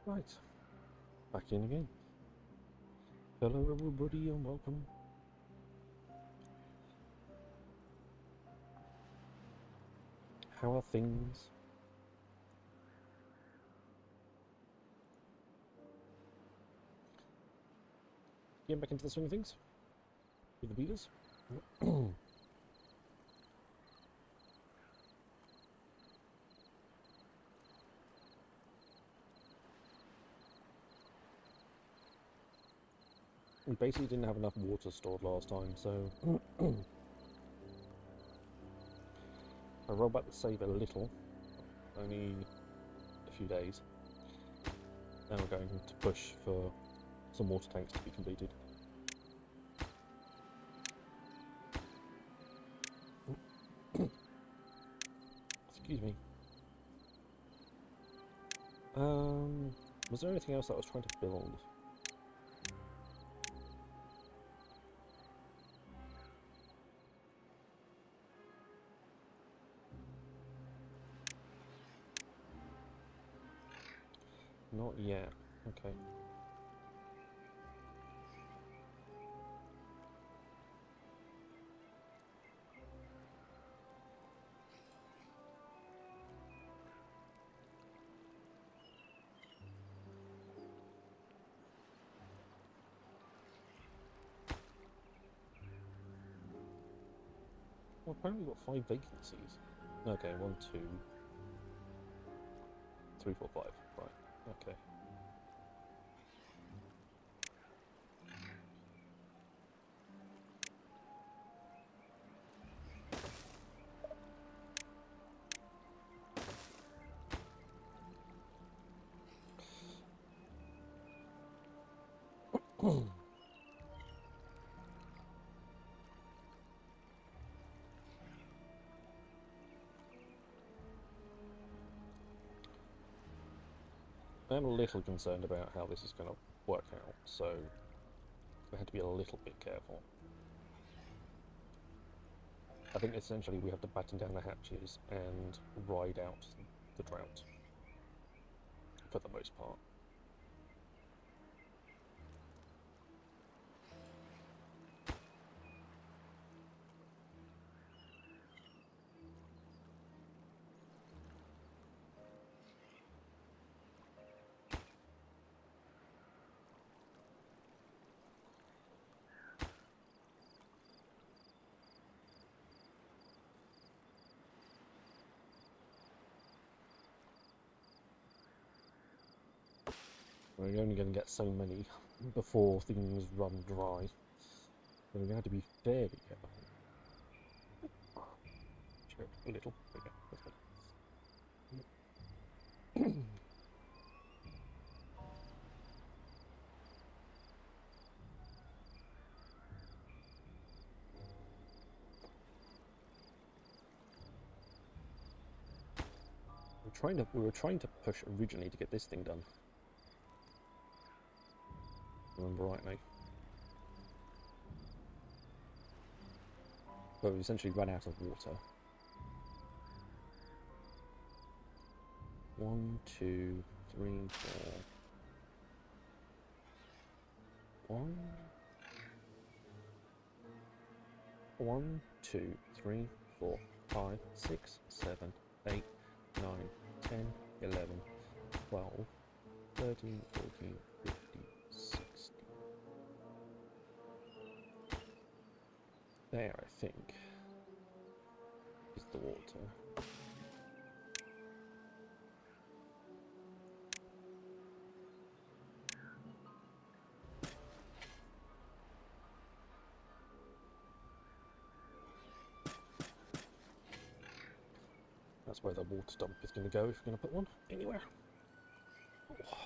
Right, back in again. Hello everybody and welcome. How are things? Getting back into the swing of things? With the beavers? We basically didn't have enough water stored last time, so I rolled back the save a little, only a few days. Now we're going to push for some water tanks to be completed. Excuse me. Was there anything else that I was trying to build? Not yet. Okay. Well, apparently we've got 5 vacancies. Okay, 1, 2, 3, 4, 5. Right. Okay. I'm a little concerned about how this is going to work out, so I had to be a little bit careful. I think essentially we have to batten down the hatches and ride out the drought, for the most part. We're only going to get so many before things run dry, so we're going to have to be fairly careful. Sure, a little. Okay, that's fine. We were trying to push originally to get this thing done. Remember rightly. But we essentially ran out of water. 1, 2, 3, 4. 1, 2, 3, 4, 5, 6, 7, 8, 9, 10, 11, 12, 13, 14, 15, 16. There, I think, is the water. That's where the water dump is going to go if you're going to put one anywhere. Oh.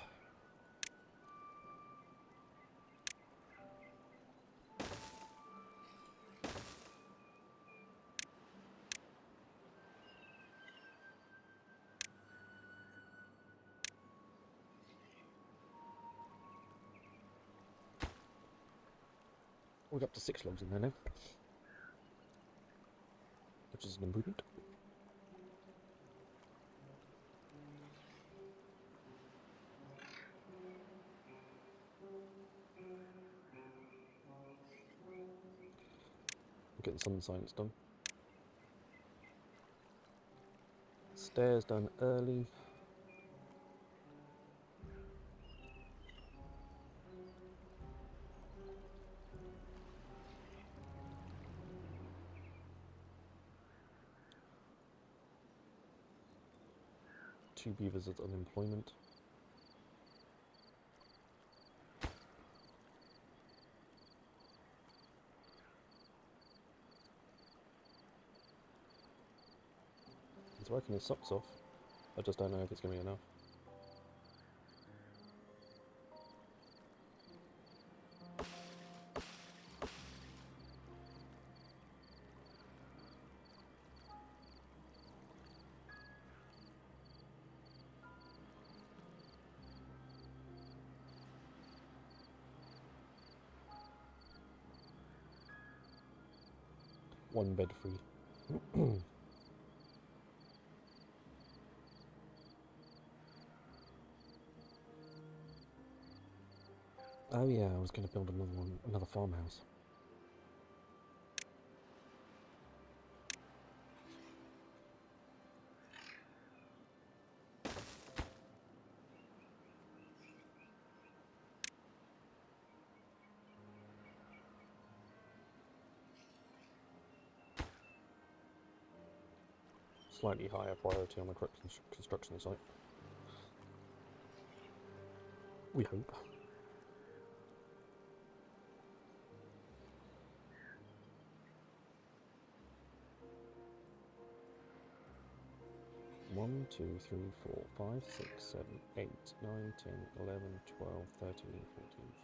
We're up to 6 logs in there now, which is an improvement. getting sun science done. Stairs done early. Two beavers at unemployment. He's working his socks off. I just don't know if it's going to be enough. One bed free. Oh yeah, I was going to build another farmhouse. Slightly higher priority on the construction site. We hope. One, 2, 3, 4, 5, 6, 7, 8, 9, 10, 11, 12, 13, 14,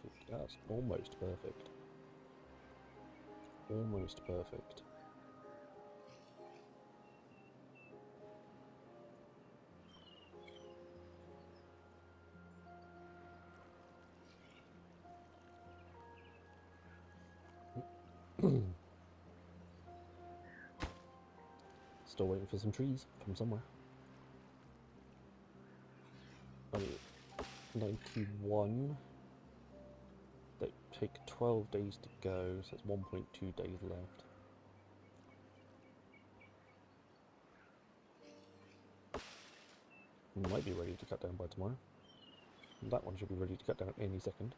15. That's almost perfect. Almost perfect. Still waiting for some trees from somewhere. 91. They take 12 days to go, so it's 1.2 days left. Might be ready to cut down by tomorrow. That one should be ready to cut down any second.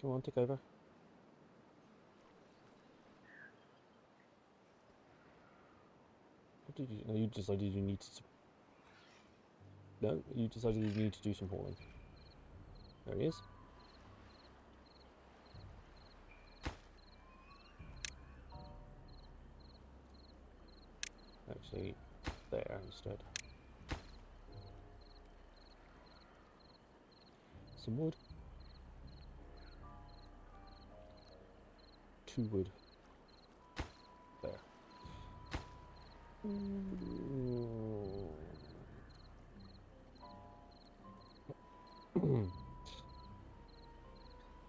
Come on, take over. What did you? No, you decided you need to. No, you decided you need to do some hauling. There he is. Actually, there instead. Some wood. 2 wood. There.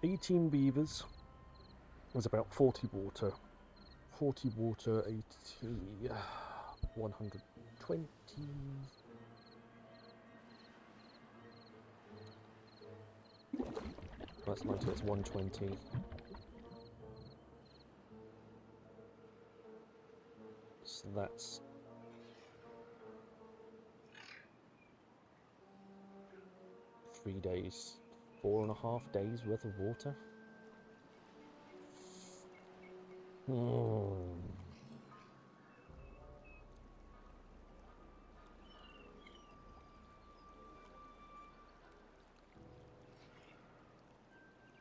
18 beavers was about 40 water. 40 water, 80, 120. That's 90, that's 120. So that's 3 days, 4.5 days worth of water.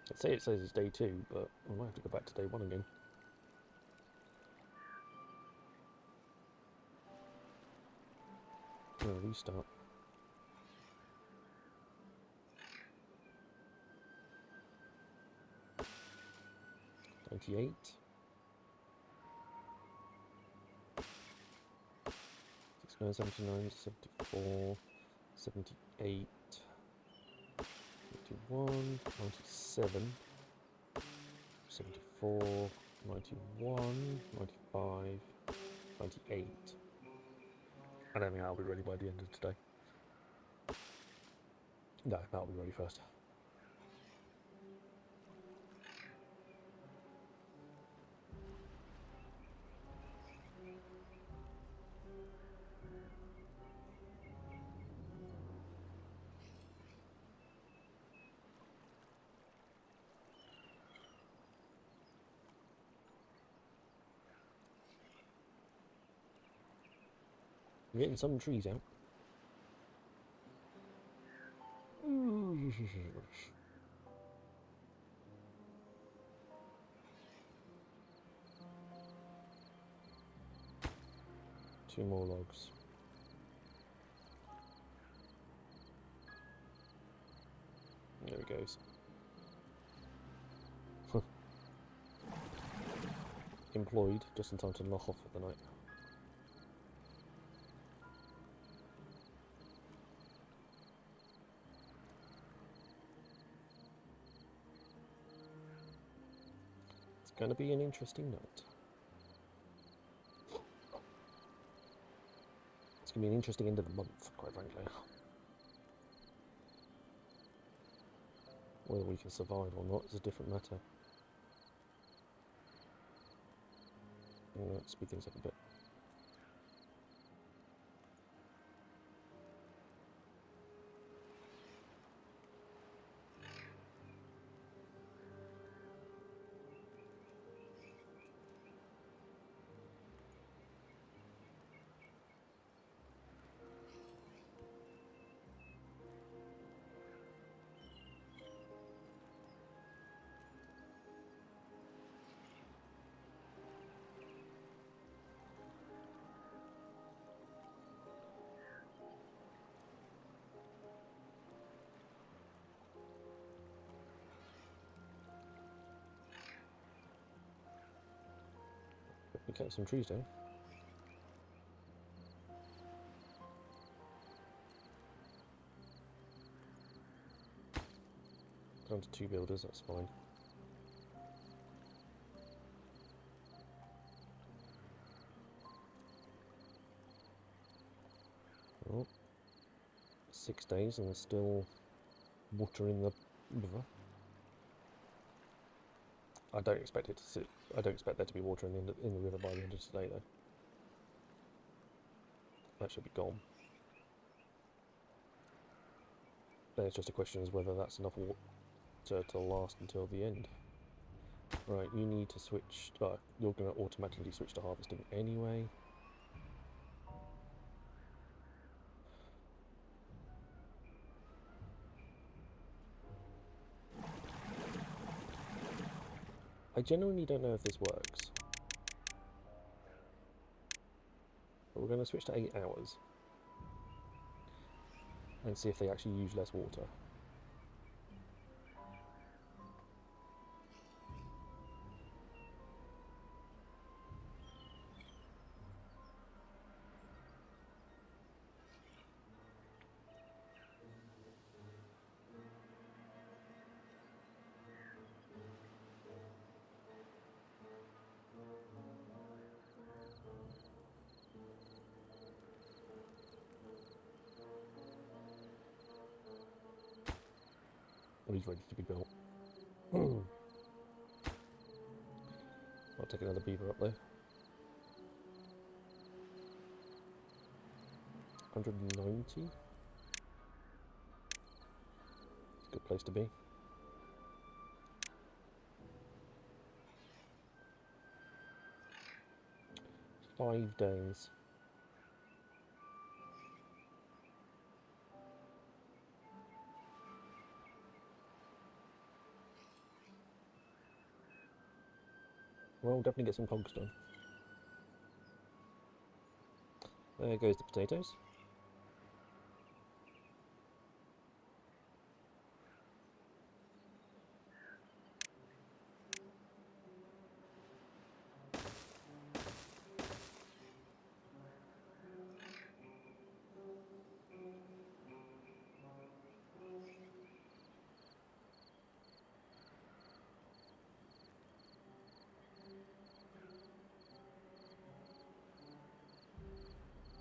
I'd say it says it's day 2, but I might have to go back to day 1 again. Restart. $98. 69, 79, 74, 78, 81, 97, 74, 91, 95, 98. I don't think I'll be ready by the end of today. No, that'll be ready first. I'm getting some trees out. 2 more logs. There he goes. Employed, just in time to knock off for the night. It's going to be an interesting night. It's going to be an interesting end of the month, quite frankly. Whether we can survive or not is a different matter. Let's speed things up a bit. We cut some trees down. Down to 2 builders, that's fine. Oh, 6 days and there's still water in the river. I don't expect it to sit. I don't expect there to be water in the river by the end of today, though. That should be gone. Then it's just a question of whether that's enough water to last until the end. Right, you need to switch. You're going to automatically switch to harvesting anyway. I genuinely don't know if this works. But we're going to switch to 8 hours. And see if they actually use less water. He's ready to be built. I'll take another beaver up there. 190. It's a good place to be. 5 days. Well, we'll definitely get some cogs done. There goes the potatoes.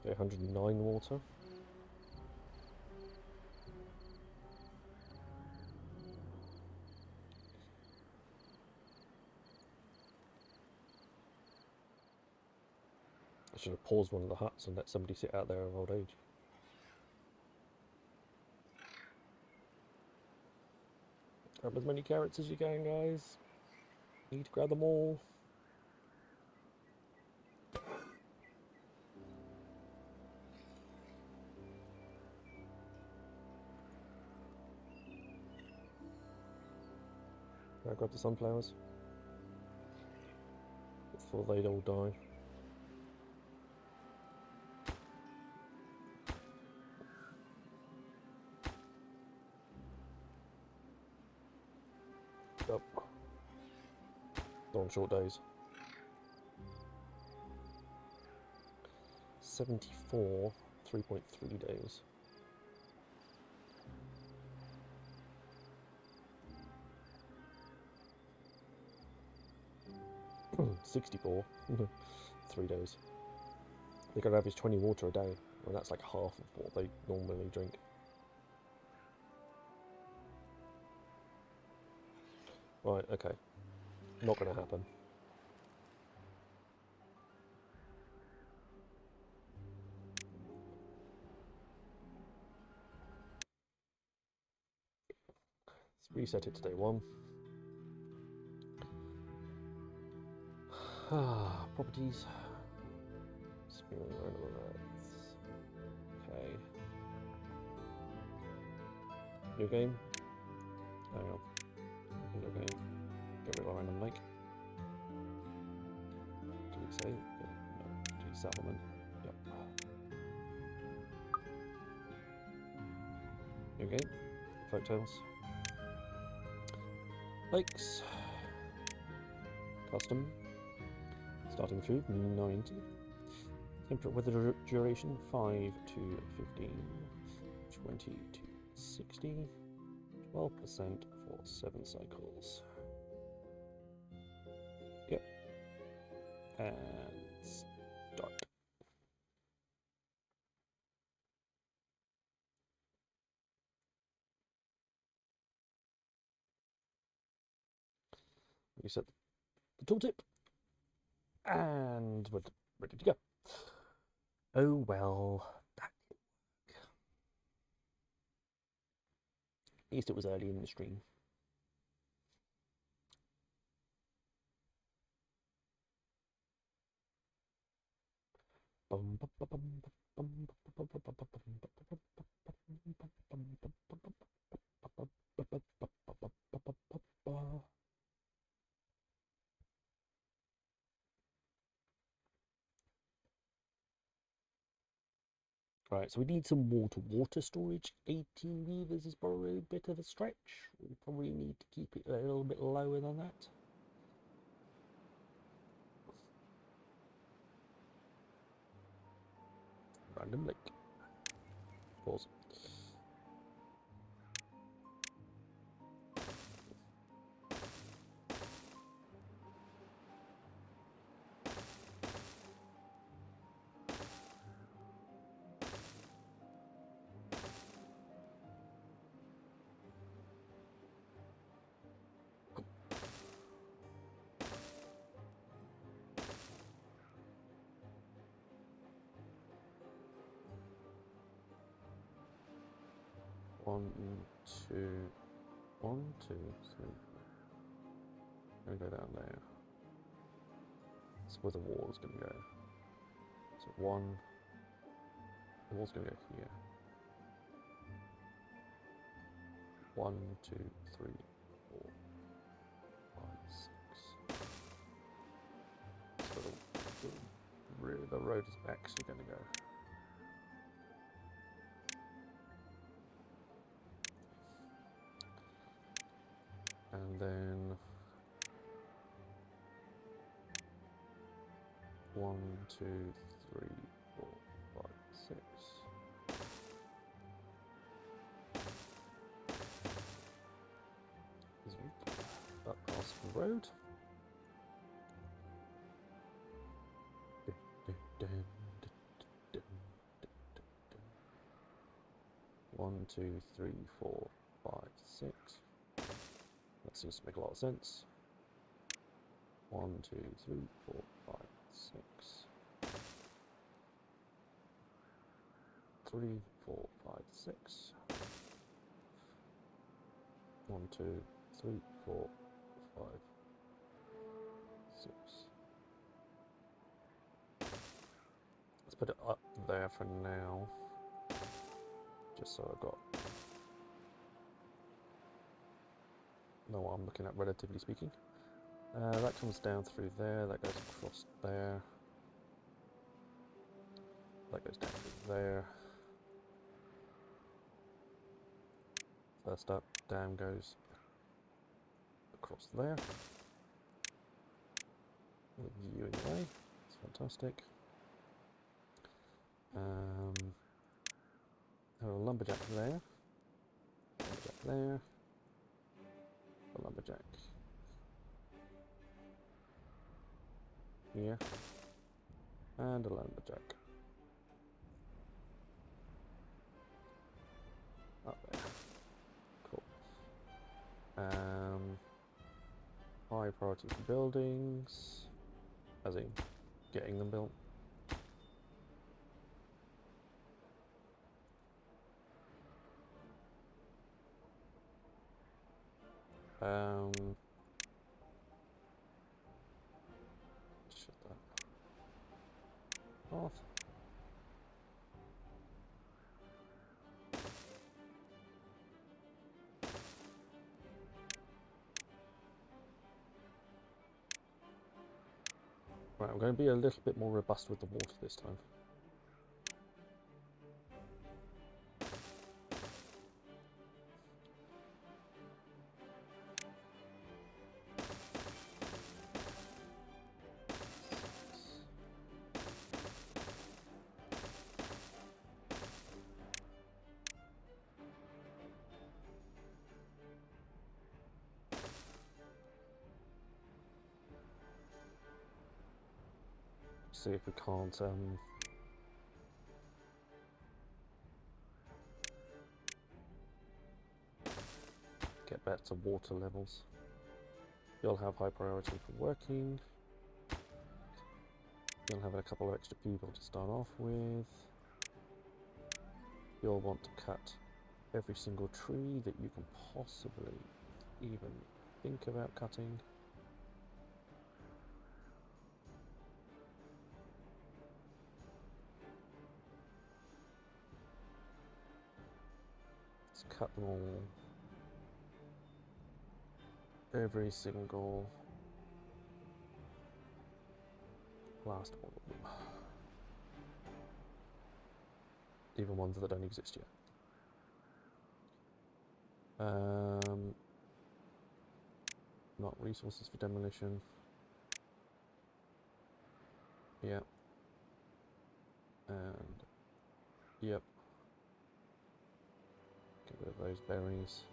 Okay, 109 water. I should have paused one of the huts and let somebody sit out there of old age. Grab as many carrots as you can, guys. Need to grab them all. Can I grab the sunflowers before they all die? Yep. They're on short days. 74, 3.3 days. 64, 3 days. They gotta average 20 water a day, and that's like half of what they normally drink. Right, okay. Not gonna happen. Let's reset it to day 1. Properties. Okay. New game. Hang on. New game. Get rid of random lake. Do we say? Yeah, no. G settlement. Yep. New game. Folktales. Lakes. Custom. Starting food 90. Temperate weather duration 5 to 15. 20 to 60. 12% for 7 cycles. Yep. And start. Reset the tooltip. And we're ready to go. Oh well, that didn't work. At least it was early in the stream. Right, so we need some water storage. 18 weavers is probably a bit of a stretch. We probably need to keep it a little bit lower than that. Random lake. Pause. One, two, three. Gonna go down there. That's where the wall's gonna go. So the wall's gonna go here. 1, 2, 3, 4, 5, 6. So the road is actually gonna go. And then 1, 2, 3, 4, 5, 6. Across the road. 1, 2, 3, 4, 5, 6. That seems to make a lot of sense. 1, 2, 3, 4, 5, 6. 3, 4, 5, 6. 1, 2, 3, 4, 5, 6. Let's put it up there for now, just so I've got know what I'm looking at, relatively speaking. That comes down through there, that goes across there. That goes down through there. First up, dam goes across there. With you in the way, it's fantastic. Have a lumberjack there. Lumberjack there. A lumberjack here. And a lumberjack up there. Cool. High priority for buildings, as in getting them built. Shut that off. Right, I'm going to be a little bit more robust with the water this time. See if we can't get back to water levels. You'll have high priority for working. You'll have a couple of extra people to start off with. You'll want to cut every single tree that you can possibly even think about cutting. Let's cut them all. Every single last one of them. Even ones that don't exist yet. Not resources for demolition. Yep. And yep. Get rid of those berries.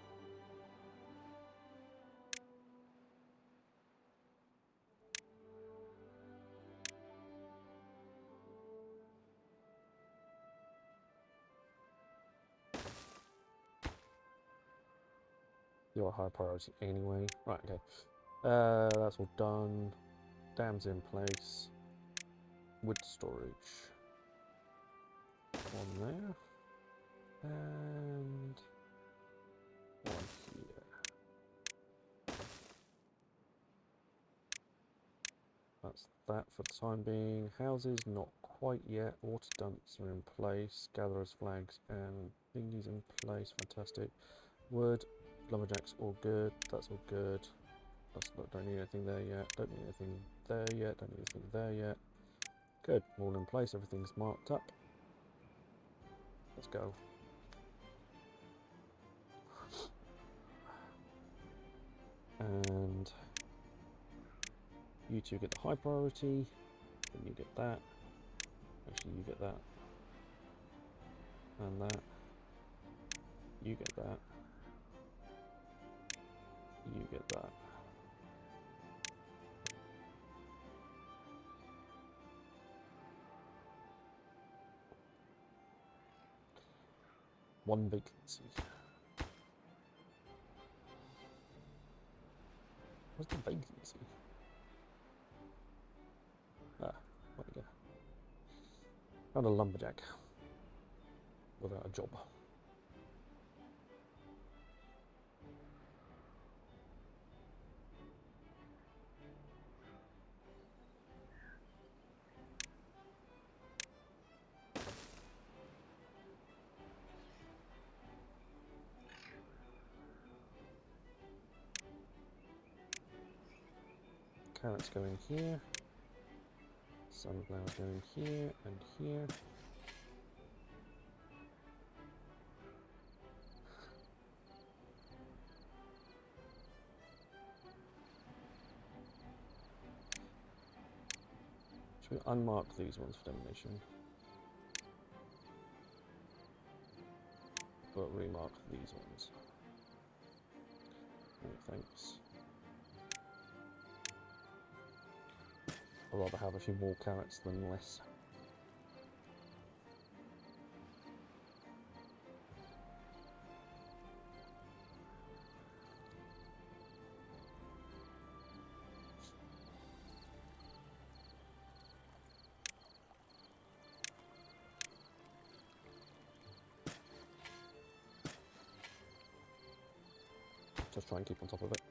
You're a high priority anyway. Right, okay. That's all done. Dam's in place. Wood storage. One there. And one here. That's that for the time being. Houses, not quite yet. Water dumps are in place. Gatherers, flags, and thingies in place. Fantastic. Wood. Lumberjacks, all good. That's all good. Don't need anything there yet. Don't need anything there yet. Don't need anything there yet. Good. All in place. Everything's marked up. Let's go. And you two get the high priority. And you get that. Actually, you get that. And that. You get that. You get that. One vacancy. What's the vacancy? Ah, there we go. Found a lumberjack without a job. carrots going here. Sunflowers going here and here. Should we unmark these ones for demolition? But remark these ones. No thanks. I'd rather have a few more carrots than less. Just try and keep on top of it.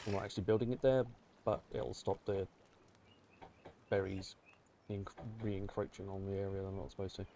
I'm not actually building it there, but it'll stop the berries re-encroaching on the area they're not supposed to.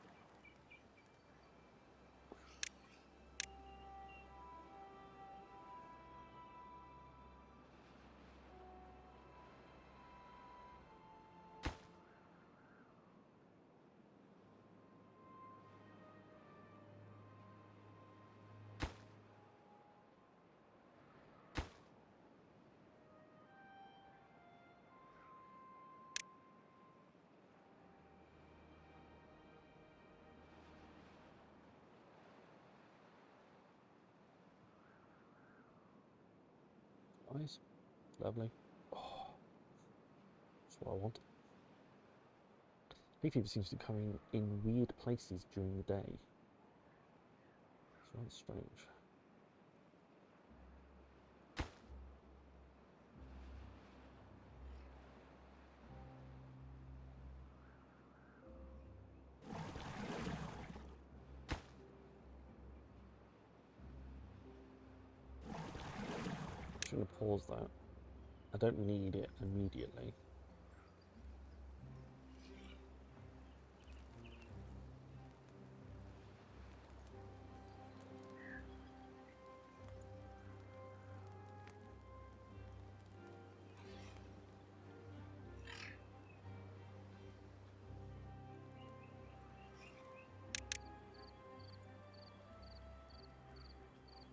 Nice. Lovely. Oh, that's what I want. Beefeater seems to be coming in weird places during the day. It's rather strange. I'm going to pause that. I don't need it immediately.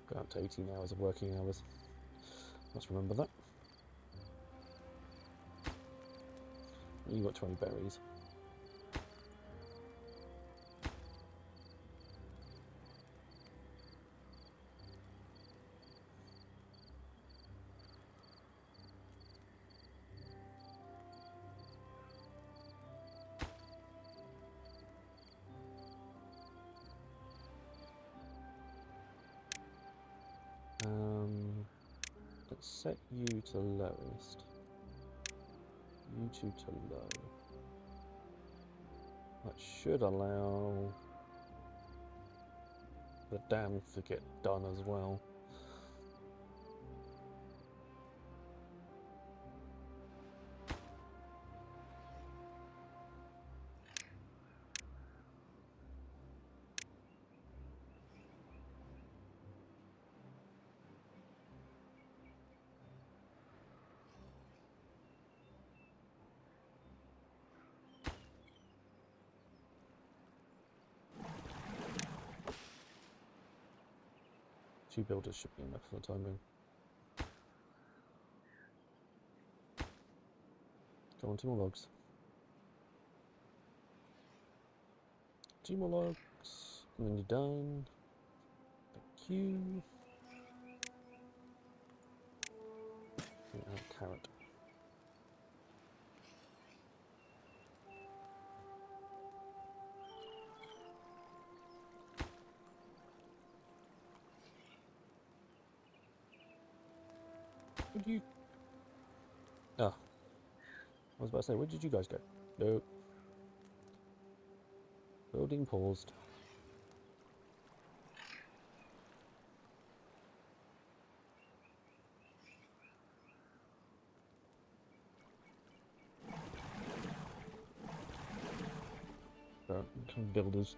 Go up to 18 hours of working hours. Must remember that. You got 20 berries. Let's set you to lowest. You two to low. That should allow the dam to get done as well. Two builders should be enough for the time being. Go on, 2 more logs. 2 more logs, and then you're done. Thank you. And a carrot. Where'd you... Ah. I was about to say, where did you guys go? No. Building paused. Right, builders.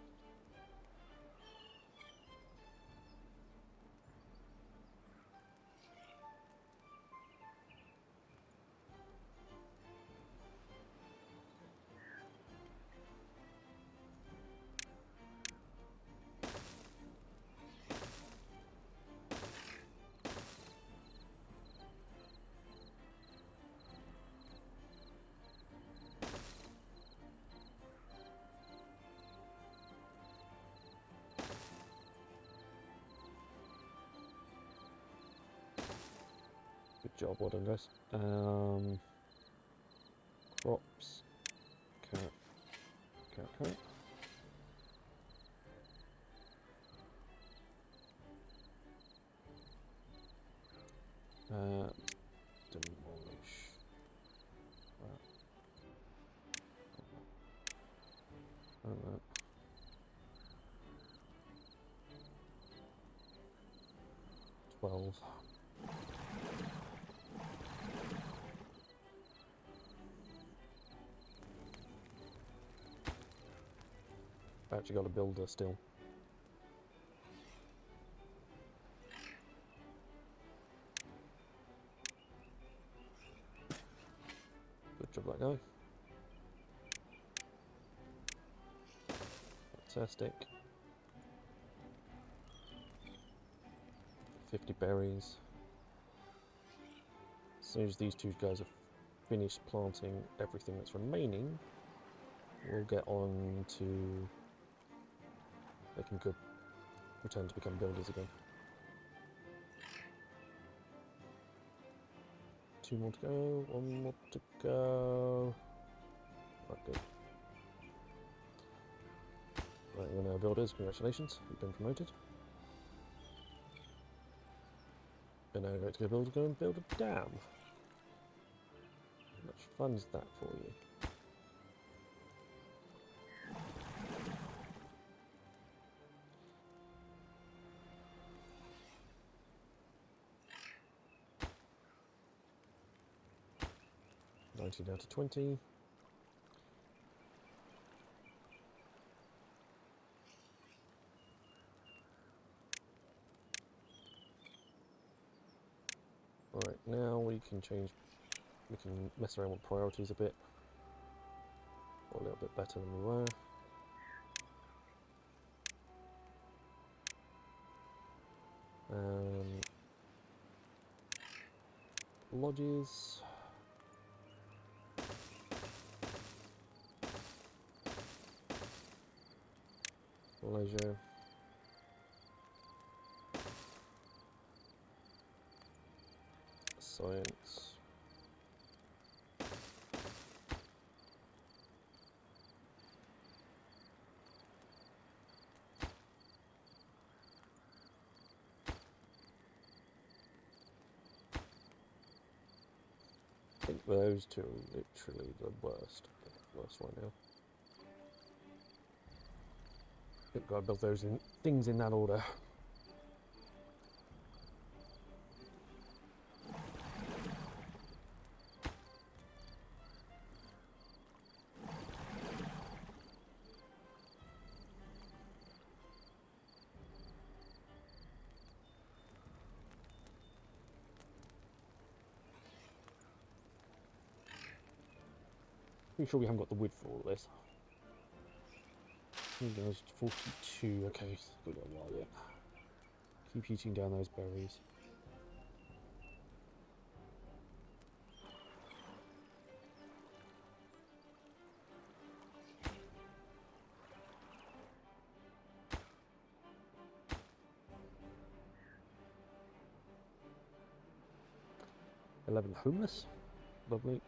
job, well done guys. Crops, carrot, carrot, carrot. Demolish. That. 12. I've actually got a builder still. Good job, that guy. Fantastic. 50 berries. As soon as these two guys have finished planting everything that's remaining, we'll get on to making good return to become builders again. 2 more to go, 1 more to go. Right, good. Right, we're now builders, congratulations, you've been promoted. We're now going to go and build a dam. How much fun is that for you? Down to 20. Alright, now we can mess around with priorities a bit. Or a little bit better than we were. Lodges. Leisure. Science. I think those two are literally the worst right now. I think I've built those things in that order. Pretty sure we haven't got the wood for all this. There's 42, okay, we've got a while yet. Keep eating down those berries. $11 homeless, lovely.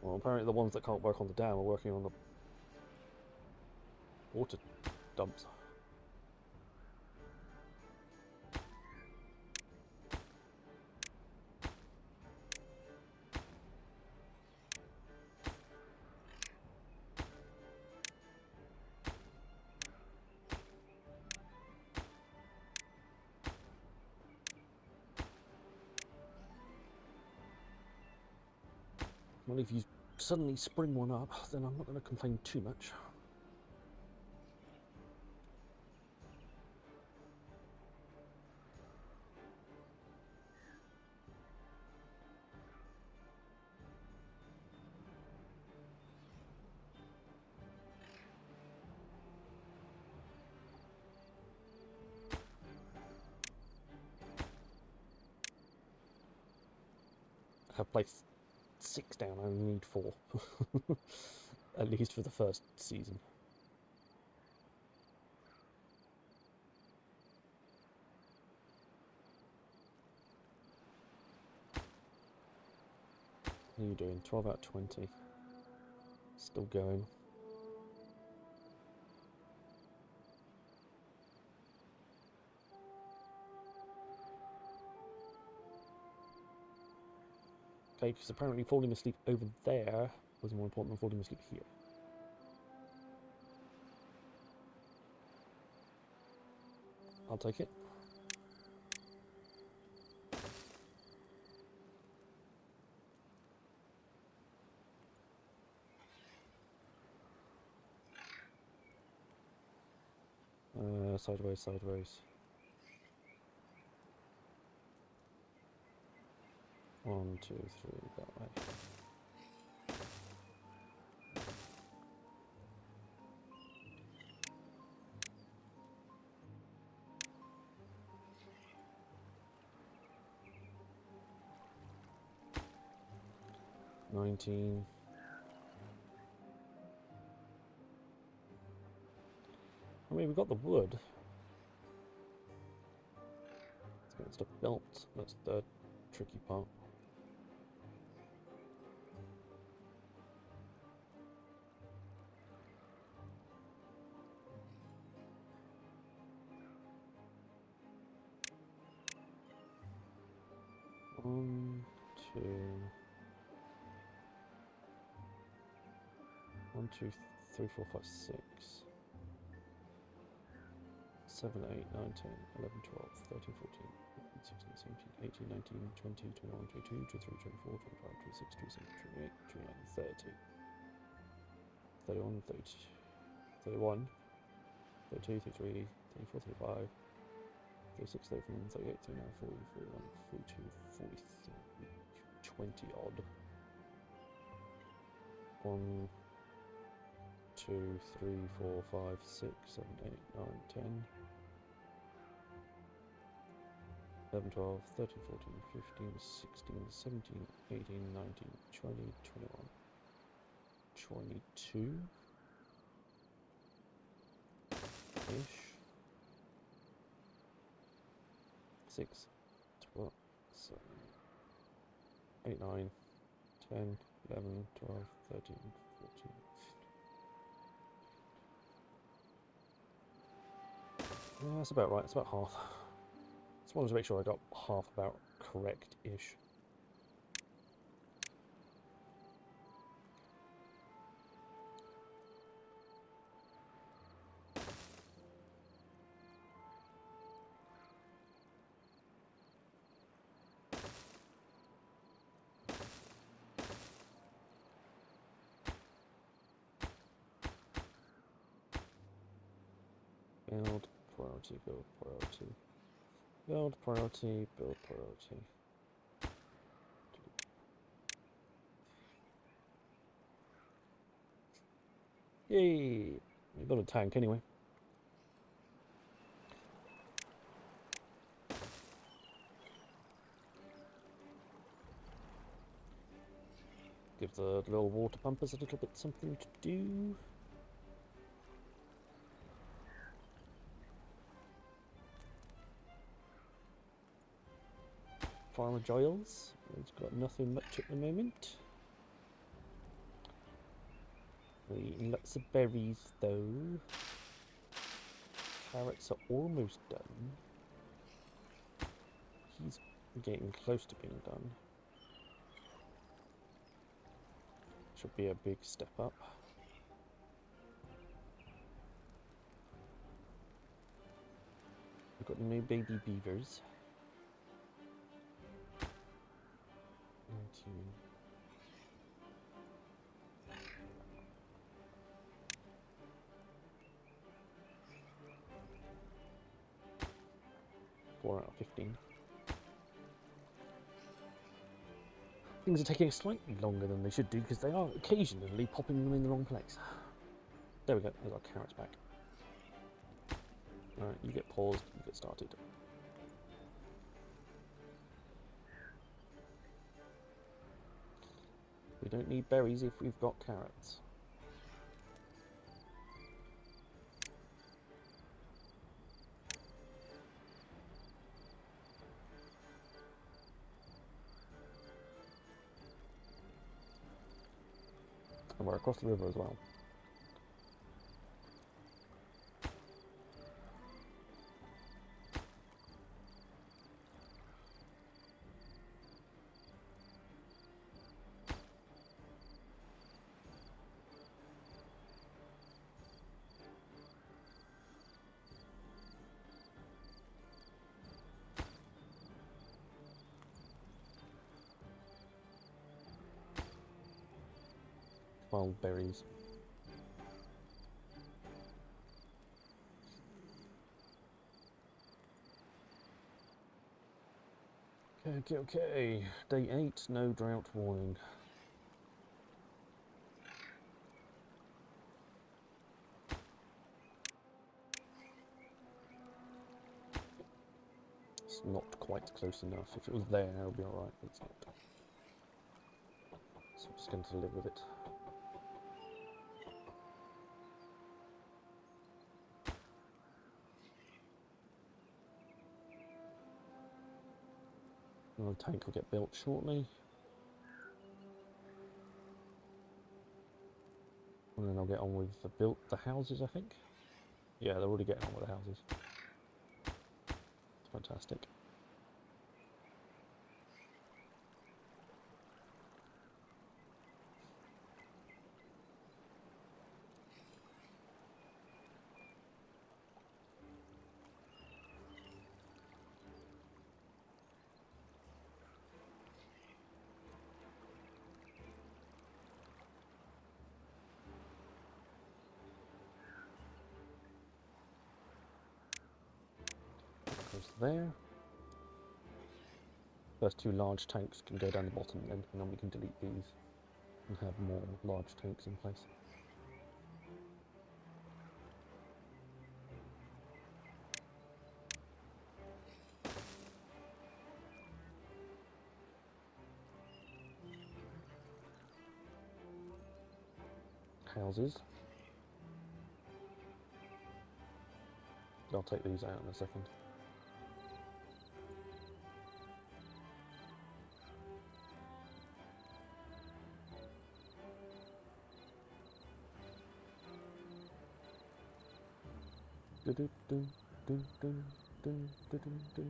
Well, apparently the ones that can't work on the dam are working on the water dumps. Well, if you suddenly spring one up, then I'm not going to complain too much. I've placed 6 down. I only need 4. At least for the first season. How are you doing? 12 out of 20. Still going. Okay, because apparently falling asleep over there was more important than falling asleep here. I'll take it. Sideways, sideways. 1, 2, 3, that way. $19. I mean, we've got the wood. Let's get stuff built. That's the tricky part. One, two, 3, 4, 5, 6. 7, 8, 9, 10, 11, 12, 13, 14, 15, 16, 17, 18, 19, 20, 21, 22, 23, 24, 25, 26, 27, 28, 29, 30. 31, 30, 31, 32, 33, 34, 35, 36, 37, 38, 39, 40, 41, 42, 43, 20 odd. 1, 2, 3, 4, 5, 6, 7, 8, 9, 10. 11, 12, 13, 14, 15, 16, 17, 18, 19, 20, 21, 22 ish. 6, 12, 7, 8, 9, 10, 11, 12, 13, 14. Yeah, that's about right. It's about half. Just wanted to make sure I got half about correct-ish. Build priority, build priority. Build priority, build priority. Yay! We built a tank anyway. Give the little water pumpers a little bit something to do. Farmer Giles, he's got nothing much at the moment. We're eating lots of berries though. Carrots are almost done. He's getting close to being done. Should be a big step up. We've got no baby beavers. 19. Four out of 15. Things are taking slightly longer than they should do because they are occasionally popping them in the wrong place. There we go, there's our carrots back. Alright, you get paused, you get started. We don't need berries if we've got carrots. And we're across the river as well. Wild berries. Okay. Day 8, no drought warning. It's not quite close enough. If it was there, it would be alright, but it's not. So I'm just going to live with it. Another tank will get built shortly. And then I'll get on with the houses, I think. Yeah, they're already getting on with the houses. It's fantastic. Goes there. First 2 large tanks can go down the bottom then, and then we can delete these and have more large tanks in place. Houses. I'll take these out in a second. Do do do do do do do do do.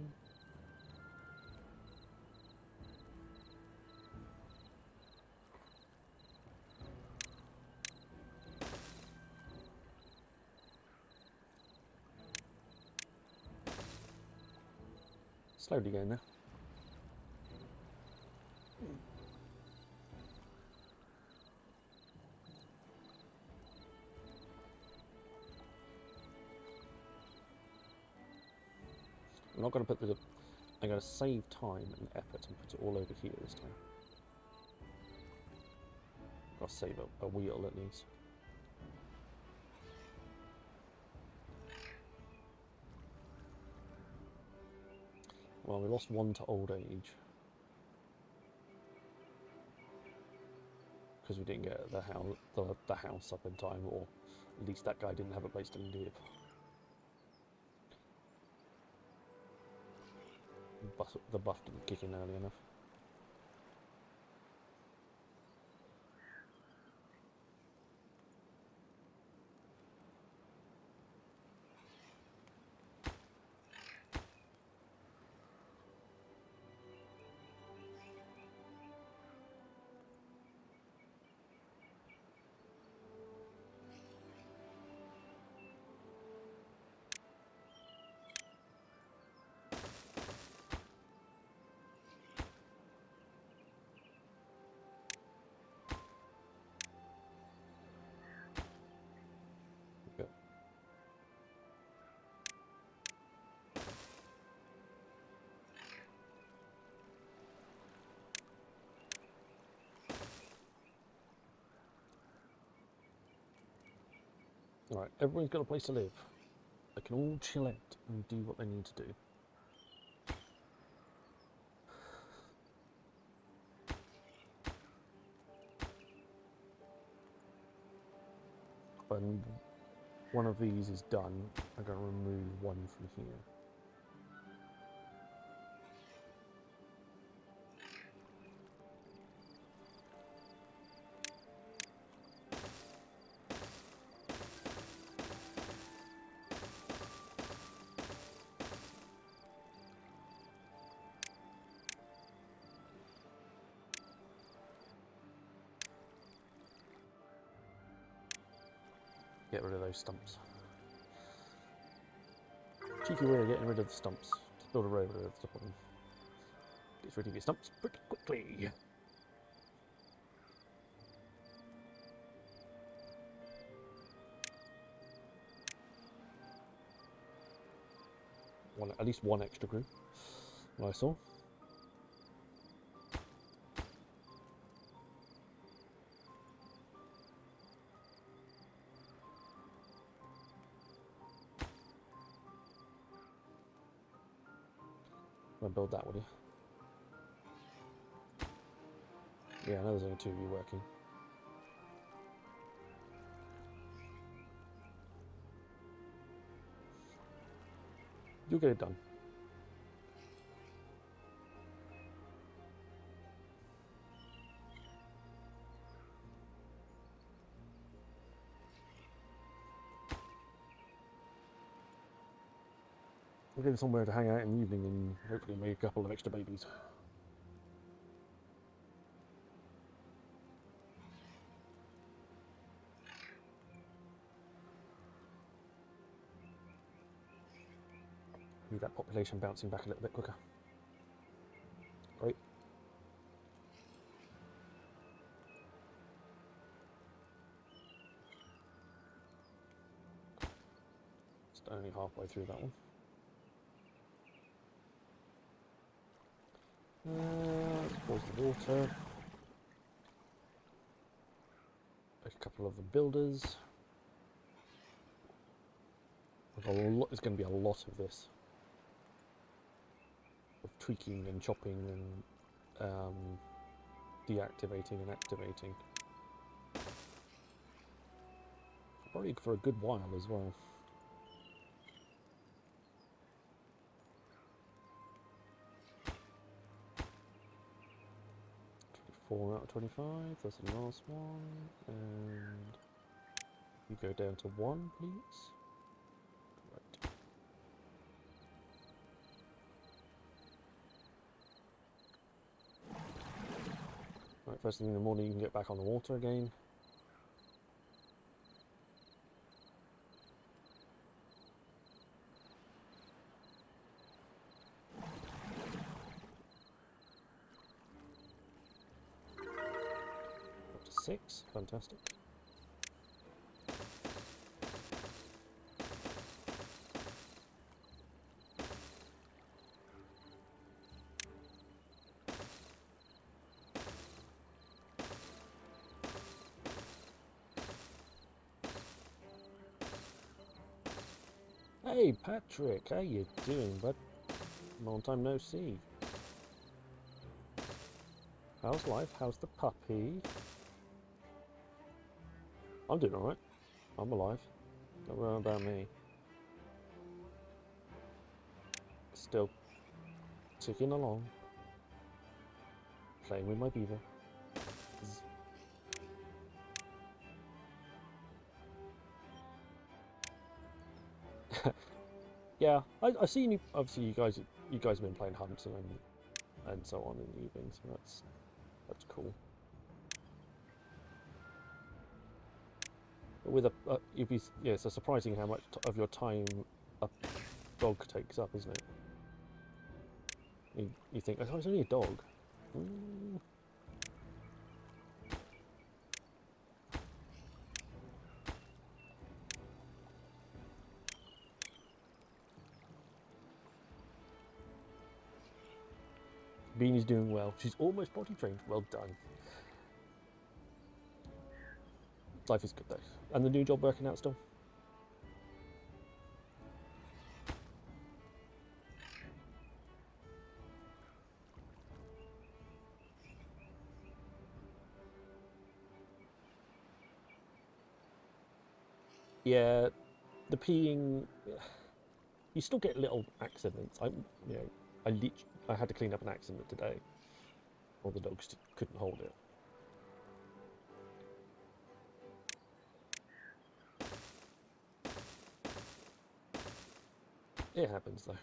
Slowly going now. I'm not going to put the... I'm going to save time and effort and put it all over here this time. I'll save a wheel at least. Well, we lost 1 to old age. Because we didn't get the house up in time, or at least that guy didn't have a place to live. The buff didn't kick in early enough. Alright, everyone's got a place to live. They can all chill out and do what they need to do. when one of these is done, I'm going to remove one from here. Get rid of those stumps. Cheeky way of getting rid of the stumps. Just build a road over the top of them. Gets rid of your stumps pretty quickly. At least one extra crew. I saw. I'll build that, will you? Yeah, I know there's only two of you working. You'll get it done. We'll get somewhere to hang out in the evening and hopefully make a couple of extra babies. Need that population bouncing back a little bit quicker. Right. Just only halfway through that one. Let's pause the water. Make a couple of the builders. There's going to be a lot of this. Of tweaking and chopping and deactivating and activating. Probably for a good while as well. 4 out of 25, that's the last one, and you go down to 1, please. Right. Right, first thing in the morning you can get back on the water again. Up to 6, fantastic. Hey Patrick, how you doing, bud? Long time no see. How's life? How's the puppy? I'm doing alright. I'm alive. Don't worry about me. Still ticking along. Playing with my beaver. Yeah, I see you. Obviously, you guys have been playing hunts and so on in the evenings. So that's cool. But with it's surprising how much of your time a dog takes up, isn't it? You think, oh, it's only a dog. Beanie's doing well. She's almost potty trained. Well done. Life is good though. And the new job working out still? Yeah, the peeing, you still get little accidents. You know, I had to clean up an accident today, or the dogs couldn't hold it. It happens though.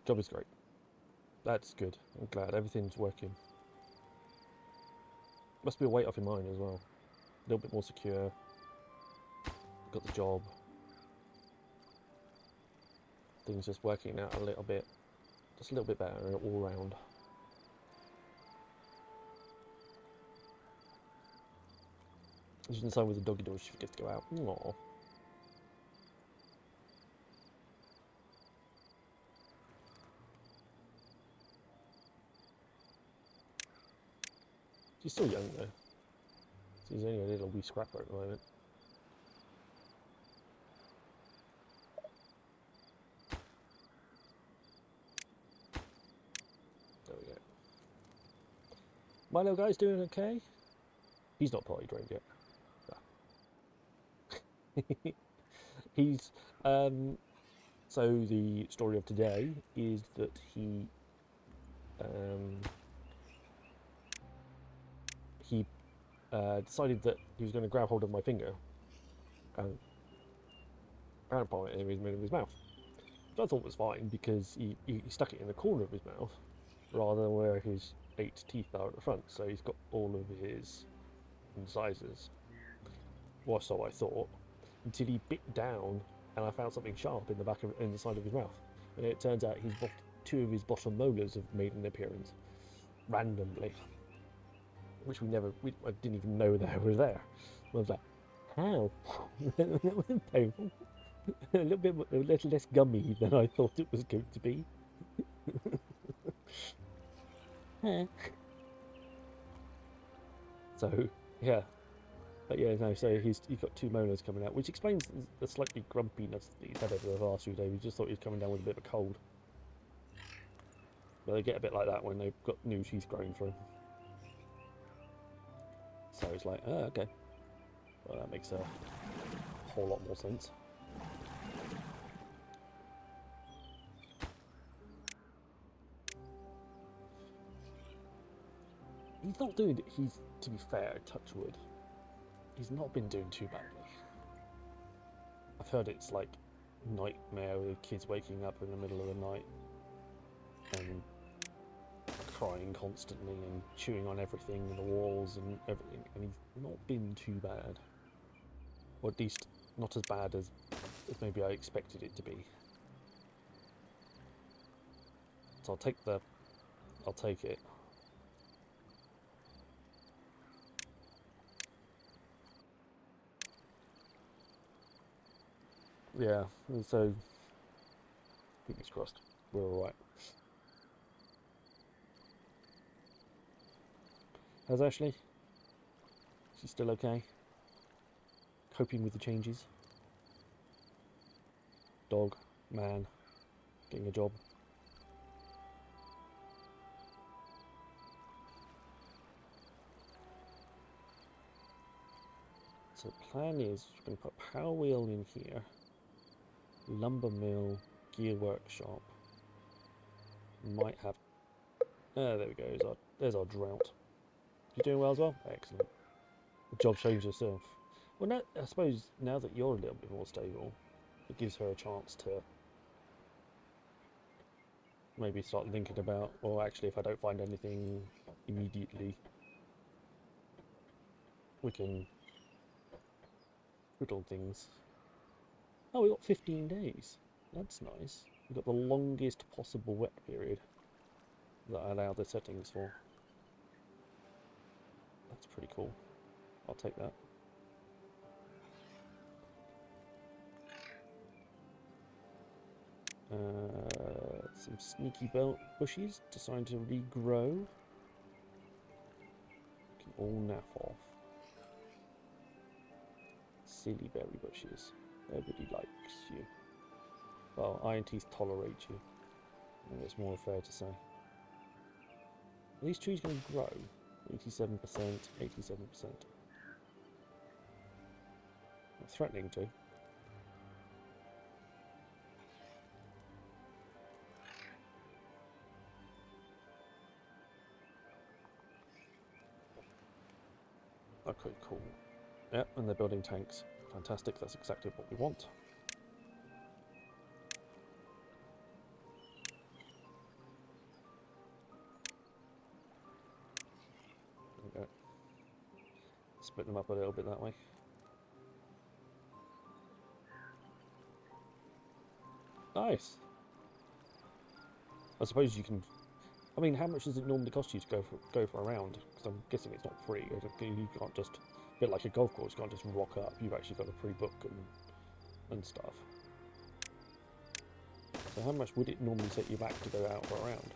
Job is great. That's good. I'm glad everything's working. Must be a weight off your mind as well. A little bit more secure. Got the job. Things just working out a little bit, just a little bit better all round. As you can see with the doggy door, she forgets to go out. Aww. She's still young though. She's only a little wee scrapper at the moment. There we go. My little guy's doing okay. He's not potty trained yet. No. He's so the story of today is that he decided that he was going to grab hold of my finger and put it in the middle of his mouth. Which I thought was fine because he stuck it in the corner of his mouth rather than where his 8 teeth are at the front. So he's got all of his incisors. Well, so I thought, until he bit down and I found something sharp in the side of his mouth. And it turns out two of his bottom molars have made an appearance randomly, which I didn't even know they were there. I was like, how? That was painful. a little less gummy than I thought it was going to be. So yeah, but yeah, no. So he's got 2 molars coming out, which explains the slightly grumpiness that he's had over the last few days. We just thought he was coming down with a bit of a cold. But they get a bit like that when they've got new teeth growing through. So it's like, oh, okay. Well, that makes a whole lot more sense. He's not doing it. To be fair, touch wood, he's not been doing too badly. I've heard it's like nightmare with kids waking up in the middle of the night and crying constantly and chewing on everything and the walls and everything, and he's not been too bad, or at least not as bad as maybe I expected it to be. So I'll take it. Yeah, and so fingers crossed, we're all right. How's Ashley? She's still okay? Coping with the changes? Dog, man, getting a job. So the plan is we're going to put power wheel in here, lumber mill, gear workshop. Might have. There we go. There's our drought. You doing well as well? Excellent. The job shows yourself. Well, now, I suppose now that you're a little bit more stable, it gives her a chance to maybe start thinking about, well, actually, if I don't find anything immediately, we can whittle things. Oh, we got 15 days. That's nice. We've got the longest possible wet period that I allow the settings for. That's pretty cool. I'll take that. Some sneaky belt bushes deciding to regrow. Can all nap off. Silly berry bushes. Nobody likes you. Well, iron teeth tolerate you. I think it's more fair to say. Are these trees going to grow? 87%, 87%. Not threatening to. Okay, cool. Yep, and they're building tanks. Fantastic, that's exactly what we want. There we go. Split them up a little bit that way. Nice. I suppose you can. I mean, how much does it normally cost you to go for a round? Because I'm guessing it's not free. You can't just, a bit like a golf course, you can't just rock up. You've actually got to pre-book and stuff. So how much would it normally set you back to go out for a round?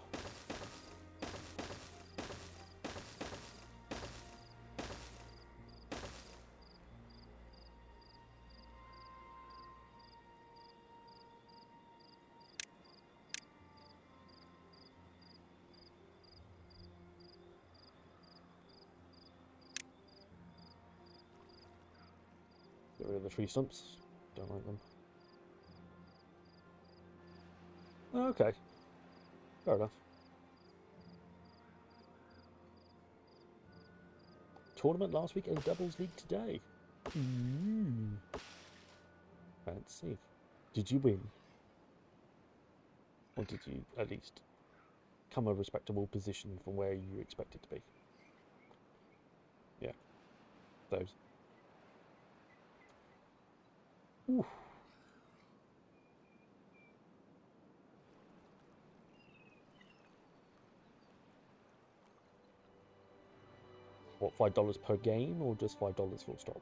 Get rid of the tree stumps. Don't like them. Okay. Fair enough. Tournament last week and doubles league today. Fancy. Did you win? Or did you at least come a respectable position from where you expected to be? Yeah. Those. Ooh. What, $5 per game or just $5 full stop?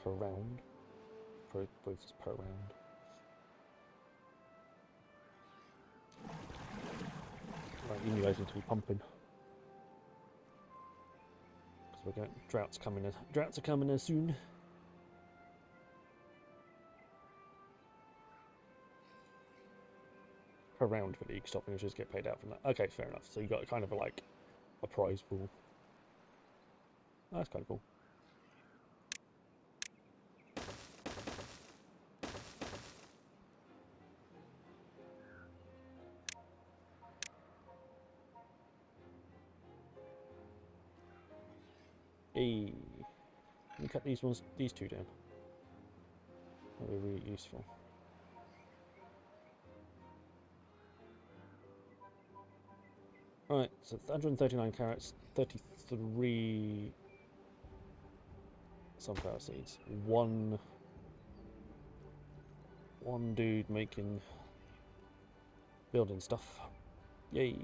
Per round? Both is per round. Right, you guys need to be pumping. Because we're going, droughts are coming as soon. Per round for league, stop finishers get paid out from that. Okay, fair enough. So you got kind of like a prize pool. That's kind of cool. Hey, let me cut these two down. That'll be really useful. Right, so 139 carrots, 33 sunflower seeds. One dude making building stuff. Yay!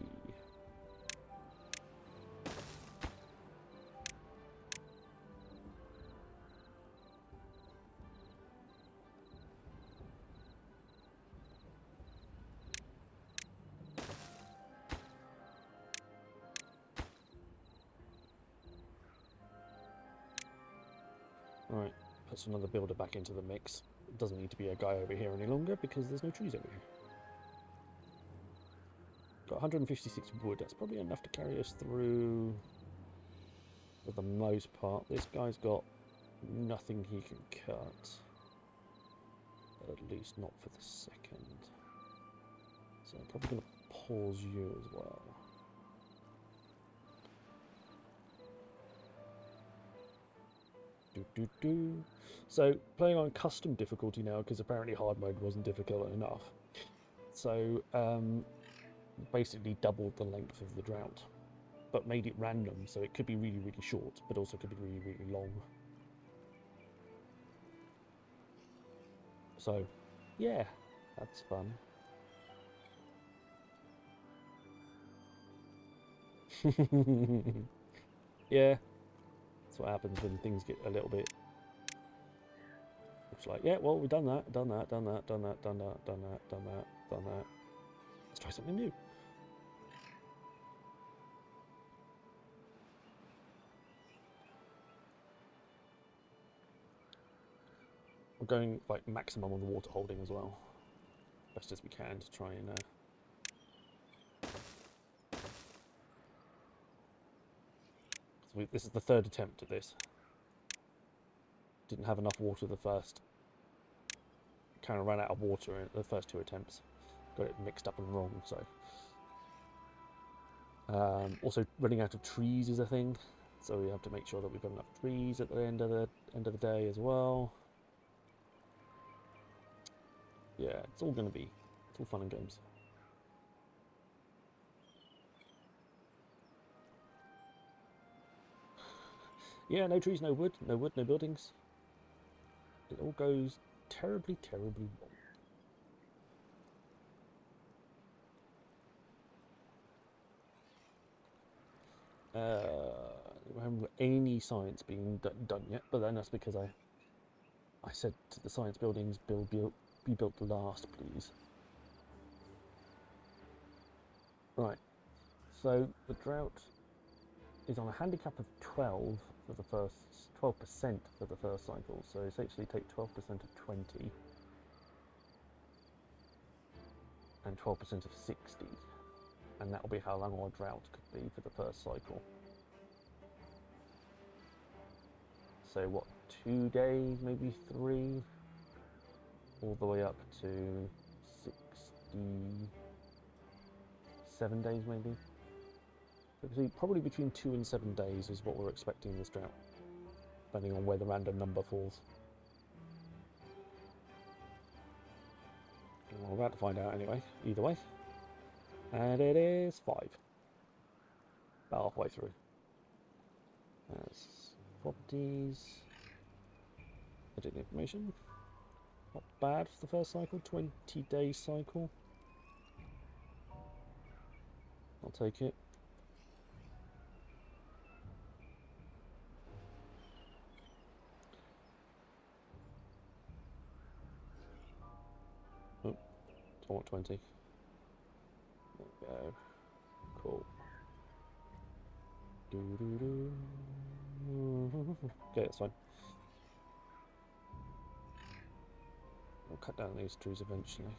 Right, puts another builder back into the mix. It doesn't need to be a guy over here any longer because there's no trees over here. Got 156 wood, that's probably enough to carry us through for the most part. This guy's got nothing he can cut. At least not for the second. So I'm probably going to pause you as well. So playing on custom difficulty now because apparently hard mode wasn't difficult enough. So basically doubled the length of the drought, but made it random, so it could be really, really short, but also could be really, really long. So, yeah, that's fun. Yeah, that's what happens when things get a little bit. It's like, yeah, well, we've done that, done that, done that, done that, done that, done that, done that, done that. Let's try something new. I'm going like maximum on the water holding as well. best as we can to try and this is the third attempt at this. Didn't have enough water the first. Kind of ran out of water in the first 2 attempts. Got it mixed up and wrong, so. Also, running out of trees is a thing, so we have to make sure that we've got enough trees at the end of the day as well. Yeah, it's all fun and games. Yeah, no trees, no wood, no buildings. It all goes terribly, terribly wrong. I haven't got any science being done yet, but then that's because I said to the science buildings, be built last, please. Right, so the drought is on a handicap of 12 for the first 12% for the first cycle. So essentially take 12% of 20 and 12% of 60, and that will be how long our drought could be for the first cycle. So what, 2 days, maybe 3, all the way up to 67 days maybe. Probably between 2 and 7 days is what we're expecting this drought, depending on where the random number falls. And we're about to find out anyway, either way. And it is 5. About halfway through. That's properties. Edit information. Not bad for the first cycle, 20-day cycle. I'll take it. Oh, I want 20. There we go. Cool. Okay, that's fine. I'll cut down these trees eventually.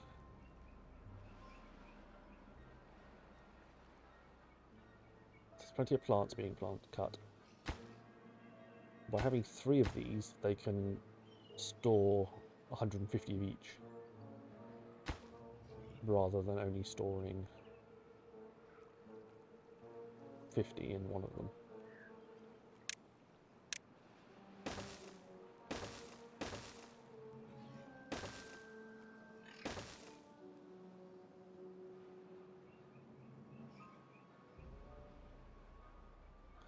There's plenty of plants being cut. By having 3 of these, they can store 150 of each, rather than only storing 50 in one of them.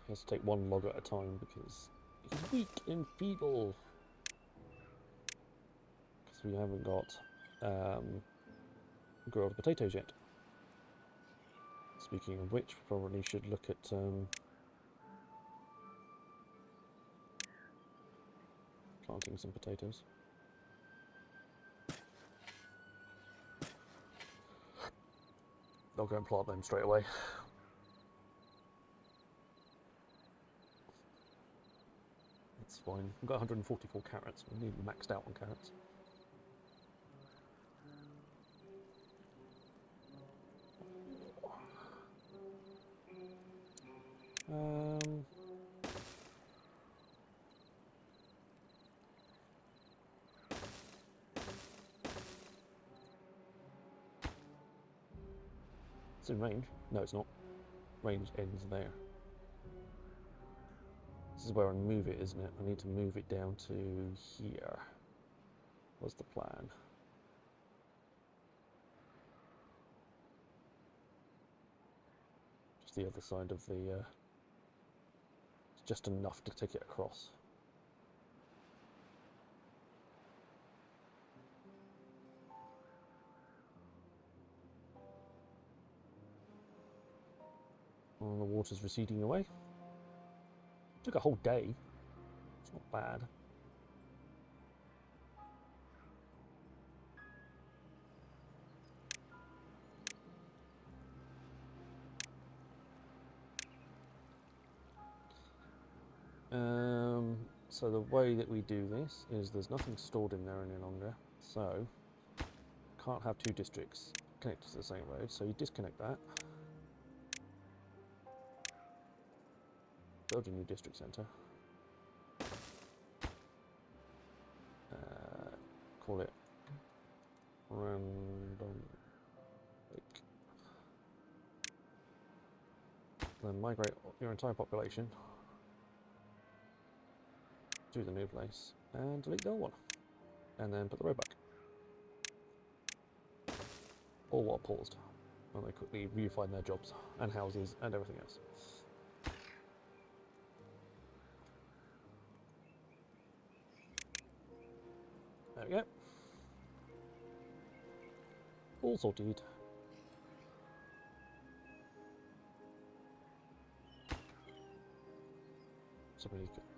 He has to take 1 log at a time because he's weak and feeble. Because we haven't got grilled potatoes yet. Speaking of which, we probably should look at planting some potatoes. I'll go and plant them straight away. That's fine. We've got 144 carrots. We're nearly maxed out on carrots. It's in range. No, it's not. Range ends there. This is where I move it, isn't it? I need to move it down to here. What's the plan? Just the other side of the... it's just enough to take it across. And the water's receding away. Took a whole day. It's not bad. So the way that we do this is there's nothing stored in there any longer. So can't have two districts connected to the same road, so you disconnect that. Build a new district centre. Call it random. Then migrate your entire population to the new place and delete the old one, and then put the road back. All while paused, and they quickly refine their jobs and houses and everything else. There we go. All sorted.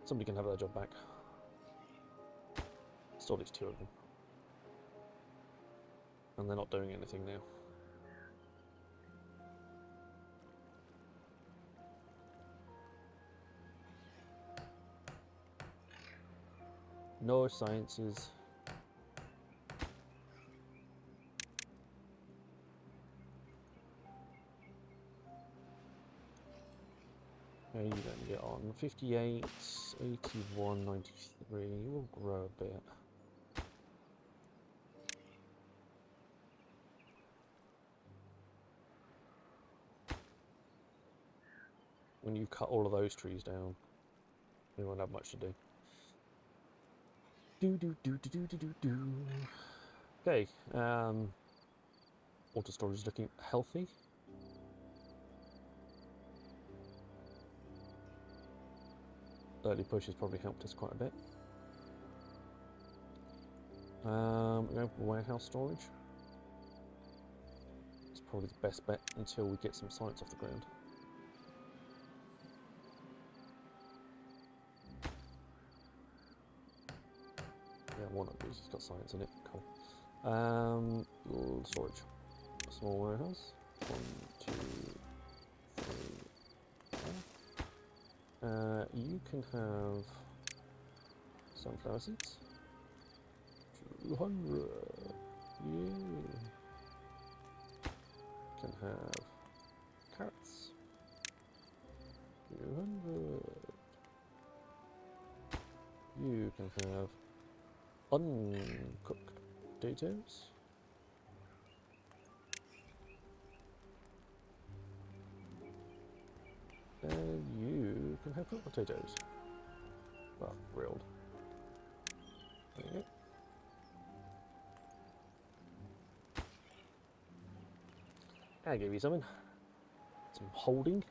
Somebody can have their job back. Still leaves two of them. And they're not doing anything now. No sciences. How are you going to get on? 58, 81, 93. We'll grow a bit. When you cut all of those trees down, you won't have much to do. Okay, water storage is looking healthy. Early push has probably helped us quite a bit. We're going for warehouse storage. It's probably the best bet until we get some sites off the ground. Yeah, one of these has got science in it. Cool. Storage. Small warehouse. 1, 2, 3, 4. You can have sunflower seeds. 200. Yeah. Can have carrots. 200. You can have uncooked potatoes. And you can have cooked potatoes. Well, grilled. There you go. I gave you something. Some holding.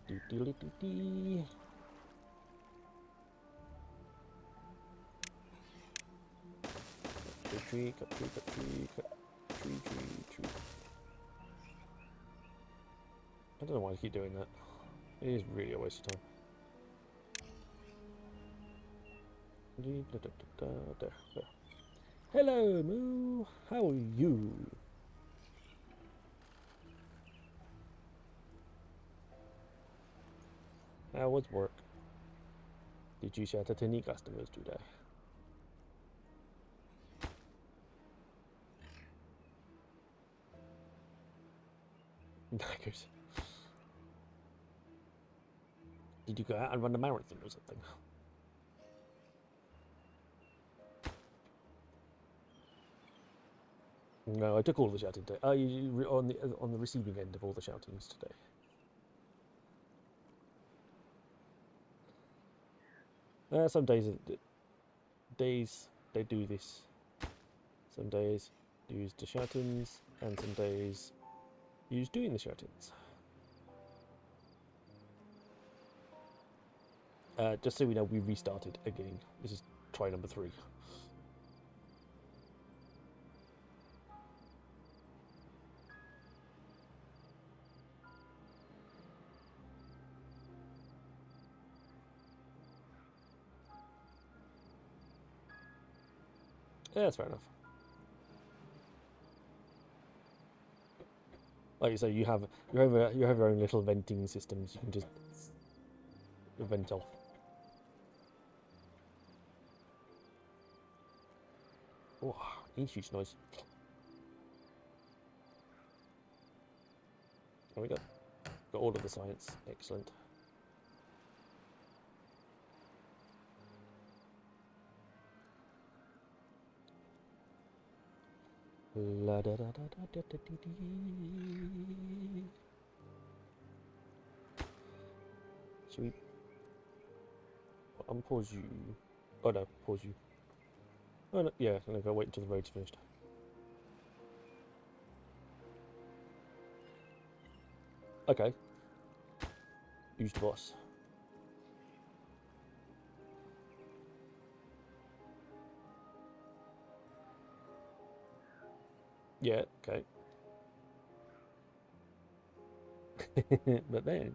Doo-dee-dee-dee-dee. Tree, cut tree, cut tree, cut tree, tree. I don't know why I keep doing that. It is really a waste of time. There. Hello, Moo. How are you? How was work? Did you shout at any customers today? Knackers. Did you go out and run a marathon or something? No, I took all the shouting today. You on the receiving end of all the shoutings today. Some days they do this. Some days use the shoutings, and some days use doing the shoutings. Just so we know, we restarted again. This is try number 3. Yeah, that's fair enough. Like you say, you have your own little venting systems. You can just vent off. Oh, huge noise. And we got all of the science. Excellent. La da da da da da da dee dee. Should we unpause you? Oh no, pause you. Oh no, yeah, I'm gonna wait until the road's finished. Okay. Use the boss. Yeah, okay. But then...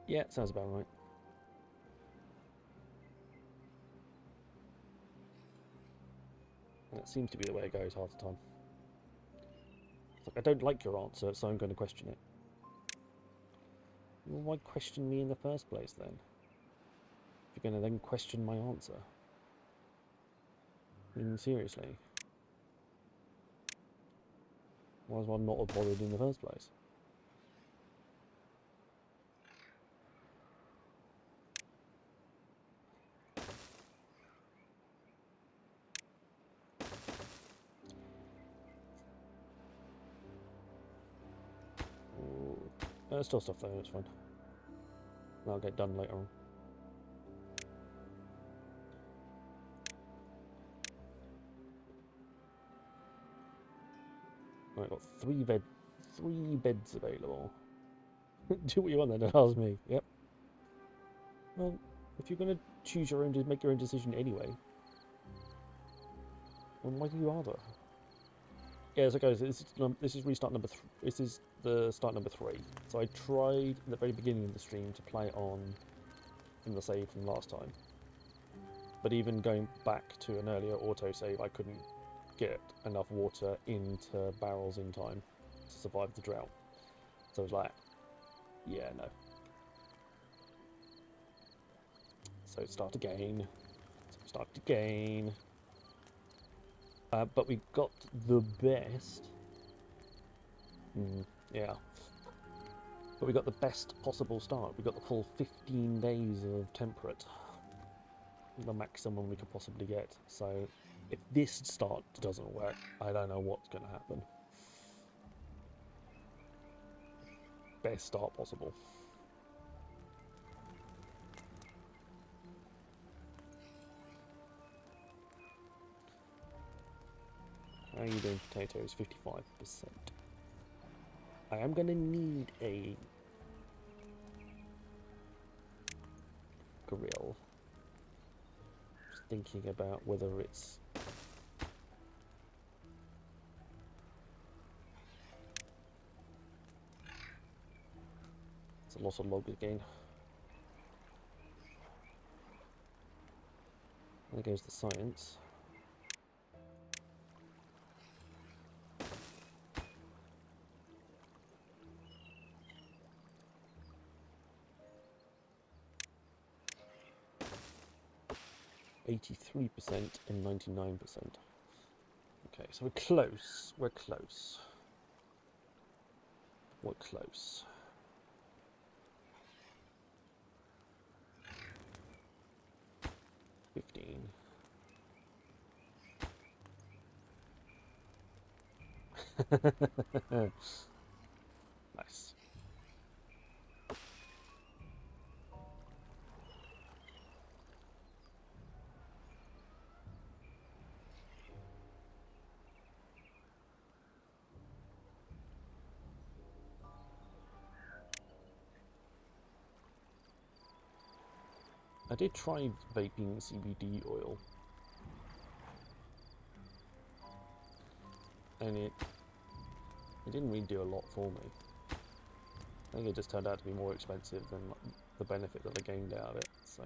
Yeah, sounds about right. That seems to be the way it goes half the time. It's like, I don't like your answer, so I'm going to question it. Well, why question me in the first place, then? If you're going to then question my answer. I mean, seriously. Why was one not bothered in the first place? Still stuff though, it's fine. That'll get done later on. Right, got three beds available. Do what you want then, that was me. Yep. Well, if you're gonna choose your own, make your own decision anyway, then why do you bother? Yeah, so guys, this is restart number. This is the start number 3. So I tried at the very beginning of the stream to play on from the save from last time, but even going back to an earlier autosave, I couldn't get enough water into barrels in time to survive the drought. So I was like, yeah, no. So start again. Start again. But we got the best. Yeah. But we got the best possible start. We got the full 15 days of temperate. The maximum we could possibly get. So if this start doesn't work, I don't know what's going to happen. Best start possible. How are you doing, potatoes? 55%. I am going to need a grill. Just thinking about whether it's... It's a lot of log again. There goes the science. .83% and 99%. Okay, so we're close. We're close. We're close. $15. Nice. I did try vaping CBD oil, and it didn't really do a lot for me. I think it just turned out to be more expensive than the benefit that I gained out of it, so...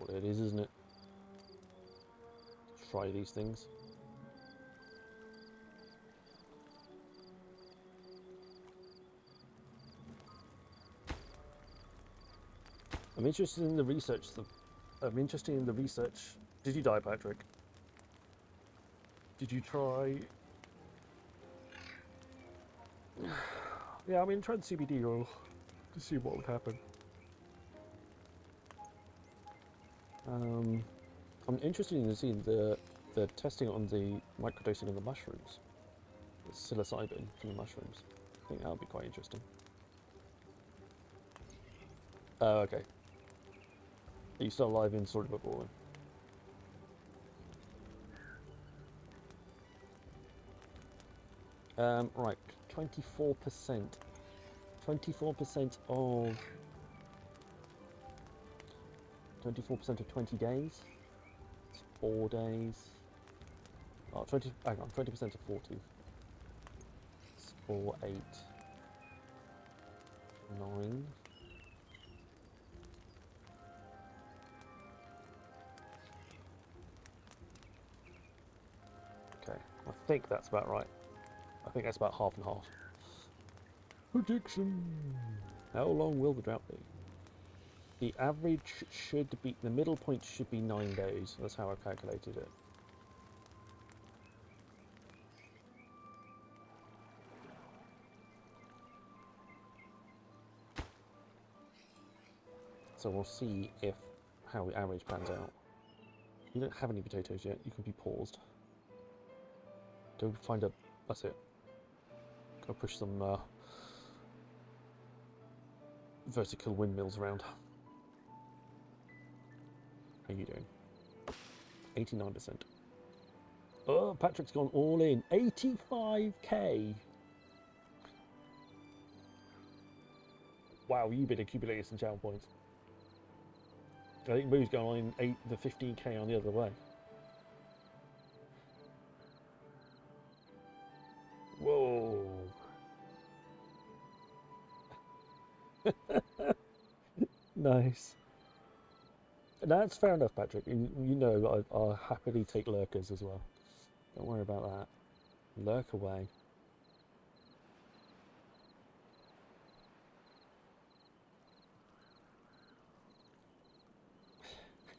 what it is, isn't it? Try these things. I'm interested in the research. I'm interested in the research. Did you die, Patrick? Did you try? Yeah, I mean, try the CBD oil to see what would happen. I'm interested in seeing the testing on the microdosing on the mushrooms, the psilocybin from the mushrooms. I think that would be quite interesting. Oh, okay. Are you still alive in Story Book War? Right, 24%. 24% of 24% of 20 days. It's 4 days. Oh, 20. Hang on, 20% of 40. It's 4, 8, 9. Okay, I think that's about right. I think that's about half and half. Prediction. How long will the drought be? The average should be, the middle point should be 9 days. That's how I've calculated it. So we'll see if how the average pans out. You don't have any potatoes yet. You can be paused. Go find a. That's it. Go push some vertical windmills around. How you doing? 89%. Oh, Patrick's gone all in. 85k. Wow, you've been accumulating some channel points. I think Moo's going on in the 15k on the other way. Whoa. Nice. That's fair enough, Patrick. You know I'll happily take lurkers as well. Don't worry about that. Lurk away.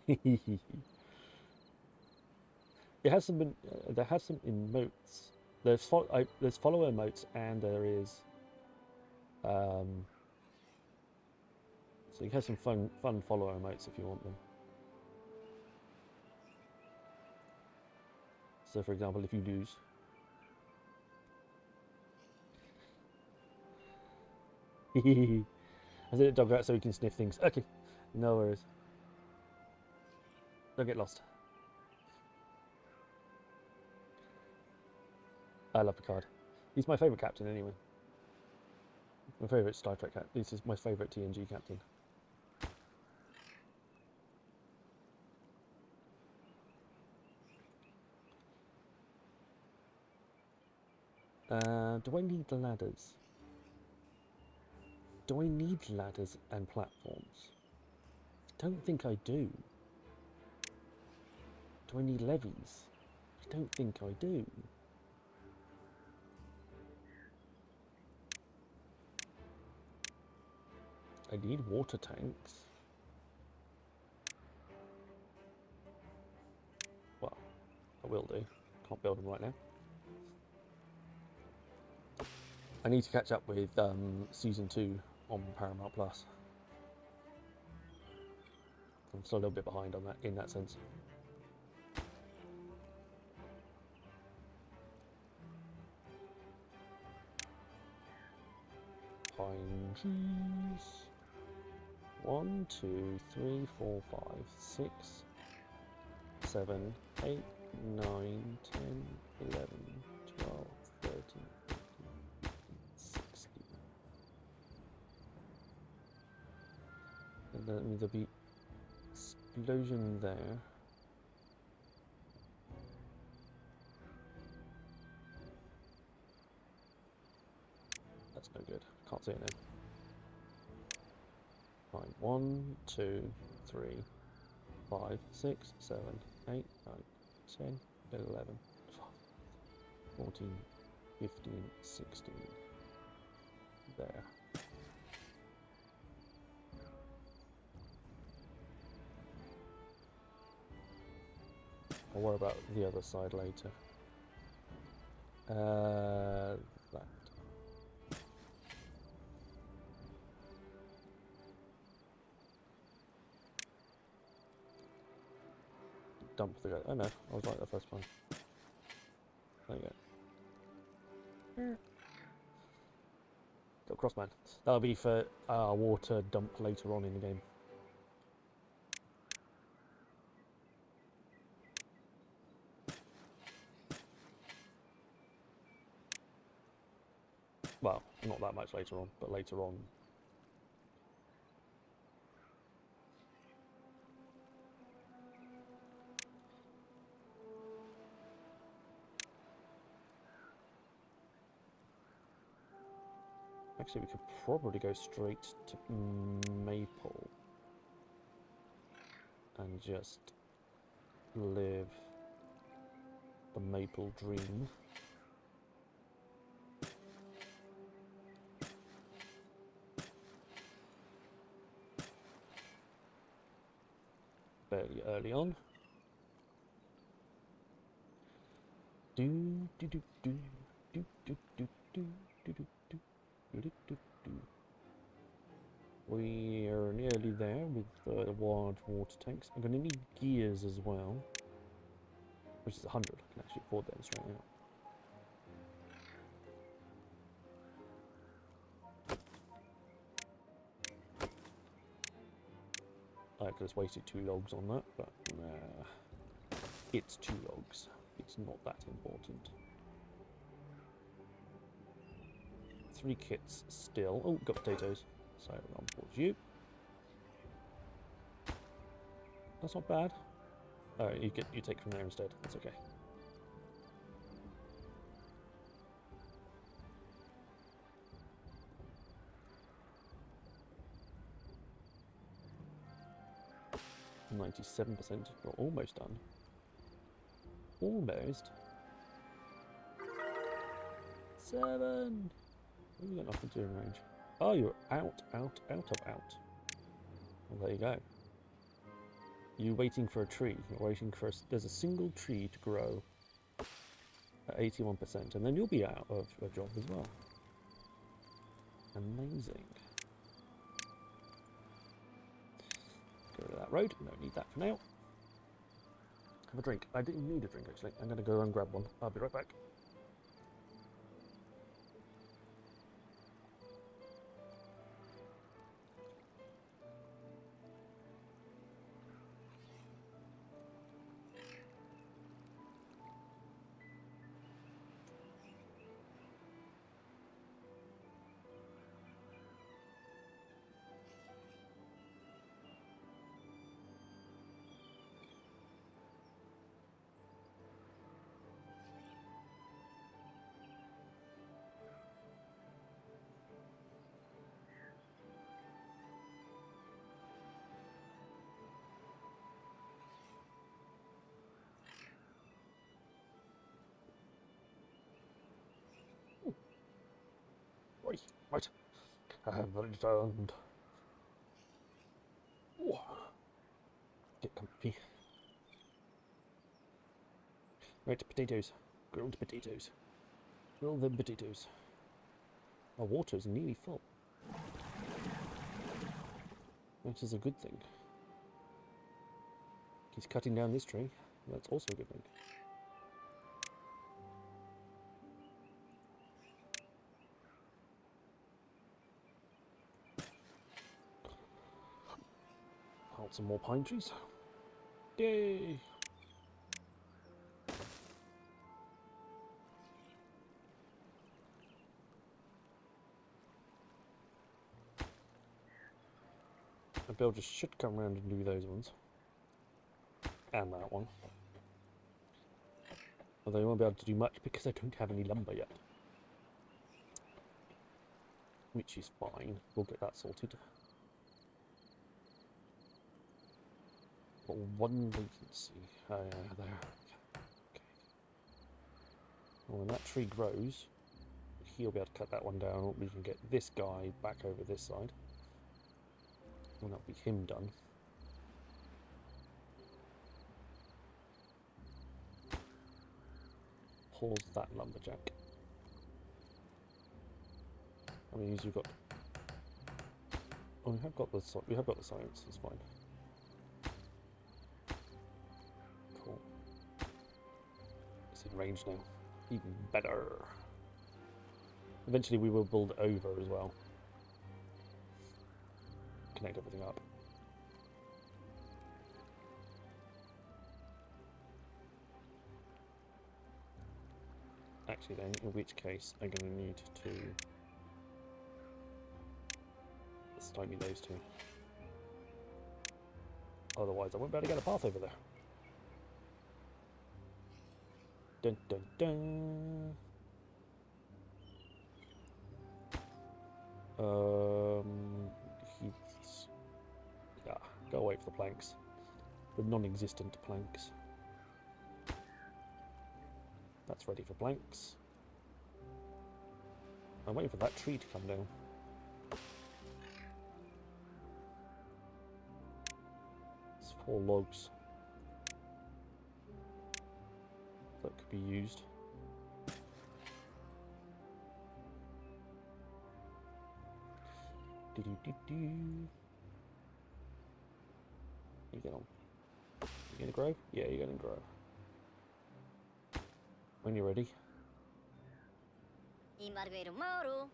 It has some. There has some emotes. There's follower emotes and there is. So you have some fun follower emotes if you want them. So for example, if you lose. I said dog out so he can sniff things. Okay, no worries. Don't get lost. I love Picard. He's my favourite captain anyway. My favourite Star Trek captain. This is my favourite TNG captain. Do I need ladders? Do I need ladders and platforms? I don't think I do. Do I need levies? I don't think I do. I need water tanks. Well, I will do. Can't build them right now. I need to catch up with season 2 on Paramount Plus. I'm still a little bit behind on that in that sense. Pine trees. 1, 2, 3, 4, 5, 6, 7, 8, 9, 10, 11, 12, 13, 14, 16. And then there'll be explosion there. That's no good. Can't see it now. Fine. 1, 2, 3, 5, 6, 7, 8, 9, 10, 11, 12, 14, 15, 16. There. I'll worry about the other side later. That. Dump the guy. Oh no, I was right the first one. There you go. Got Crossman. That'll be for water dump later on in the game. Well, not that much later on, but later on. Actually, we could probably go straight to Maple and just live the Maple dream. Fairly early on. Do do do do do do do do do do do do do do. We are nearly there with the large water tanks. I'm going to need gears as well, which is 100. I can actually afford them straight out. I could have wasted 2 logs on that, but nah. It's 2 logs. It's not that important. 3 kits still. Oh, got potatoes. So on towards you. That's not bad. Oh, you take from there instead. That's okay. %. You're almost done. Almost. 7. You got nothing to in range. Oh, you're out of out. Well, there you go. You're waiting for a tree. You're waiting for there's a single tree to grow at 81%, and then you'll be out of a job as well. Amazing. Go to that road. Don't need that for now. Have a drink. I didn't need a drink actually. I'm gonna go and grab one. I'll be right back. Right. I have returned. Get comfy. Right, potatoes. Grilled potatoes. Grill them potatoes. Our water's nearly full. Which is a good thing. He's cutting down this tree. That's also a good thing. Plant some more pine trees. Yay! The builders should come around and do those ones. And that one. Although they won't be able to do much because I don't have any lumber yet. Which is fine. We'll get that sorted. Got one vacancy. Oh, yeah, there. Okay. Well, when that tree grows, he'll be able to cut that one down. We can get this guy back over this side. And that'll be him done. Pause that lumberjack. I mean, we've got. Oh, we have got the science. It's fine. Cool. It's in range now. Even better. Eventually, we will build over as well. Connect everything up. Actually, then, in which case, I'm going to need to stymie those two. Otherwise, I won't be able to get a path over there. Dun dun dun. He's... Yeah, go away for the planks. The non-existent planks. That's ready for planks. I'm waiting for that tree to come down. It's 4 logs that could be used. Do do do do. You get on. You gonna grow? Yeah, you're gonna grow. When you're ready.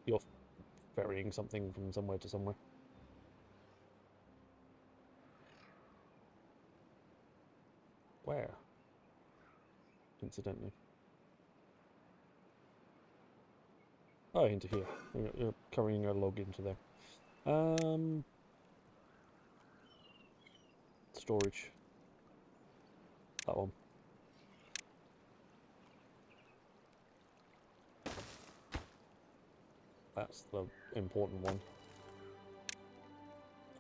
You're ferrying something from somewhere to somewhere. Where? Incidentally. Oh, into here. You're carrying a log into there. Storage. That one. That's the important one.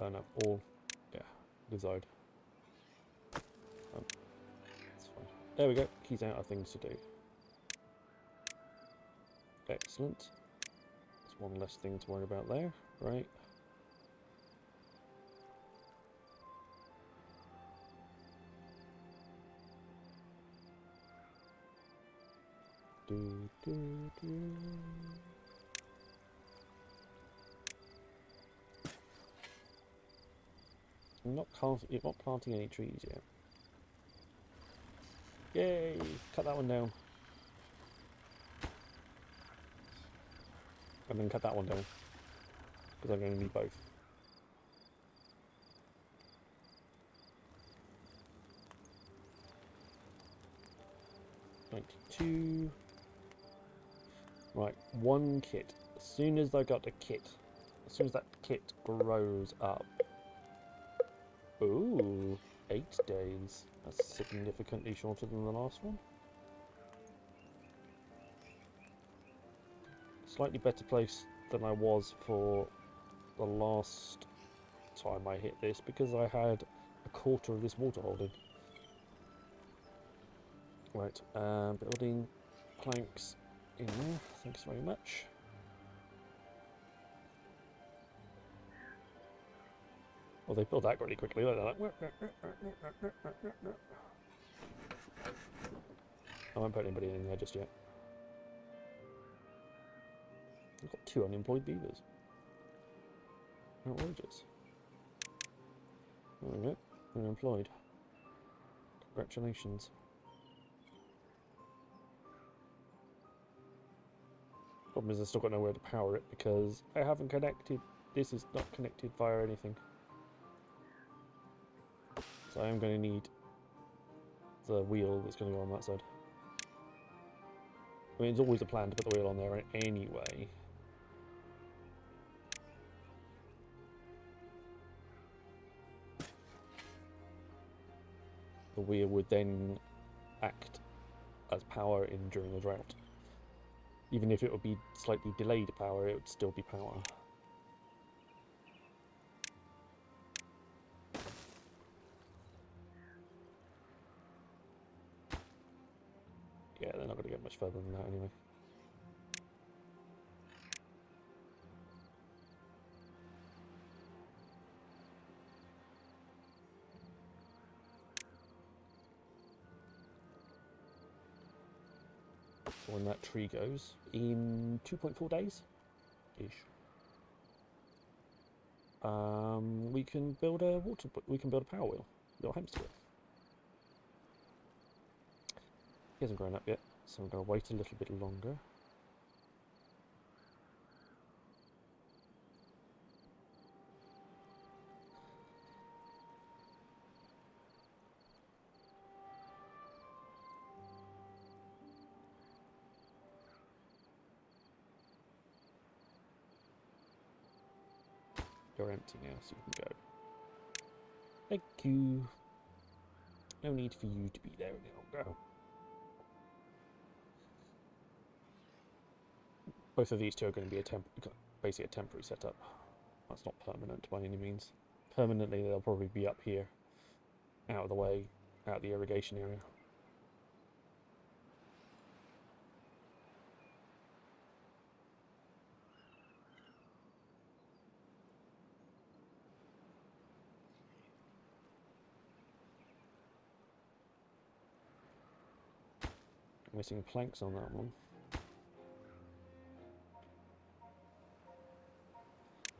Oh no, all, yeah, desired. That's fine. There we go, keys out of things to do. Excellent. There's one less thing to worry about there, right? Do, do, do. You're not planting any trees yet. Yay! Cut that one down. And then cut that one down. Because I'm going to need both. $92. Right, 1 kit. As soon as I got a kit, as soon as that kit grows up. Ooh, 8 days. That's significantly shorter than the last one. Slightly better place than I was for the last time I hit this because I had a quarter of this water holding. Right, building planks in there. Thanks very much. Well, they build that really quickly. Like that. I won't put anybody in there just yet. I've got 2 unemployed beavers. Outrageous. There we go. They're employed. Congratulations. Problem is, I've still got nowhere to power it because I haven't connected. This is not connected via anything. So I am going to need the wheel that's going to go on that side. I mean, it's always a plan to put the wheel on there anyway. The wheel would then act as power during a drought. Even if it would be slightly delayed power, it would still be power. much further than that anyway. When that tree goes in 2.4 days ish, we can build a power wheel, little hamster wheel. He hasn't grown up yet, so I'm going to wait a little bit longer. You're empty now, so you can go. Thank you. No need for you to be there any longer. Both of these two are going to be basically a temporary setup. That's not permanent by any means. Permanently, they'll probably be up here, out of the way, out of the irrigation area. Missing planks on that one.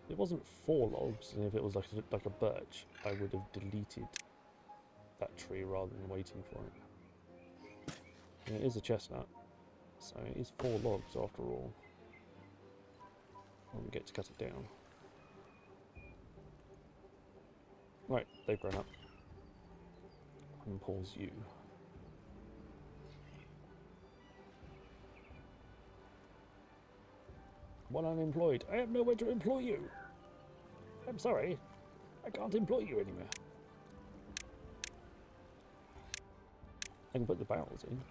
It wasn't 4 logs, and if it was like a birch, I would have deleted that tree rather than waiting for it. And it is a chestnut, so it is 4 logs after all. When we get to cut it down. Right, they've grown up. And pause you. One unemployed. I have nowhere to employ you. I'm sorry. I can't employ you anywhere. I can put the barrels in.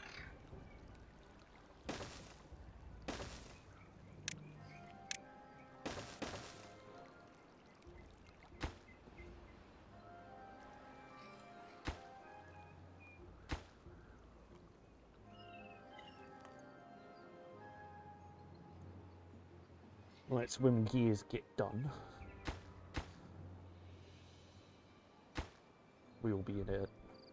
Right, so when gears get done, we will be in a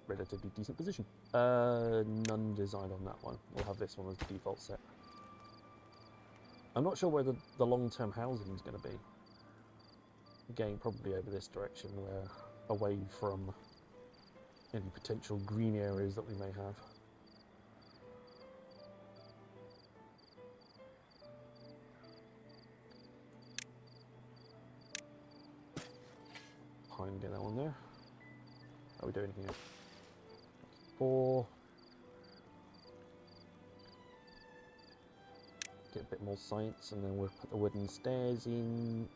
relatively decent position. None designed on that one. We'll have this one as the default set. I'm not sure where the long-term housing is going to be. Again, probably over this direction, where away from any potential green areas that we may have. Get that one there. How are we doing here? 4. Get a bit more science, and then we'll put the wooden stairs in,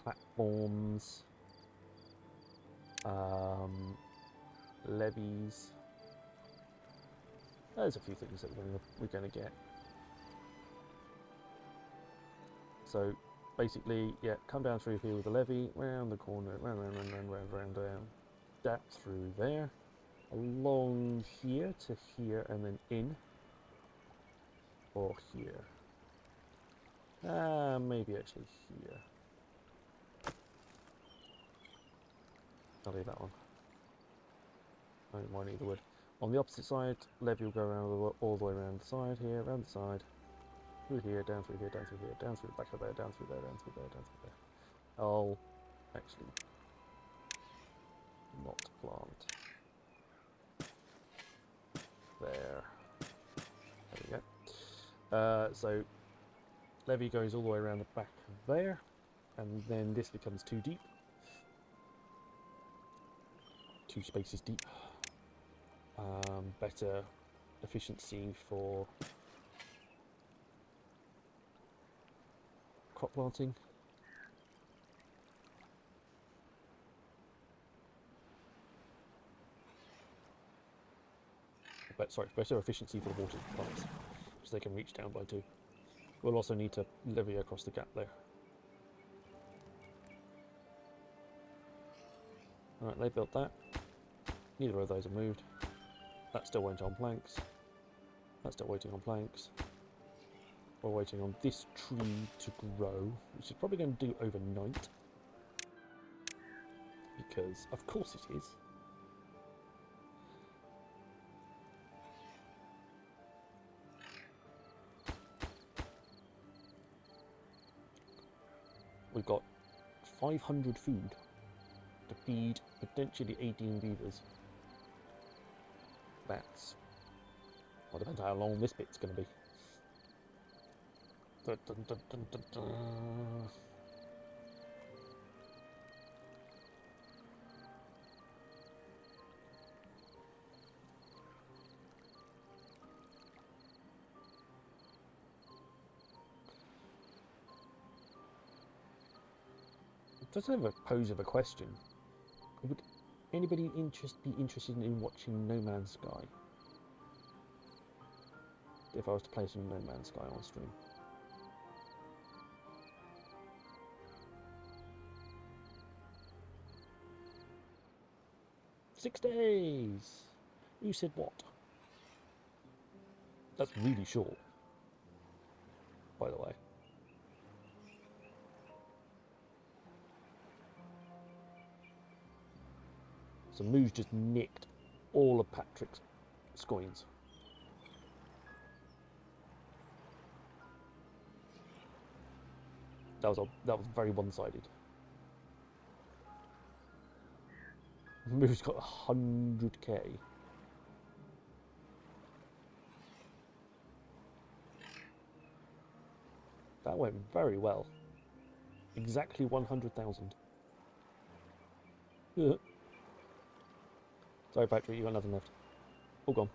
platforms, levees. There's a few things that we're going to get. So basically, yeah, come down through here with the levee, round the corner, round, down, that through there, along here to here, and then in, or here. Maybe actually here. I'll leave that one. I don't mind either wood. On the opposite side, levee will go around all the way around the side here, around the side. Through here, down through here, down through here, down through the back of there, down through there, down through there, down through there. I'll actually not plant. There. There we go. So levee goes all the way around the back there, and then this becomes too deep. 2 spaces deep. Better efficiency for crop planting. Sorry, better efficiency for the water plants, which they can reach down by 2. We'll also need to levee across the gap there. Alright, they built that. Neither of those are moved. That still went on planks. That's still waiting on planks. We're waiting on this tree to grow, which is probably going to do overnight. Because, of course it is. We've got 500 food to feed potentially 18 beavers. That's... well, depends how long this bit's going to be. Dun, dun, dun, dun, dun, dun. Just have a pose of a question. Would anybody be interested in watching No Man's Sky? If I was to play some No Man's Sky on stream. "6 days! You said what?" That's really short, by the way. So Moose just nicked all of Patrick's scoins. That was very one-sided. Moo's got 100k. That went very well. Exactly 100,000. Sorry, Patrick, you got nothing left. All gone.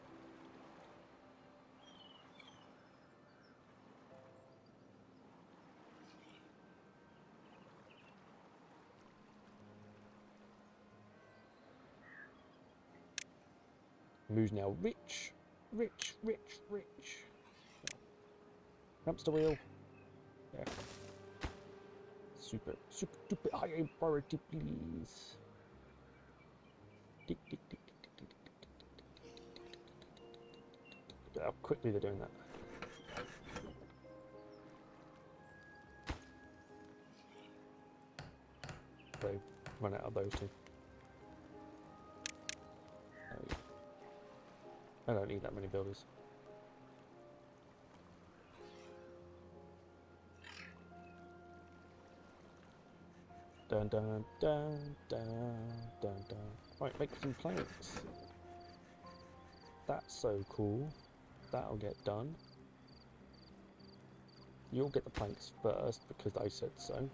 Moo's now rich. Rich, rich, rich. Hamster wheel. Yeah. Super high priority, please. Tick, tick, tick, tick, tick, tick, tick, tick, tick. How quickly they're doing that. They run out of those two. I don't need that many builders. Dun dun dun dun dun dun. Right, make some planks. That's so cool. That'll get done. You'll get the planks first because I said so.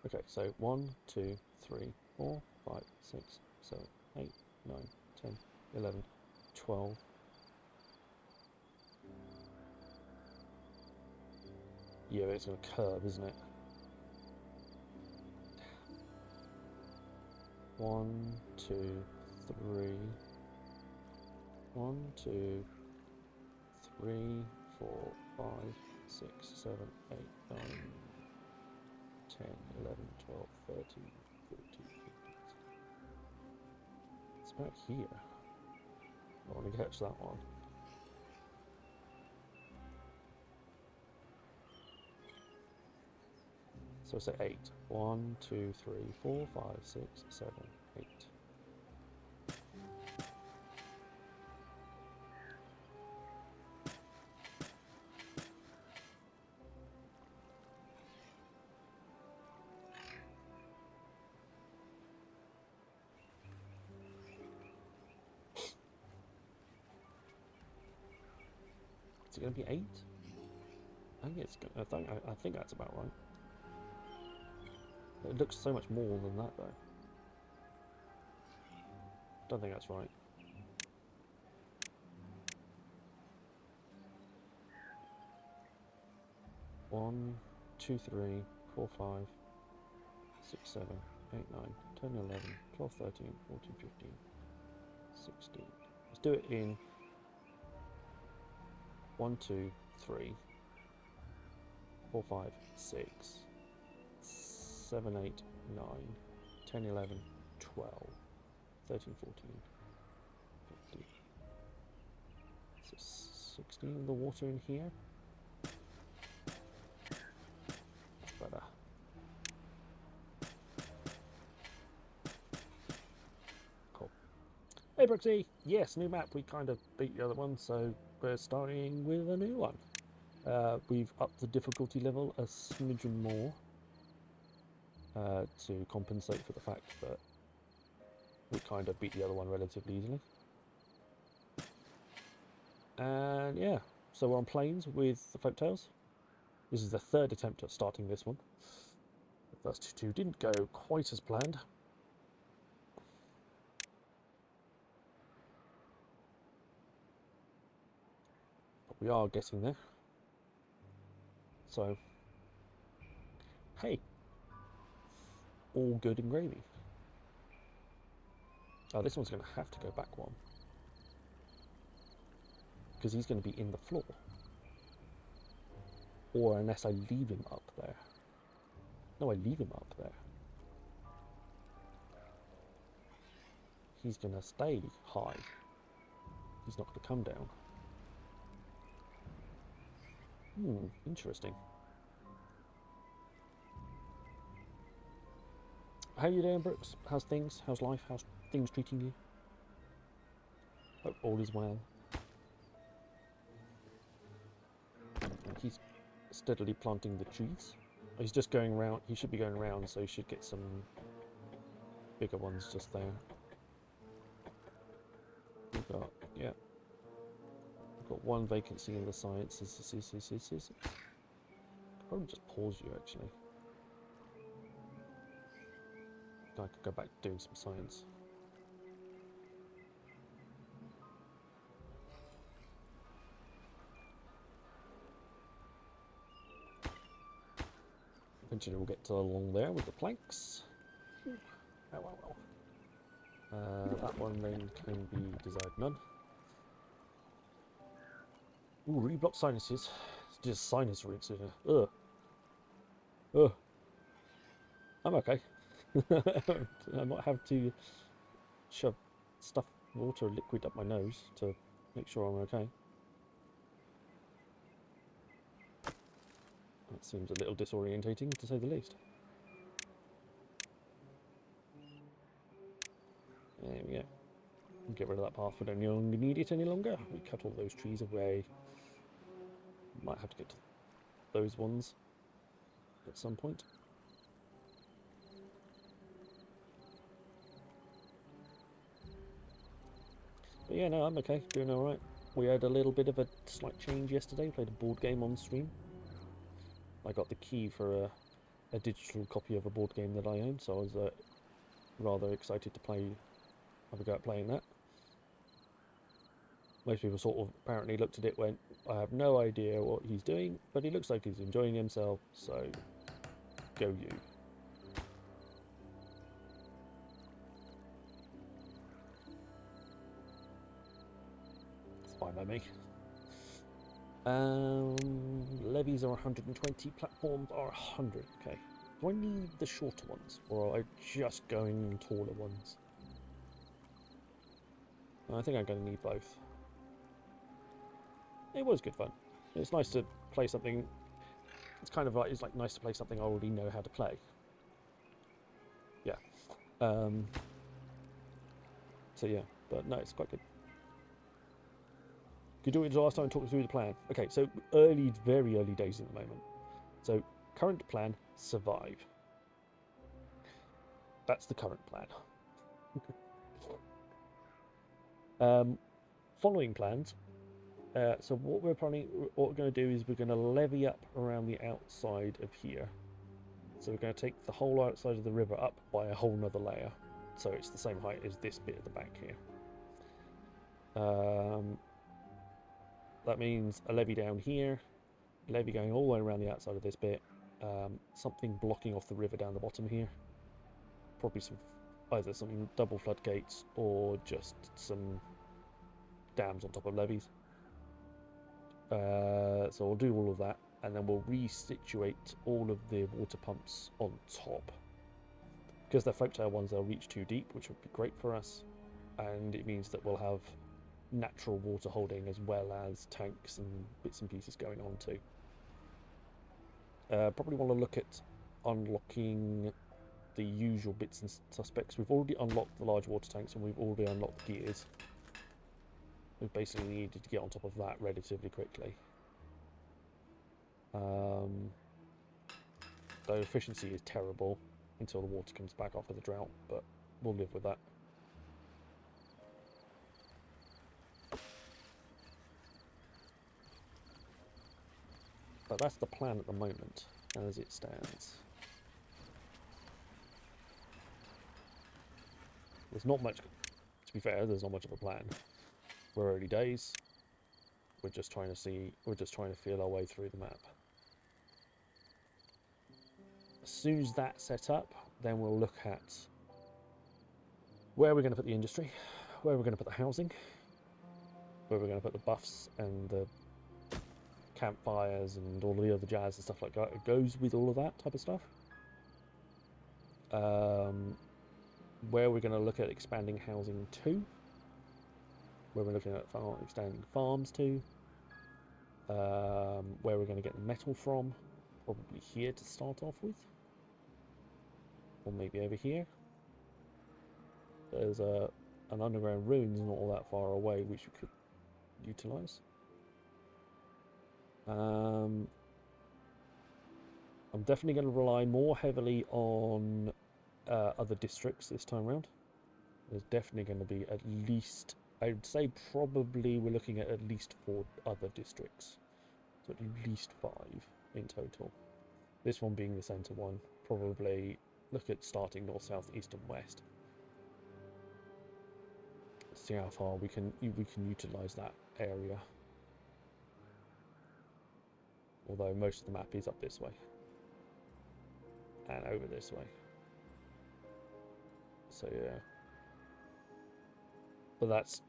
Okay, so 1, 2, 3, 4, 5, 6, 7, 8, 9, 10, 11, 12. Yeah, it's going to curve, isn't it? 1, 2, 3. 1, 2, 3, 4, 5, 6, 7, 8, 9, 10, 11, 12, 13, 14, 15. It's about here. I want to catch that one. So say 8. 1, 2, 3, 4, 5, 6, 7, 8. Is it going to be 8? I think it's. I think that's about right. It looks so much more than that, though. Don't think that's right. One, 2, 3, 4, 5, 6, 7, 8, 9, 10, 11, 12, 13, 14, 15, 16. Let's do it in 1, 2, 3, 4, 5, 6, 7, 8, 9, 10, 11, 12, 13, 14, 15. So 16 of the water in here. That's better. Cool. Hey Brooksy! Yes, new map. We kind of beat the other one, so we're starting with a new one. We've upped the difficulty level a smidgen more to compensate for the fact that we kind of beat the other one relatively easily. And yeah, so we're on plains with the Folktales. This is the third attempt at starting this one. The first two didn't go quite as planned. But we are getting there. So, hey, all good and gravy. Oh, this one's going to have to go back one. Because he's going to be in the floor. Or unless I leave him up there. No, I leave him up there. He's going to stay high. He's not going to come down. Interesting. How you doing, Brooks? How's things? How's life? How's things treating you? Hope all is well. He's steadily planting the trees. He's just going around. He should be going around, so he should get some bigger ones just there. We've got, yeah. We've got one vacancy in the sciences. Probably just pause you, actually. I could go back to doing some science. Eventually we'll get to along there with the planks. Oh. That one then can be desired none. Ooh, reblock sinuses. It's just sinus roots in here. Ugh. I'm okay. I might have to shove stuff, water, liquid up my nose to make sure I'm okay. That seems a little disorientating, to say the least. There we go. Get rid of that path. We don't need it any longer. We cut all those trees away. Might have to get to those ones at some point. But yeah, no, I'm okay. Doing alright. We had a little bit of a slight change yesterday. Played a board game on stream. I got the key for a digital copy of a board game that I own, so I was rather excited to have a go at playing that. Most people sort of apparently looked at it, went, I have no idea what he's doing, but he looks like he's enjoying himself, so go you. It's fine by me. Levies are 120, platforms are 100. Okay. Do I need the shorter ones, or are I just going taller ones? I think I'm going to need both. It was good fun. It's nice to play something. It's kind of like nice to play something I already know how to play. Yeah. So yeah, but no, it's quite good. Could do it last time and talk through the plan. Okay, so very early days at the moment. So current plan: survive. That's the current plan. Following plans. So what we're going to do is we're going to levy up around the outside of here. So we're going to take the whole outside of the river up by a whole nother layer. So it's the same height as this bit at the back here. That means a levy down here, levy going all the way around the outside of this bit, something blocking off the river down the bottom here. Probably either some double floodgates or just some dams on top of levees. So we'll do all of that, and then we'll resituate all of the water pumps on top. Because they're folktale ones, they'll reach too deep, which would be great for us. And it means that we'll have natural water holding as well as tanks and bits and pieces going on too. Probably want to look at unlocking the usual bits and suspects. We've already unlocked the large water tanks and we've already unlocked the gears. We basically needed to get on top of that relatively quickly. Though efficiency is terrible until the water comes back after the drought, but we'll live with that. But that's the plan at the moment, as it stands. There's not much, to be fair, there's not much of a plan. We're early days. We're just trying to feel our way through the map. As soon as that's set up, then we'll look at where we're going to put the industry, where we're going to put the housing, where we're going to put the buffs and the campfires and all the other jazz and stuff like that. It goes with all of that type of stuff. Where we're going to look at expanding housing to, where we're looking at extending farms to, where we're going to get the metal from, probably here to start off with, or maybe over here. There's an underground ruins not all that far away which we could utilise. I'm definitely going to rely more heavily on other districts this time around. There's definitely going to be at least, I would say probably we're looking at least 4 other districts. So at least 5 in total. This one being the centre one. Probably look at starting north, south, east and west. See how far we can utilise that area. Although most of the map is up this way. And over this way. So yeah. But that's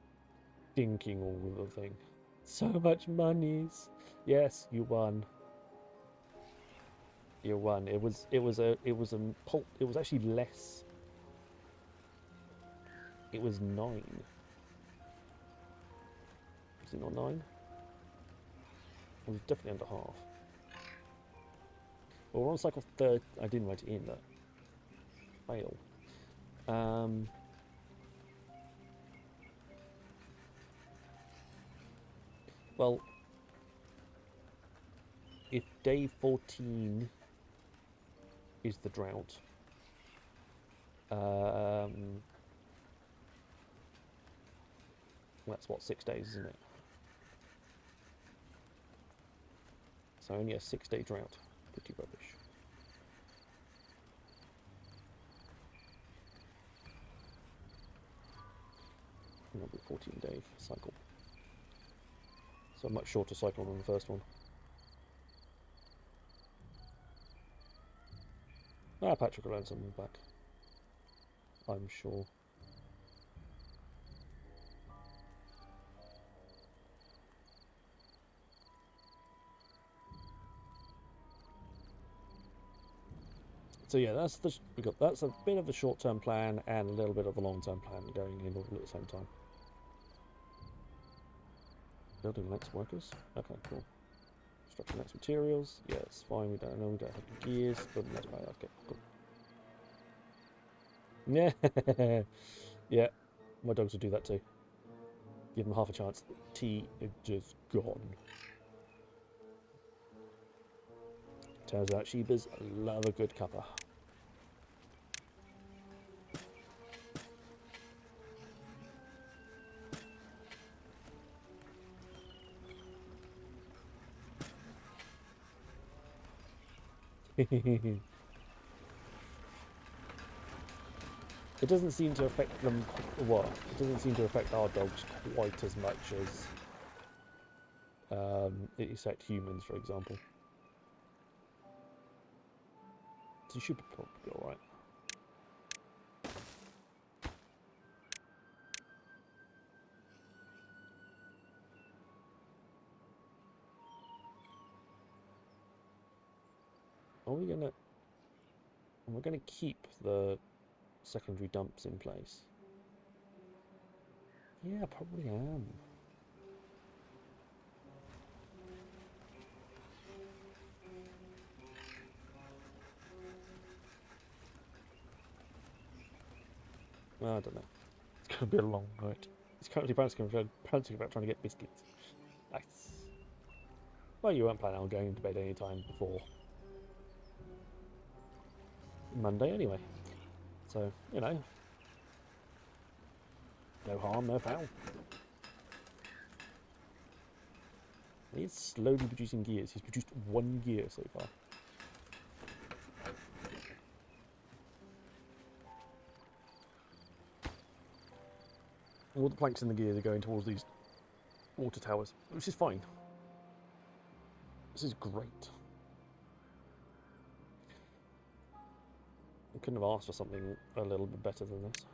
stinking all of the thing. So much monies. Yes, you won. You won. It was actually less. It was 9. Is it not 9? It was definitely under half. Well, we're on cycle 3. I didn't write it in that. Fail. Well, if day 14 is the drought, that's what, 6 days, isn't it? So only a 6-day drought. Pretty rubbish. It'll be a 14-day cycle. So a much shorter cycle than the first one. Patrick will learn something back. I'm sure. So yeah, that's a bit of the short-term plan and a little bit of the long-term plan going in all at the same time. Building next workers. Okay, cool. Structure next materials. Yeah, it's fine. We don't have the gears. Building next power. Okay, cool. Yeah, yeah. My dogs will do that too. Give them half a chance. Tea is just gone. Turns out Shebas love a good cuppa. It doesn't seem to affect them. What? It doesn't seem to affect our dogs quite as much as it affects humans, for example. So you should probably be alright. Are we gonna... We're gonna keep the secondary dumps in place. Yeah, I probably am. I don't know. It's gonna be a long night. He's currently prancing about trying to get biscuits. Nice. Well, you weren't planning on going to bed any time before Monday anyway. So, you know, no harm, no foul. He's slowly producing gears. He's produced 1 gear so far. All the planks in the gears are going towards these water towers, which is fine. This is great. I couldn't have asked for something a little bit better than this.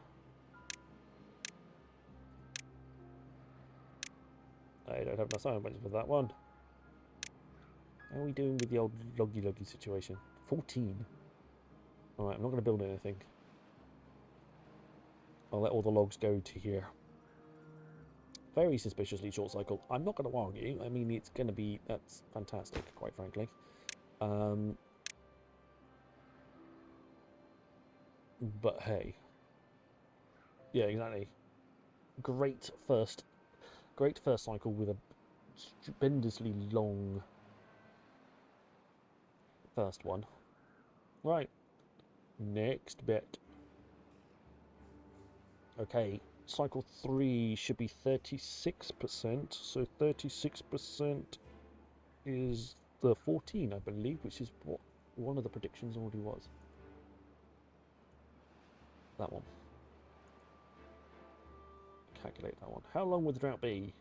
I don't have enough assignments for that one. How are we doing with the old loggy situation? 14. Alright, I'm not going to build anything. I'll let all the logs go to here. Very suspiciously short cycle. I'm not going to argue. I mean, it's going to be... That's fantastic, quite frankly. But hey. Yeah, exactly. Great first cycle with a stupendously long first one. Right. Next bit. Okay. Cycle 3 should be 36%. So 36% is the 14, I believe, which is what one of the predictions already was. That one. Calculate that one. How long would the drought be?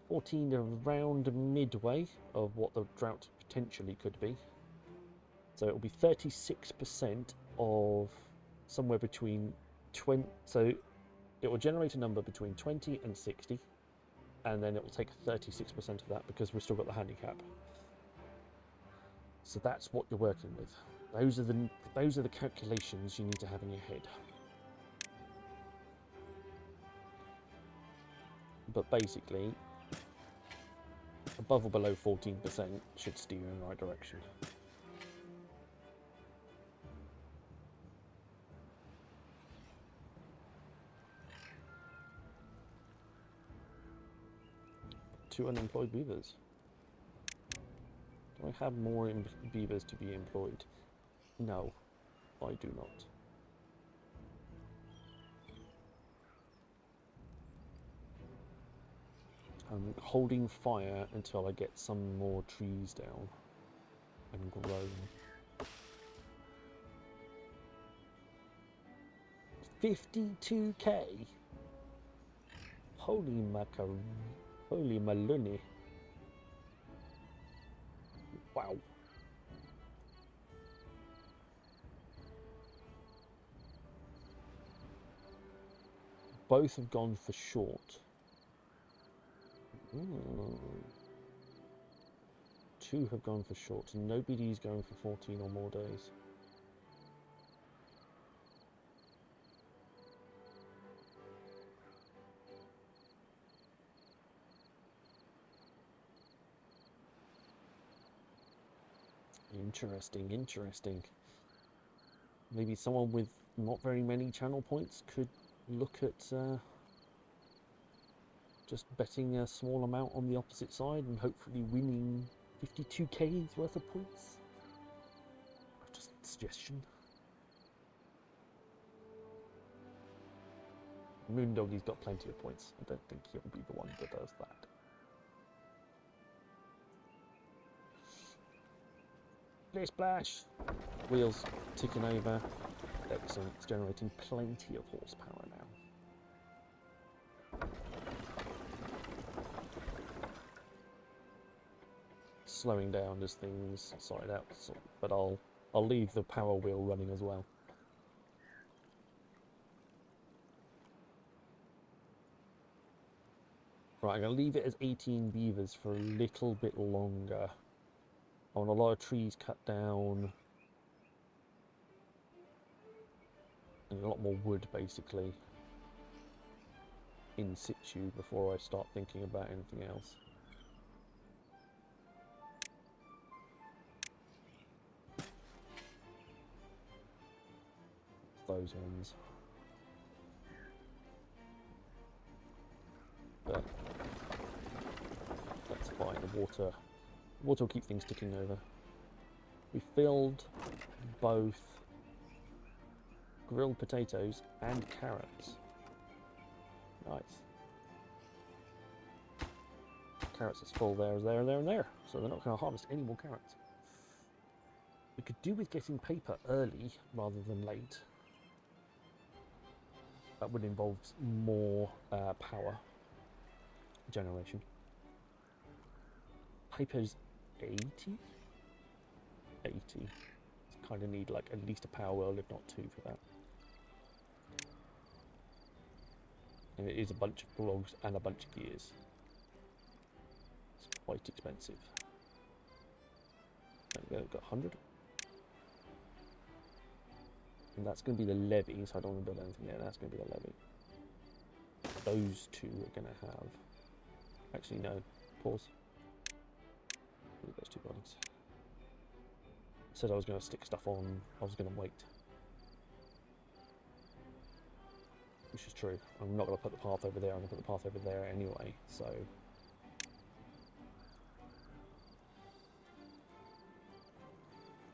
14 around midway of what the drought potentially could be. So it will be 36% of somewhere between 20. So it will generate a number between 20 and 60, and then it will take 36% of that because we've still got the handicap. So that's what you're working with. Those are the calculations you need to have in your head. But basically, above or below 14% should steer in the right direction. Two unemployed beavers. Do I have more beavers to be employed? No, I do not. I'm holding fire until I get some more trees down and grown. 52k? Holy macaron. Holy maloney. Wow. Both have gone for short. Two have gone for short, and nobody's going for 14 or more days. Interesting, interesting. Maybe someone with not very many channel points could look at just betting a small amount on the opposite side and hopefully winning 52k's worth of points. Just a suggestion. Moondoggy's got plenty of points. I don't think he'll be the one that does that. Splish splash! Wheels ticking over. Excellent. It's generating plenty of horsepower now. Slowing down as things sort out, but I'll leave the power wheel running as well. Right, I'm going to leave it as 18 beavers for a little bit longer. I want a lot of trees cut down. And a lot more wood, basically, in situ before I start thinking about anything else. Those ones. But that's fine. The water will keep things ticking over. We filled both grilled potatoes and carrots. Nice. Carrots is full there, and there. So they're not going to harvest any more carrots. We could do with getting paper early rather than late. That would involve more power generation. Paper's 80? 80. Kind of need like at least a power wheel, if not two, for that. And it is a bunch of logs and a bunch of gears. It's quite expensive. There we go, got 100. And that's going to be the levy, so I don't want to build anything there. That's going to be the levy. Those two are going to have... Actually, no. Pause. Leave those two buildings. I said I was going to stick stuff on. I was going to wait. Which is true. I'm not going to put the path over there. I'm going to put the path over there anyway, so...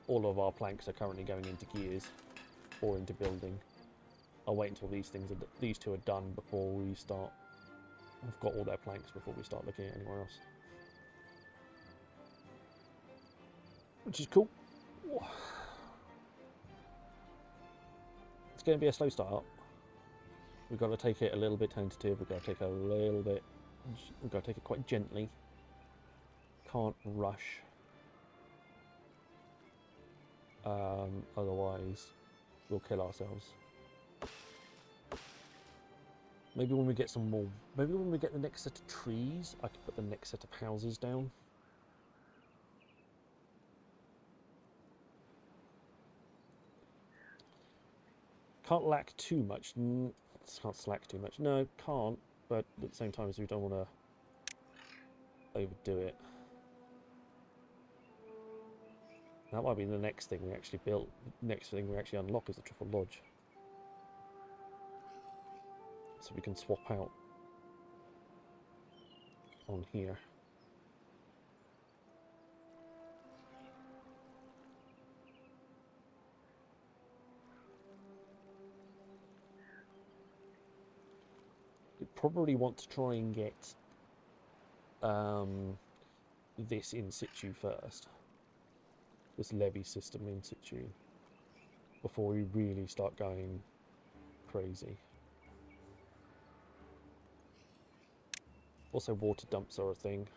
All of our planks are currently going into gears. Or into building. I'll wait until these two are done before we start. I've got all their planks before we start looking at anywhere else. Which is cool. It's going to be a slow start. We've got to take it a little bit tentative. We've got to take it a little bit. We've got to take it quite gently. Can't rush. Otherwise, we'll kill ourselves. Maybe when we get some more... Maybe when we get the next set of trees, I can put the next set of houses down. Can't lack too much. Can't slack too much. No, can't. But at the same time, we don't want to overdo it. That might be the next thing we actually build. Next thing we actually unlock is the triple lodge. So we can swap out on here. We probably want to try and get this in situ first. This levy system in situ. Before we really start going crazy. Also, water dumps are a thing.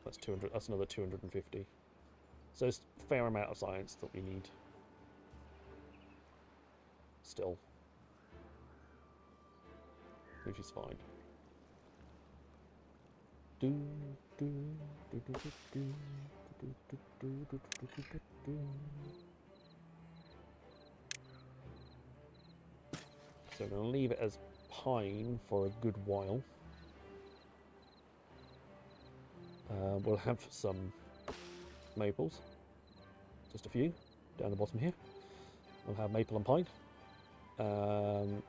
That's 200. That's another 250. So it's a fair amount of science that we need. Still, which is fine. So I'm going to leave it as pine for a good while. We'll have some maples, just a few, down the bottom here. We'll have maple and pine. And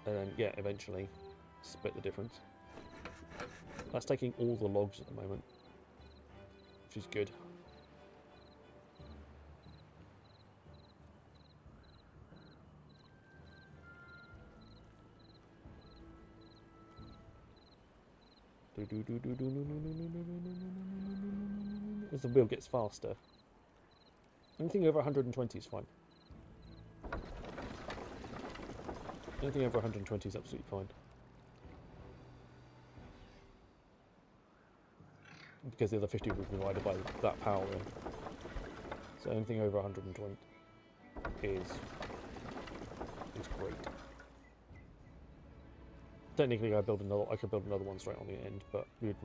then, yeah, eventually split the difference. That's taking all the logs at the moment, which is good. As the wheel gets faster. Anything over 120 is fine. Anything over 120 is absolutely fine. Because the other 50 will be provided by that power wheel. So anything over 120 is great. technically I could build another one straight on the end, but we'd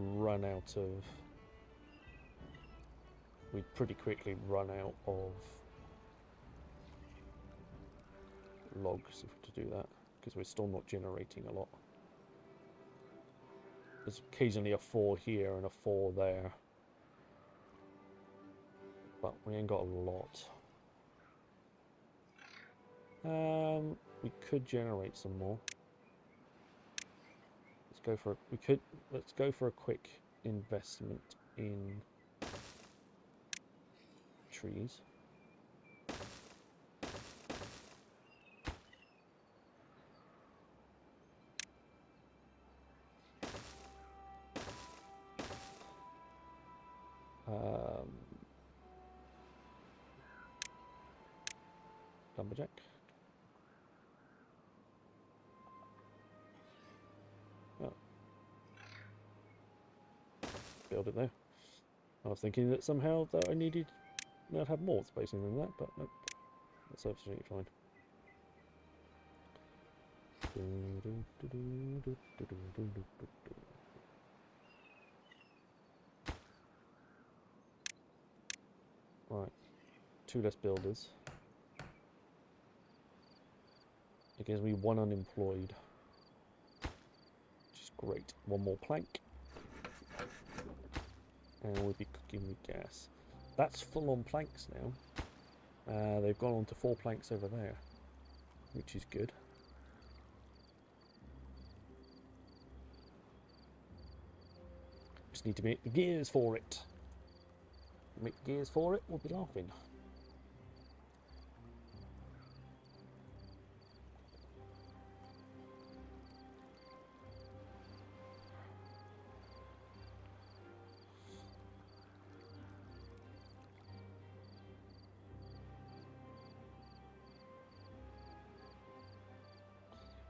pretty quickly run out of logs to do that, because we're still not generating a lot. There's occasionally a 4 here and a 4 there, but we ain't got a lot. We could generate some more. Let's go for a quick investment in trees. Lumberjack. Oh. Build it there. I was thinking that somehow that I'd have more spacing than that, but nope. That's absolutely fine. Right. 2 less builders. It gives me 1 unemployed. Which is great. 1 more plank. And we'll be cooking with gas. That's full on planks now. They've gone on to 4 planks over there, which is good. Just need to make the gears for it. Make gears for it, we'll be laughing.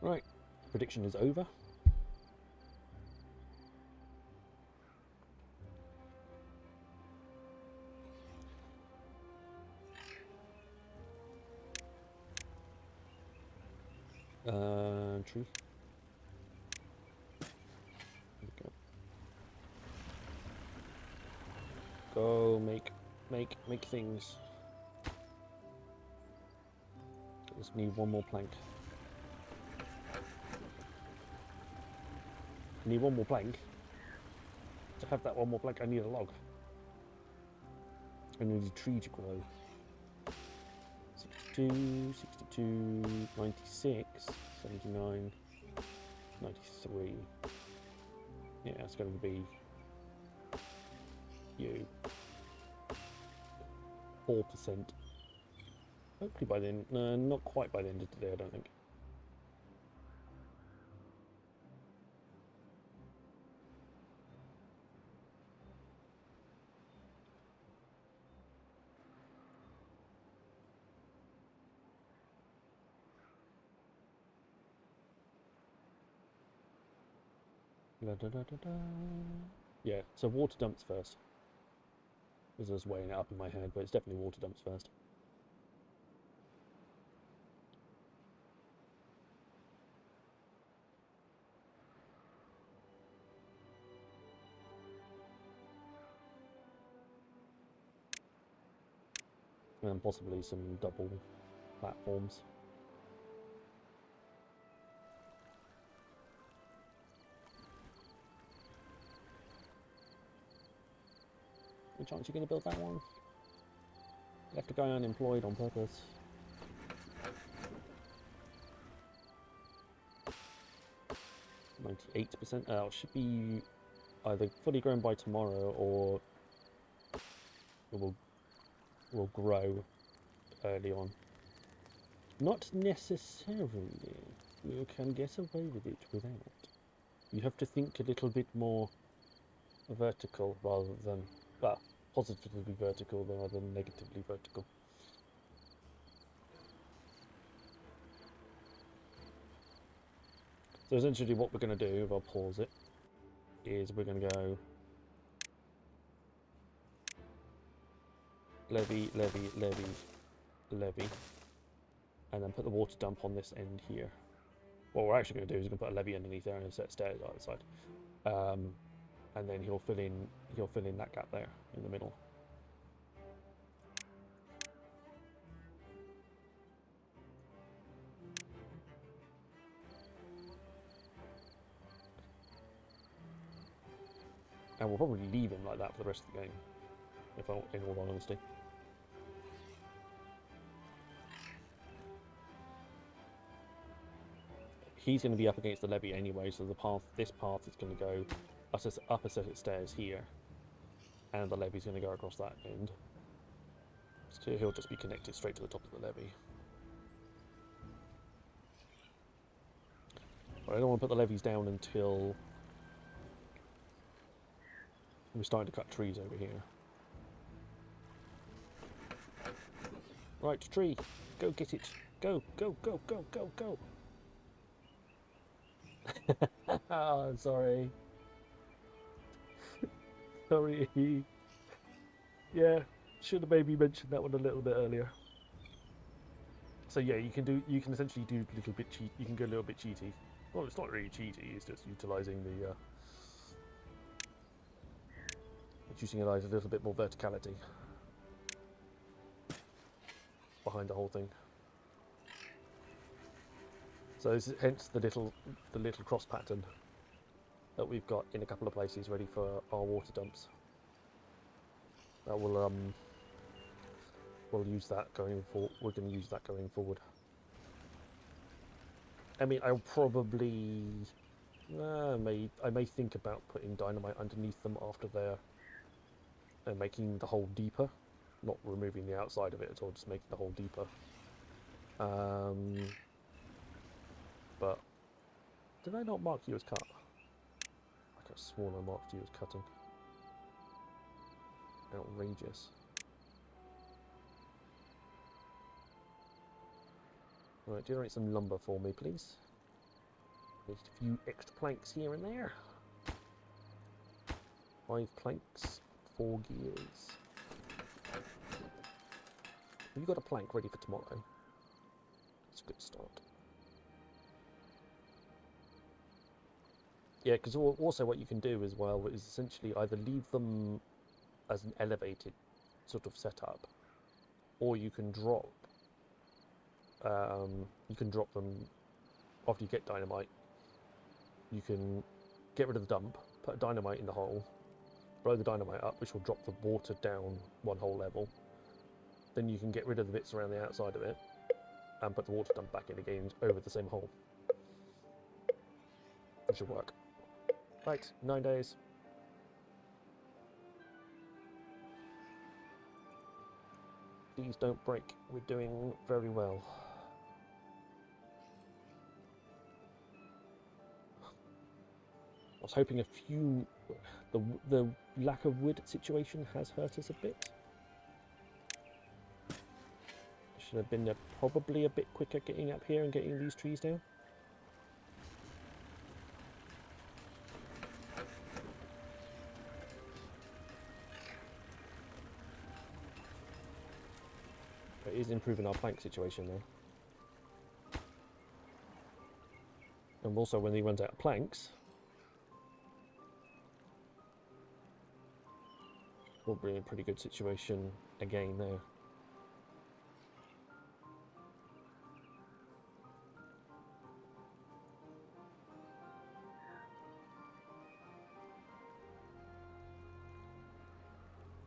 Right, prediction is over. Tree. Go make things. Just need 1 more plank. I need 1 more plank. To have that 1 more plank, I need a log. I need a tree to grow. 62, 62, 96, 79, 93. Yeah, it's going to be you. 4%. Hopefully by the end, no, not quite by the end of today, I don't think. Da, da, da, da, da. Yeah, so water dumps first. This is weighing it up in my head, but it's definitely water dumps first. And possibly some double platforms. Any chance you're going to build that one? Left a guy unemployed on purpose. 98%. Oh, it should be either fully grown by tomorrow or it will grow early on. Not necessarily. You can get away with it without. You have to think a little bit more vertical rather than, well, positively vertical rather than negatively vertical. So essentially what we're going to do, if I'll pause it, is we're going to go levy, levy, levy, levy, and then put the water dump on this end here. what we're actually going to do is we're going to put a levee underneath there and a set of stairs either side, and then he'll fill in that gap there in the middle. And we'll probably leave him like that for the rest of the game, if in all honesty. He's going to be up against the levee anyway, so this path is going to go up a set of stairs here, and the levee's going to go across that end. So he'll just be connected straight to the top of the levee. But I don't want to put the levees down until we're starting to cut trees over here. Right, tree, go get it. Go, go, go, go, go, go. Oh, I'm sorry. Sorry. Yeah, should have maybe mentioned that one a little bit earlier. So yeah, you can essentially do a little bit cheat. You can go a little bit cheaty. Well, it's not really cheaty. It's just utilising using a little bit more verticality behind the whole thing. So this is hence the little cross pattern that we've got in a couple of places ready for our water dumps. That will we'll use that going forward. We're going to use that going forward. I mean, I'll probably I may think about putting dynamite underneath them after they're making the hole deeper, not removing the outside of it at all, just making the hole deeper. But did I not mark you as cut? I could have sworn I marked you as cutting. Outrageous. Right, generate some lumber for me, please. Need a few extra planks here and there. 5 planks, 4 gears. Have you got a plank ready for tomorrow? That's a good start. Yeah, because also what you can do as well is essentially either leave them as an elevated sort of setup, or you can drop them after you get dynamite. You can get rid of the dump, put a dynamite in the hole, blow the dynamite up, which will drop the water down one whole level. Then you can get rid of the bits around the outside of it and put the water dump back in again over the same hole. That should work. Right, 9 days. Please don't break. We're doing very well. I was hoping the lack of wood situation has hurt us a bit. Should have been probably a bit quicker getting up here and getting these trees down. It is improving our plank situation though. And also when he runs out of planks, we'll be in a pretty good situation again there.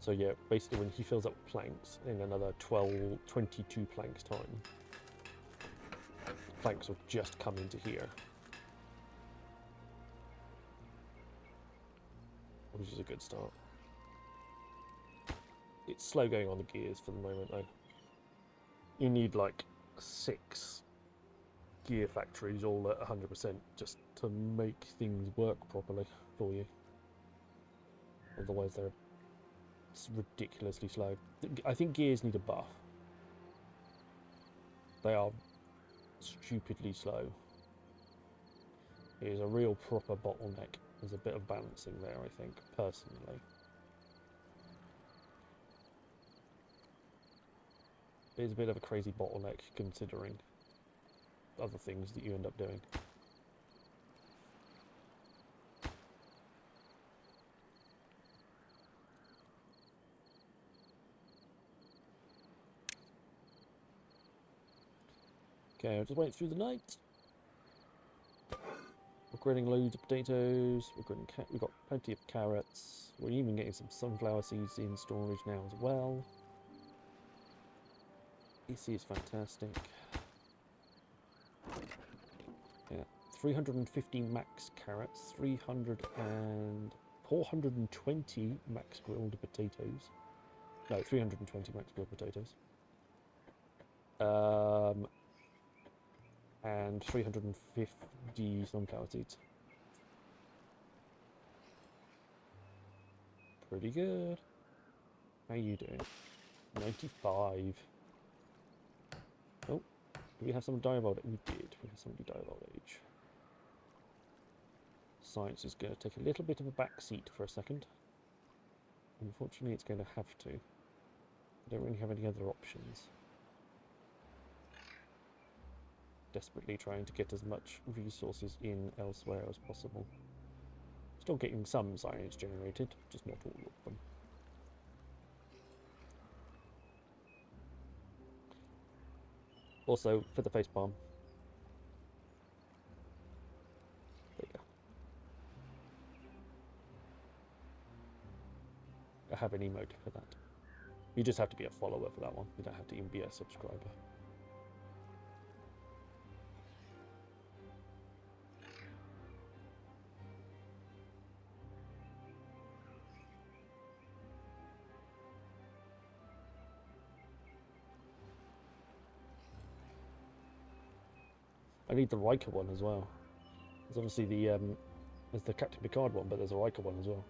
So yeah, basically when he fills up planks in another 22 planks time, planks will just come into here. Which is a good start. It's slow going on the gears for the moment though. You need like 6 gear factories all at 100% just to make things work properly for you. Otherwise they're ridiculously slow. I think gears need a buff. They are stupidly slow. It is a real proper bottleneck. There's a bit of balancing there, I think, personally. It is a bit of a crazy bottleneck considering other things that you end up doing. Okay, I'll just wait through the night. We're grilling loads of potatoes. We've got plenty of carrots. We're even getting some sunflower seeds in storage now as well. EC is fantastic. Yeah, 350 max carrots, 420 max grilled potatoes. No, 320 max grilled potatoes. And 350 sunflower seeds. Pretty good. How you doing? 95. Oh, do we have someone die of old age? We did. We have somebody die of old age. Science is going to take a little bit of a back seat for a second. Unfortunately, it's going to have to. I don't really have any other options. Desperately trying to get as much resources in elsewhere as possible. Still getting some science generated, just not all of them. Also, for the facepalm. There you go. I have an emote for that. You just have to be a follower for that one. You don't have to even be a subscriber. I need the Riker one as well. There's obviously there's the Captain Picard one, but there's a Riker one as well.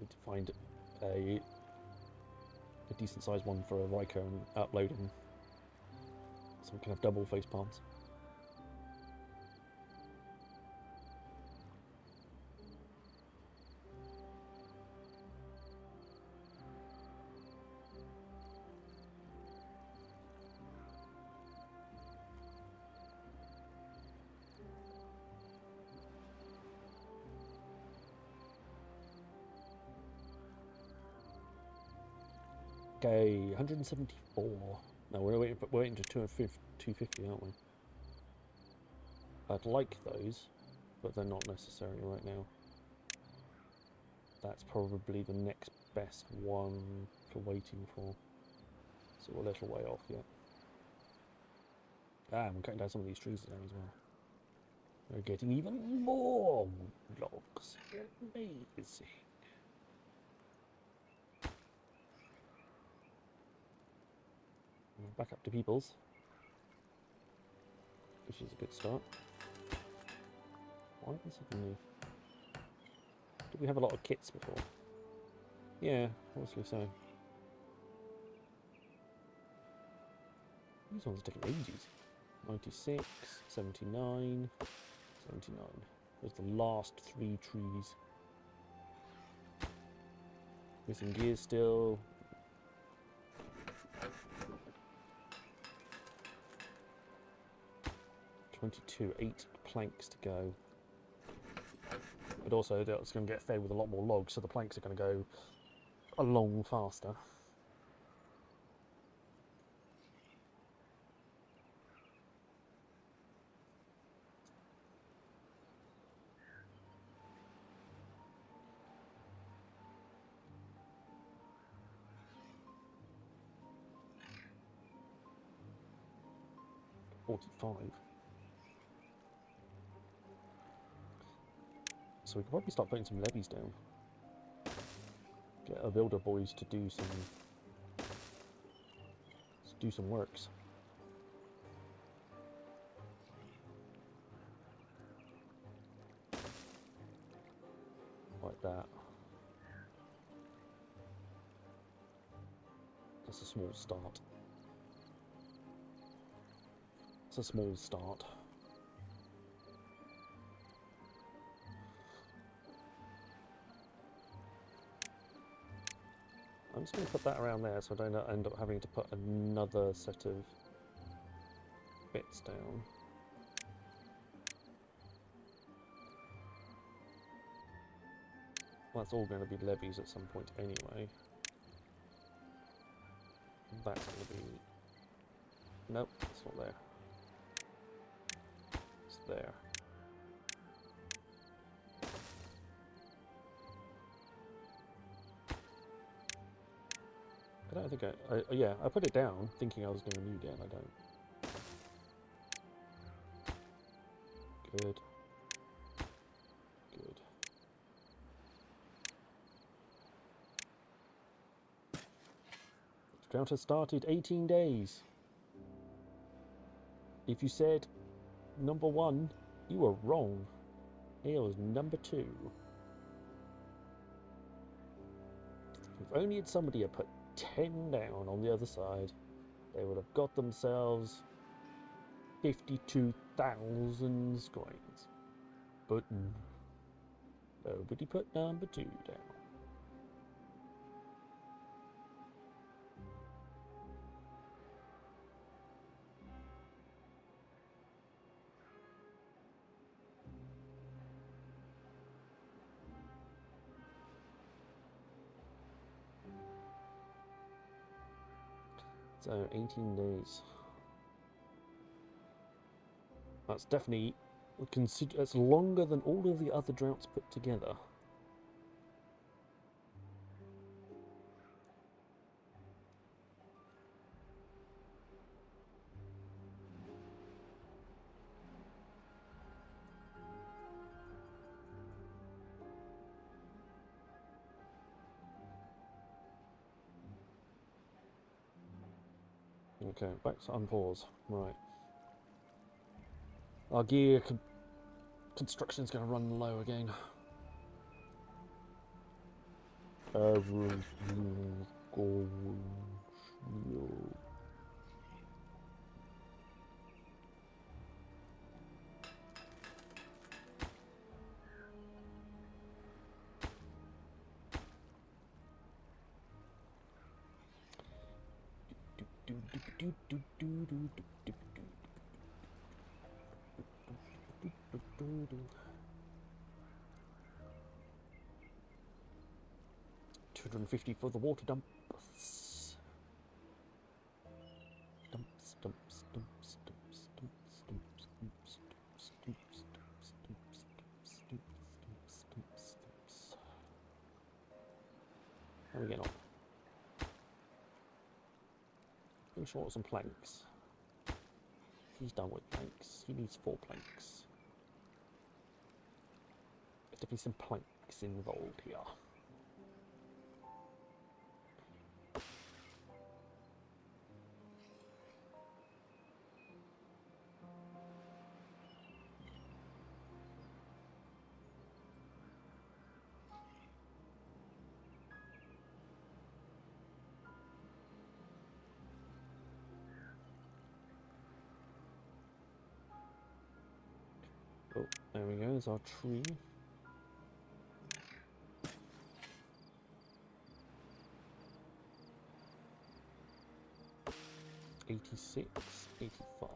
Need to find a decent sized one for a Riker and upload them so we can have double face palms. Okay, 174. No, we're waiting to 250, aren't we? I'd like those, but they're not necessary right now. That's probably the next best one for waiting for. So we're a little way off yet. Ah, I'm cutting down some of these trees now as well. We're getting even more logs. Amazing. Back up to people's, which is a good start. Why did something move? Did we have a lot of kits before? Yeah, obviously so. These ones are taking ages. 96, 79, 79. There's the last 3 trees. Missing gears still. 22, 8 planks to go. But also that's going to get fed with a lot more logs, so the planks are going to go along faster. $45. So we could probably start putting some levies down. Get our builder boys to do some works. Like that. That's a small start. It's a small start. I'm just going to put that around there so I don't end up having to put another set of bits down. Well, that's all going to be levies at some point anyway. That's going to be... Nope, it's not there. It's there. I don't think yeah, I put it down thinking I was going to need it, and I don't. Good. Good. The drought has started 18 days. If you said number 1, you were wrong. It was number 2. If only had somebody had put 10 down on the other side, they would have got themselves 52,000 coins. But nobody put number 2 down. So 18 days. That's definitely that's longer than all of the other droughts put together. Okay, back to unpause. Right. Our gear construction's going to run low again. Everything's going slow. $250 for the water dumps. Dumps, dumps, dumps, dumps, dumps, dumps, dumps, dumps, dumps, dumps, dumps, dumps, dumps, dumps, dumps. How are we getting on? Pretty short of some planks. He's done with planks. He needs 4 planks. There's definitely some planks involved here. Oh, there we go, there's our tree. 86, 85.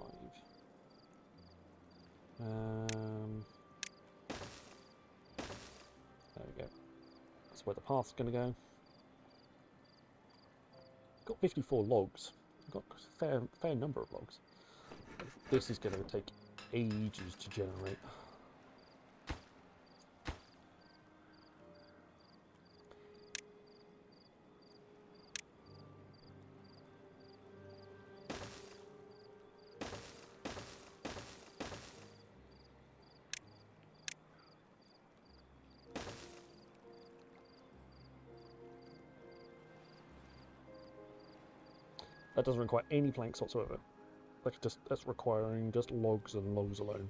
There we go. That's where the path's going to go. Got 54 logs. Got a fair number of logs. This is going to take ages to generate. That doesn't require any planks whatsoever. That's requiring just logs and logs alone.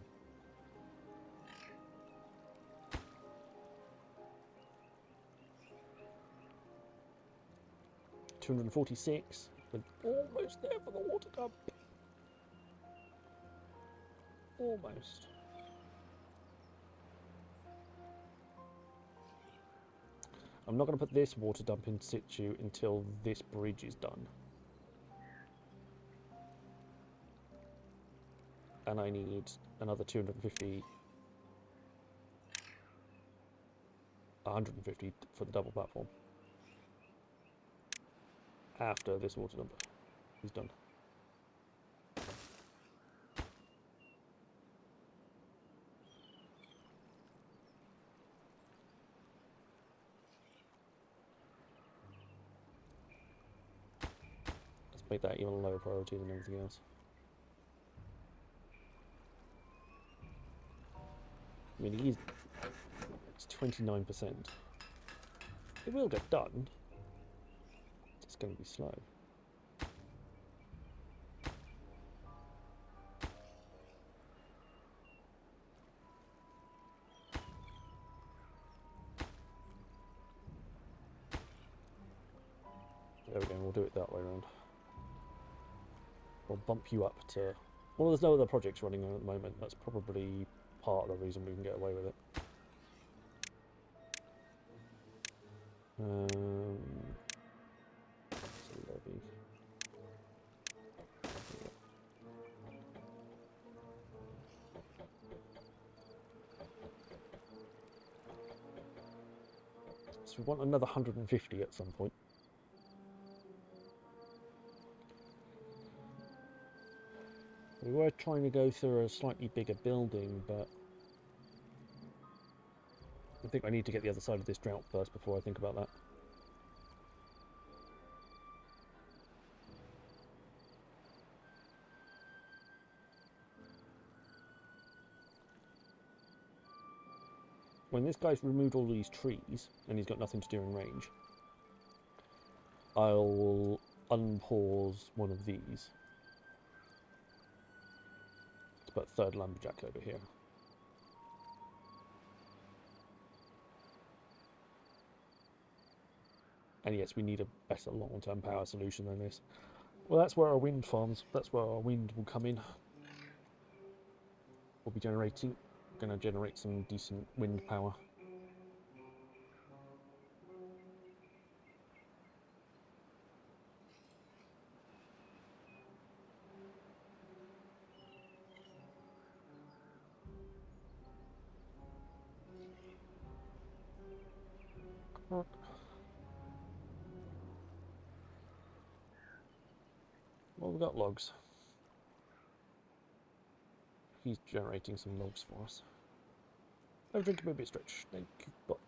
$246. We're almost there for the water dump. Almost. I'm not going to put this water dump in situ until this bridge is done. And I need another 250 150 for the double platform. After this water dump is done. Let's make that even lower priority than everything else. I mean, it's 29%. It will get done. It's going to be slow. There we go, we'll do it that way around. We'll bump you up to... Well, there's no other projects running on at the moment. That's probably part of the reason we can get away with it. Levy. So we want another 150 at some point. We were trying to go through a slightly bigger building, but I think I need to get the other side of this drought first before I think about that. When this guy's removed all these trees and he's got nothing to do in range, I'll unpause one of these to put a third lumberjack over here. And yes, we need a better long-term power solution than this. Well, that's where our wind farms, that's where our wind will come in. We'll be generating, going to generate some decent wind power. Well, we've got logs. He's generating some logs for us. Oh, drink a bit stretch. Thank you, but.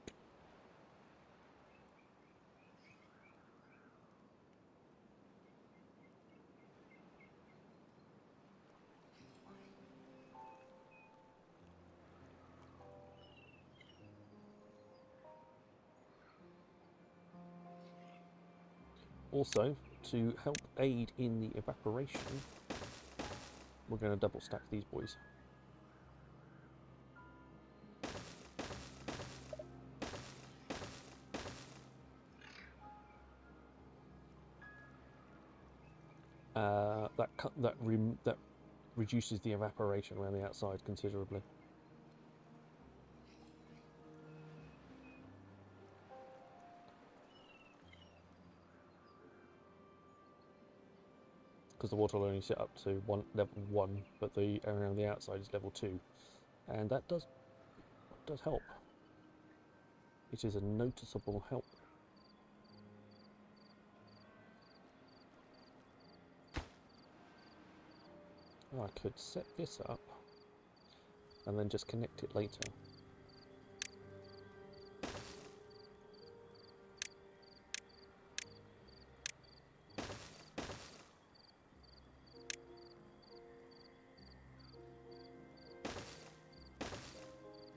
Also, to help aid in the evaporation, we're going to double stack these boys. That reduces the evaporation around the outside considerably. Because the water will only sit up to level 1, but the area on the outside is level 2, and that does help. It is a noticeable help. Oh, I could set this up and then just connect it later.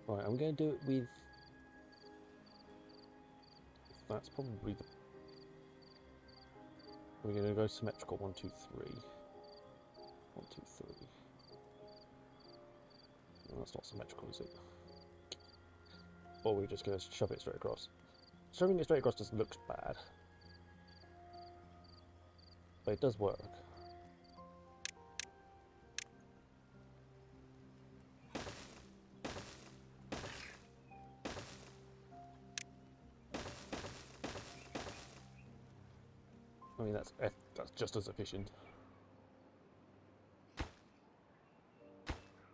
Right, I'm going to do it with... That's probably the... We're going to go symmetrical 1, 2, 3. 1, 2, 3. No, that's not symmetrical, is it? Or we're just going to shove it straight across. Shoving it straight across just looks bad. But it does work. I mean, that's just as efficient.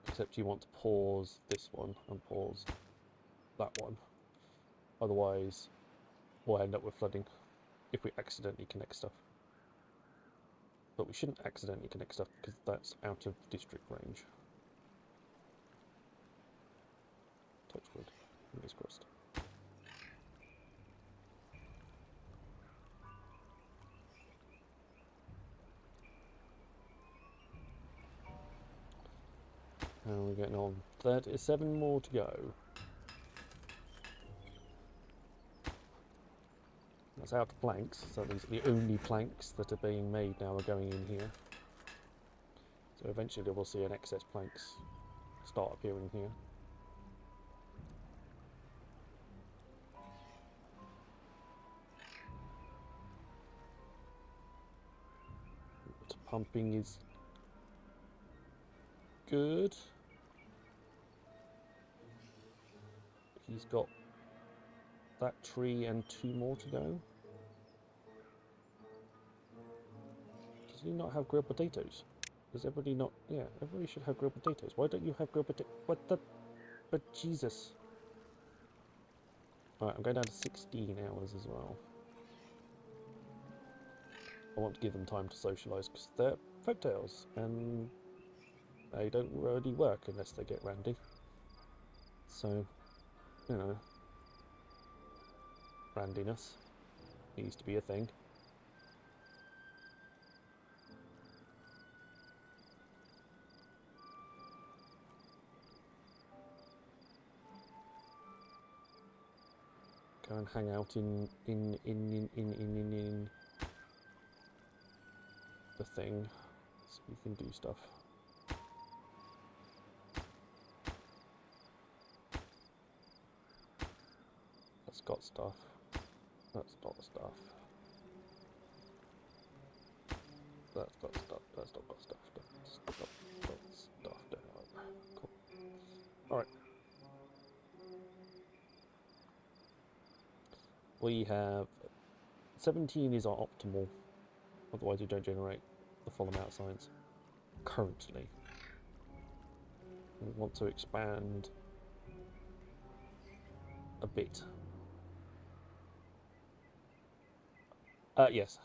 Except you want to pause this one and pause that one. Otherwise, we'll end up with flooding if we accidentally connect stuff. But we shouldn't accidentally connect stuff because that's out of district range. Touch wood. Fingers crossed. How are we getting on? 37 more to go. That's out of planks, so these are the only planks that are being made now are going in here. So eventually we'll see an excess planks start appearing here. Water pumping is good. He's got that tree and 2 more to go. Does he not have grilled potatoes? Does everybody not? Yeah, everybody should have grilled potatoes. Why don't you have grilled potatoes? What the? But Jesus. Alright, I'm going down to 16 hours as well. I want to give them time to socialise because they're folktales and they don't really work unless they get randy. So, you know, randiness needs to be a thing. Go and hang out in the thing so you can do stuff. That's got stuff. That's not stuff. That's got stuff. That's not got stuff. That's got stuff down. Cool. Alright. We have 17 is our optimal, otherwise we don't generate the full amount of science currently. We want to expand a bit. Yes,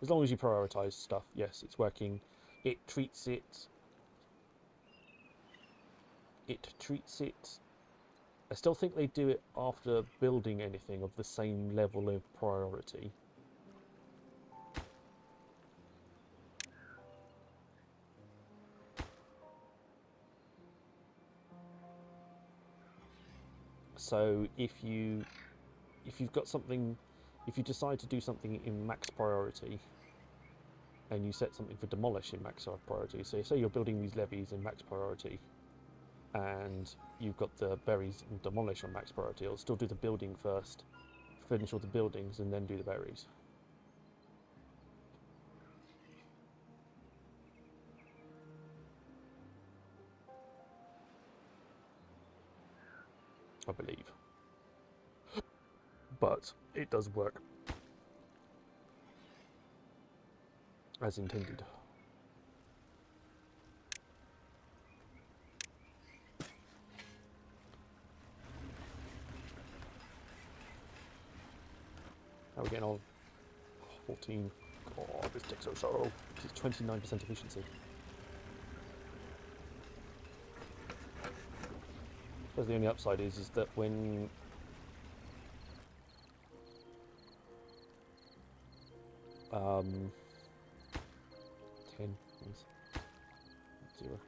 as long as you prioritize stuff, yes, it's working. It treats it. I still think they do it after building anything of the same level of priority. So if you've got something, if you decide to do something in max priority, and you set something for demolish in max priority, so say you're building these levees in max priority, and you've got the berries and demolish on max priority, it'll still do the building first, finish all the buildings, and then do the berries. I believe. But it does work as intended. How are we getting on? 14. God, this takes so slow. It's 29% efficiency. I suppose the only upside is that when um 10 is 0.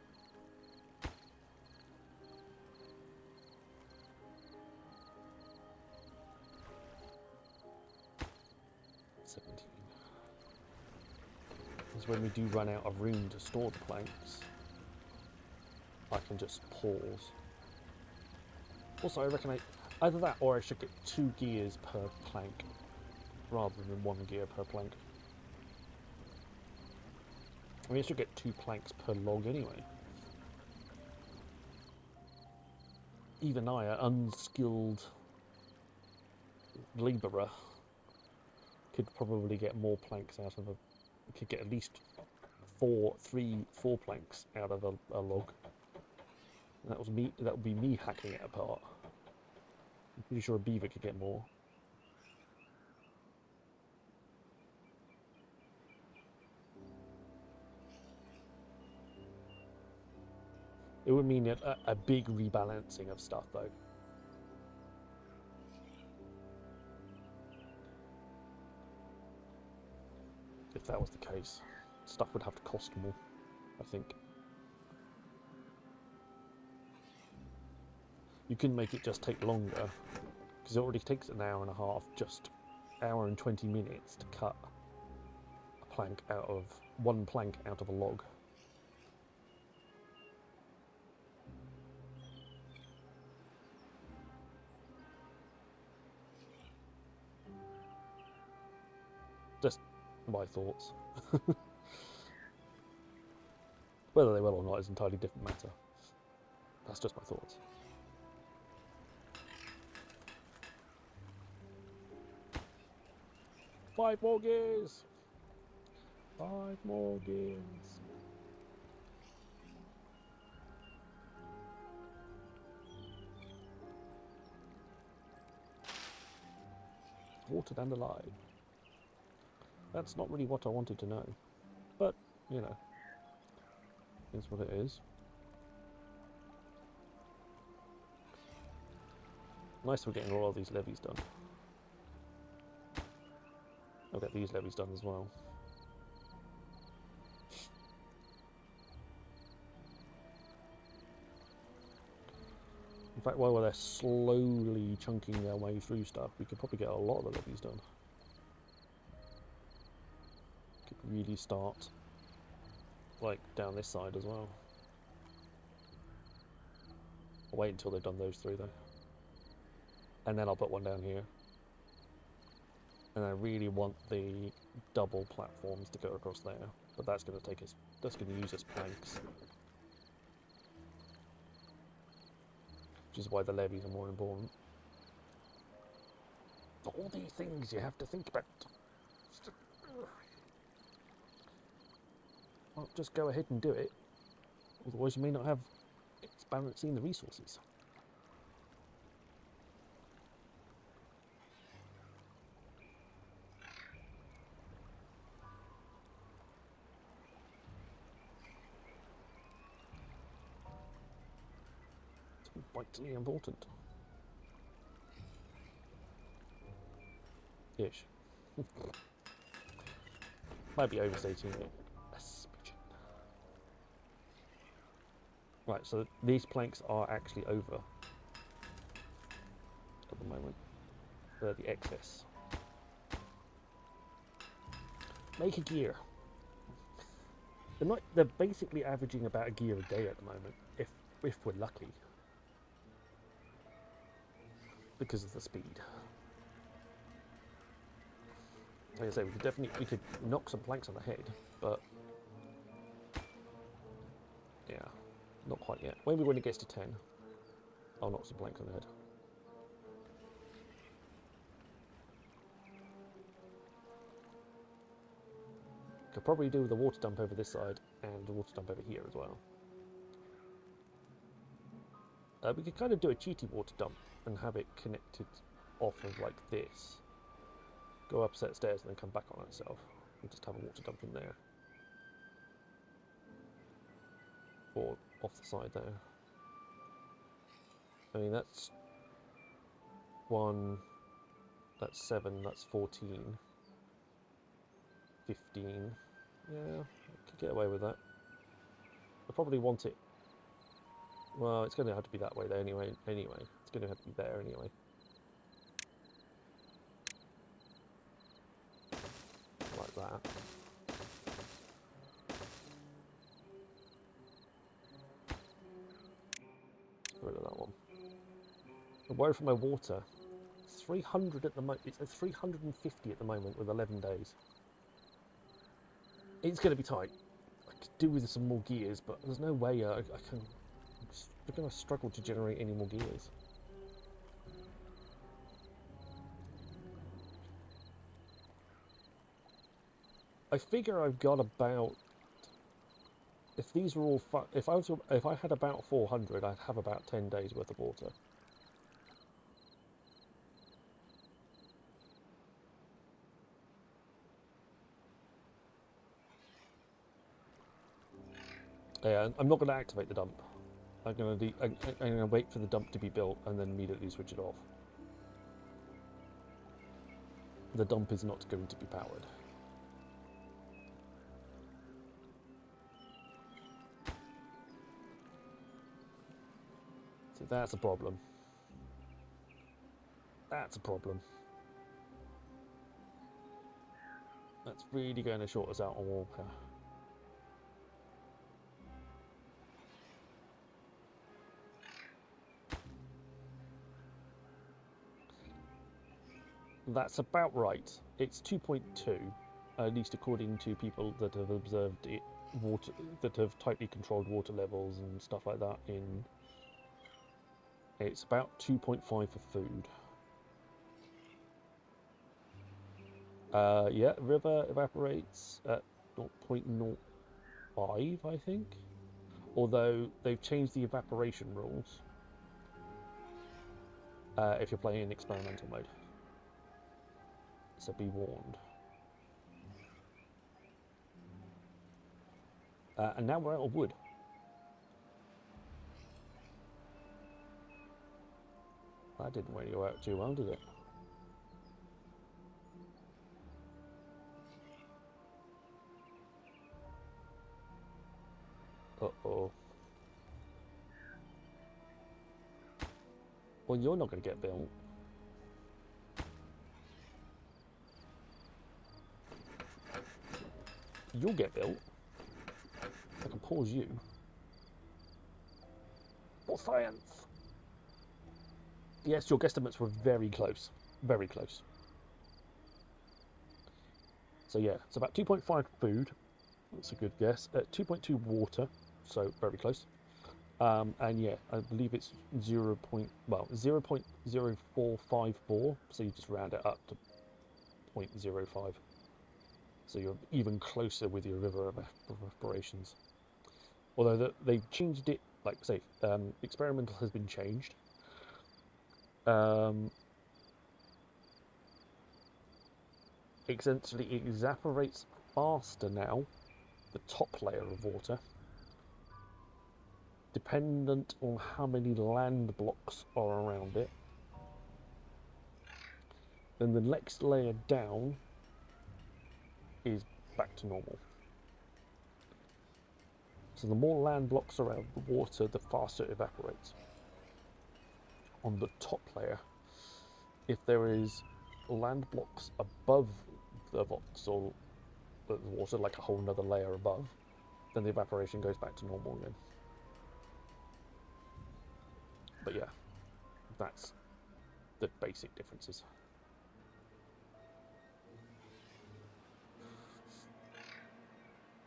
Is when we do run out of room to store the planks, I can just pause. Also, I reckon either that or I should get 2 gears per plank rather than 1 gear per plank. I mean, I should get 2 planks per log anyway. Even I, an unskilled labourer, could probably get more planks out of could get at least 4 planks out of a log. And that would be me hacking it apart. I'm pretty sure a beaver could get more. It would mean a big rebalancing of stuff, though. If that was the case, stuff would have to cost more, I think. You can make it just take longer, because it already takes an hour and a half, just hour and 20 minutes to cut a plank out of, one plank out of a log. Just my thoughts. Whether they will or not is an entirely different matter. That's just my thoughts. Five more gears! 5 more gears. Watered and alive. That's not really what I wanted to know. But, you know, it's what it is. Nice we're getting all of these levies done. I'll get these levies done as well. In fact, while they're slowly chunking their way through stuff, we could probably get a lot of the levies done. Could really start, like, down this side as well. I'll wait until they've done those three, though. And then I'll put one down here. And I really want the double platforms to go across there, but that's going to take us, that's going to use us planks. Which is why the levies are more important. All these things you have to think about. Well, just go ahead and do it. Otherwise you may not have it's balancing the resources. It's vitally important. Ish. Might be overstating it. Right, so these planks are actually over at the moment. They're the excess. Make a gear. They're basically averaging about a gear a day at the moment, if we're lucky. Because of the speed. Like I say, we could knock some planks on the head, but yeah, not quite yet. Maybe when it gets to 10, I'll knock some planks on the head. Could probably do with a water dump over this side and a water dump over here as well. We could kind of do a cheaty water dump and have it connected off of like this. Go up a set of stairs and then come back on itself. And just have a water dump in there. Or off the side there. I mean, that's 1, that's 7, that's 14. 15. Yeah, I could get away with that. I probably want it. Well, it's going to have to be that way there anyway. It's going to have to be there anyway. Like that. Get rid of that one. I'm worried for my water. It's 300 at the moment. It's 350 at the moment with 11 days. It's going to be tight. I could do with some more gears, but there's no way I can. We're going to struggle to generate any more gears. I figure I've got about. If these were all, if I had about 400, I'd have about 10 days worth of water. Yeah, I'm not going to activate the dump. I'm going to wait for the dump to be built and then immediately switch it off. The dump is not going to be powered. So that's a problem. That's a problem. That's really going to short us out on Walker. That's about right. It's 2.2, at least according to people that have observed it, water that have tightly controlled water levels and stuff like that. It's about 2.5 for food. Yeah, river evaporates at 0.05, I think. Although they've changed the evaporation rules if you're playing in experimental mode. So be warned. And now we're out of wood. That didn't really go out too well, did it? Uh-oh. Well, you're not going to get built. You'll get built. I can pause you. For science! Yes, your guesstimates were very close. Very close. So yeah, it's about 2.5 food. That's a good guess. 2.2 water, so very close. And yeah, I believe it's 0.0454, so you just round it up to 0.05. So you're even closer with your river evaporations. Although they've changed it, like say, experimental has been changed. Essentially, it evaporates faster now, the top layer of water, dependent on how many land blocks are around it. Then the next layer down is back to normal. So the more land blocks around the water, the faster it evaporates. On the top layer, if there is land blocks above the voxel, the water, like a whole nother layer above, then the evaporation goes back to normal again. But yeah, that's the basic differences.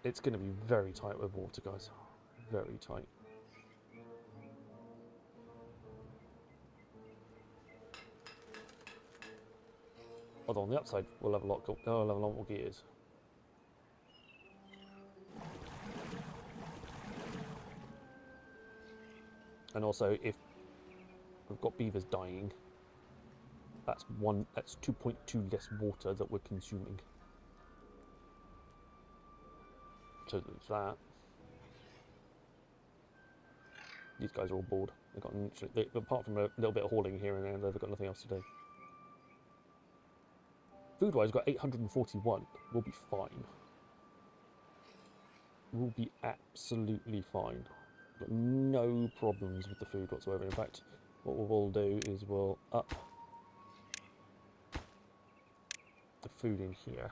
It's going to be very tight with water, guys. Very tight. Although on the upside, we'll have a lot more gears. And also, if we've got beavers dying, that's 2.2 less water that we're consuming. So there's that. These guys are all bored. Apart from a little bit of hauling here and there, they've got nothing else to do. Food-wise, we've got 841. We'll be fine. We'll be absolutely fine. Got no problems with the food whatsoever. In fact, what we'll do is we'll up the food in here.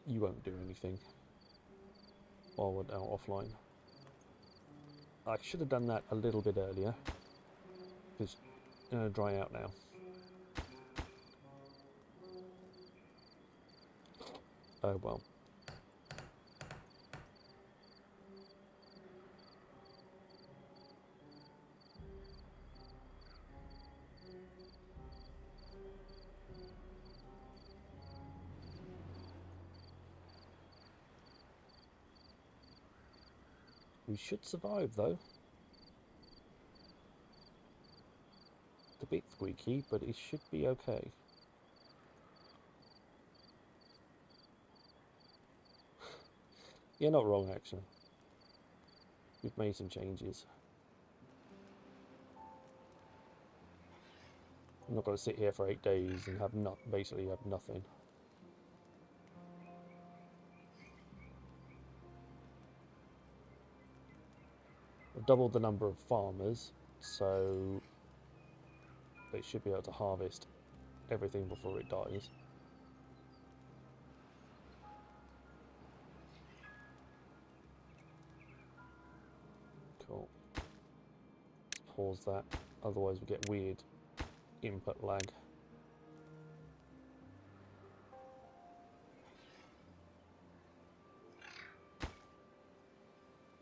You won't do anything while we're out offline. I should have done that a little bit earlier, because it's going to dry out now. Oh well. We should survive though. It's a bit squeaky, but it should be okay. You're not wrong, actually. We've made some changes. I'm not going to sit here for 8 days and have basically have nothing. I've doubled the number of farmers, so they should be able to harvest everything before it dies. Cool. Let's pause that, otherwise we get weird input lag.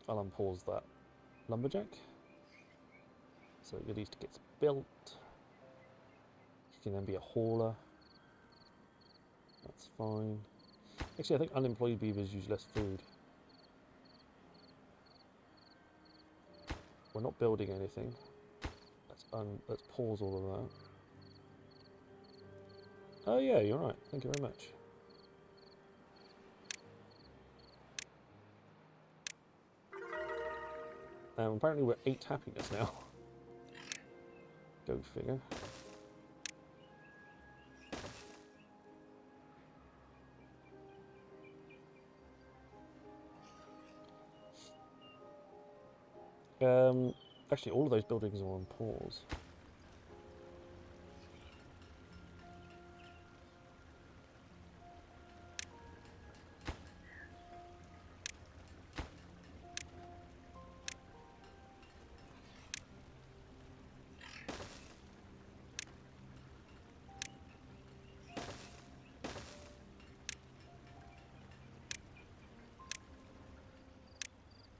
I'll unpause that lumberjack, so it at least gets built. You can then be a hauler. That's fine. Actually, I think unemployed beavers use less food. We're not building anything. Let's pause all of that. Oh yeah, you're right. Thank you very much. Apparently we're 8 happiness now. Go figure. Actually, all of those buildings are on pause.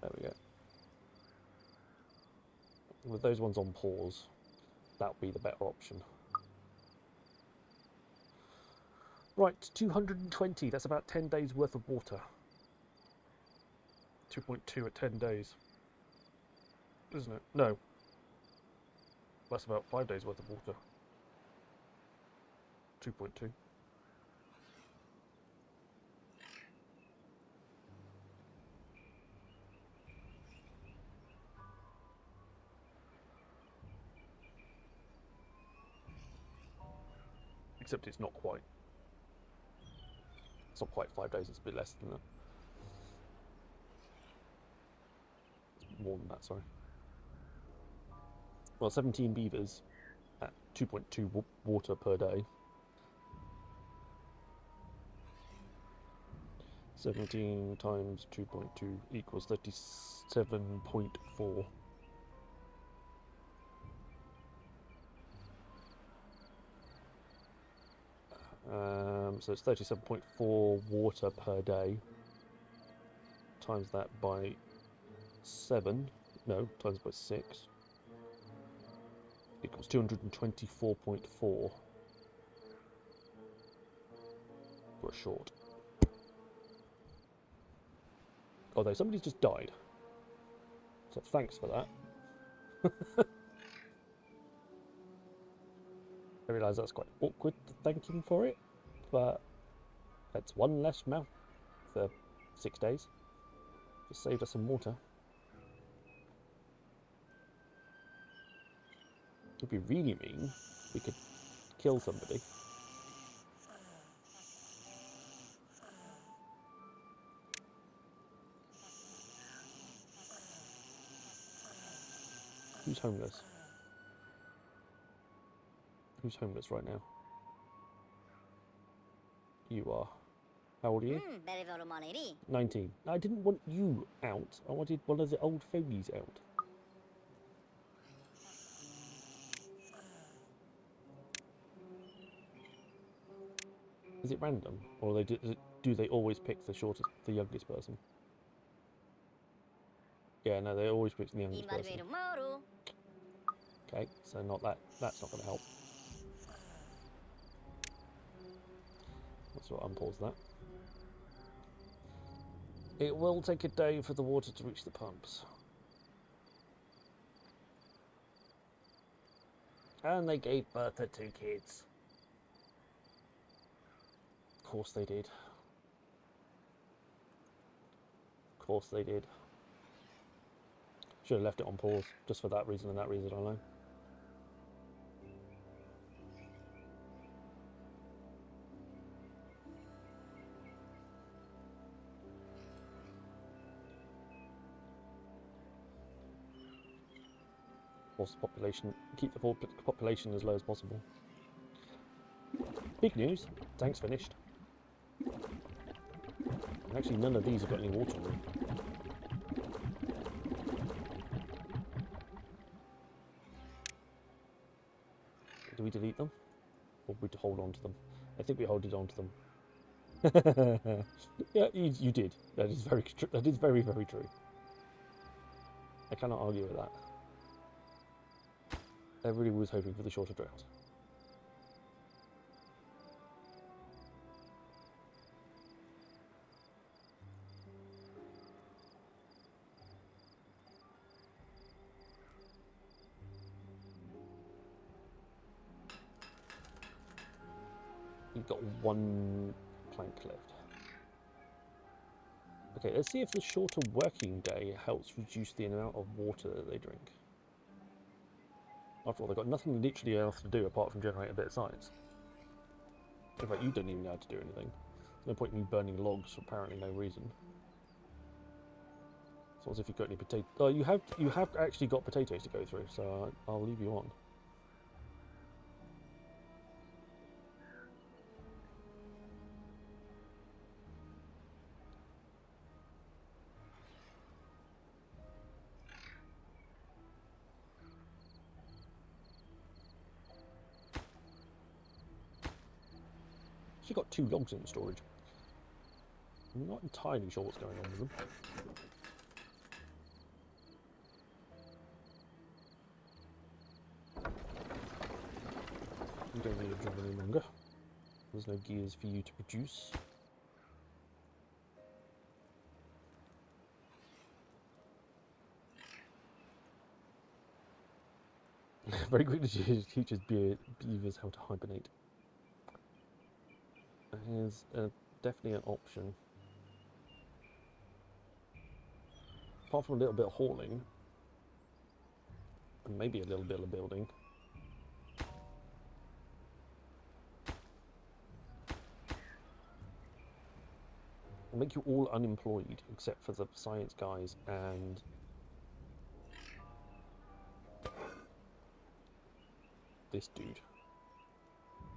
There we go. With those ones on pause, that would be the better option. Right, 220. That's about 10 days worth of water. 2.2 at 10 days. Isn't it? No. That's about 5 days worth of water. 2.2. Except it's not quite. It's not quite 5 days, it's a bit less than that. It's more than that, sorry. Well, 17 beavers at 2.2 water per day. 17 times 2.2 equals 37.4. So it's 37.4 water per day. Times that by 7. No, times by 6. Equals 224.4. We're short. Although somebody's just died. So thanks for that. I realise that's quite awkward to thank him for it, but that's one less mouth for 6 days. Just saved us some water. If we really mean, we could kill somebody. Who's homeless? Who's homeless right now? You are. How old are you? 19. I didn't want you out. I wanted one of the old fogies out. Is it random, or do they always pick the youngest person? Yeah, no, they always pick the youngest person. Okay, so not that. That's not going to help. Let's unpause that. It will take a day for the water to reach the pumps. And they gave birth to 2 kids. Of course they did. Of course they did. Should have left it on pause, just for that reason and that reason alone. Force the population, keep the population as low as possible. Big news, tank's finished. Actually, none of these have got any water in them. Do we delete them? Or we hold on to them? I think we hold it on to them. Yeah, you did. That is very true. That is very, very true. I cannot argue with that. Everybody was hoping for the shorter drought. You've got one plank left. Okay, let's see if the shorter working day helps reduce the amount of water that they drink. After all, they've got nothing literally else to do apart from generate a bit of science. In fact, you don't even know how to do anything. There's no point in me burning logs for apparently no reason. It's not as if you've got any potato. Oh, you have actually got potatoes to go through, so I'll leave you on. She's got 2 logs in storage. I'm not entirely sure what's going on with them. You don't need a job any longer. There's no gears for you to produce. Very quickly teaches beavers how to hibernate. Here's definitely an option. Apart from a little bit of hauling, and maybe a little bit of building. I'll make you all unemployed, except for the science guys and this dude.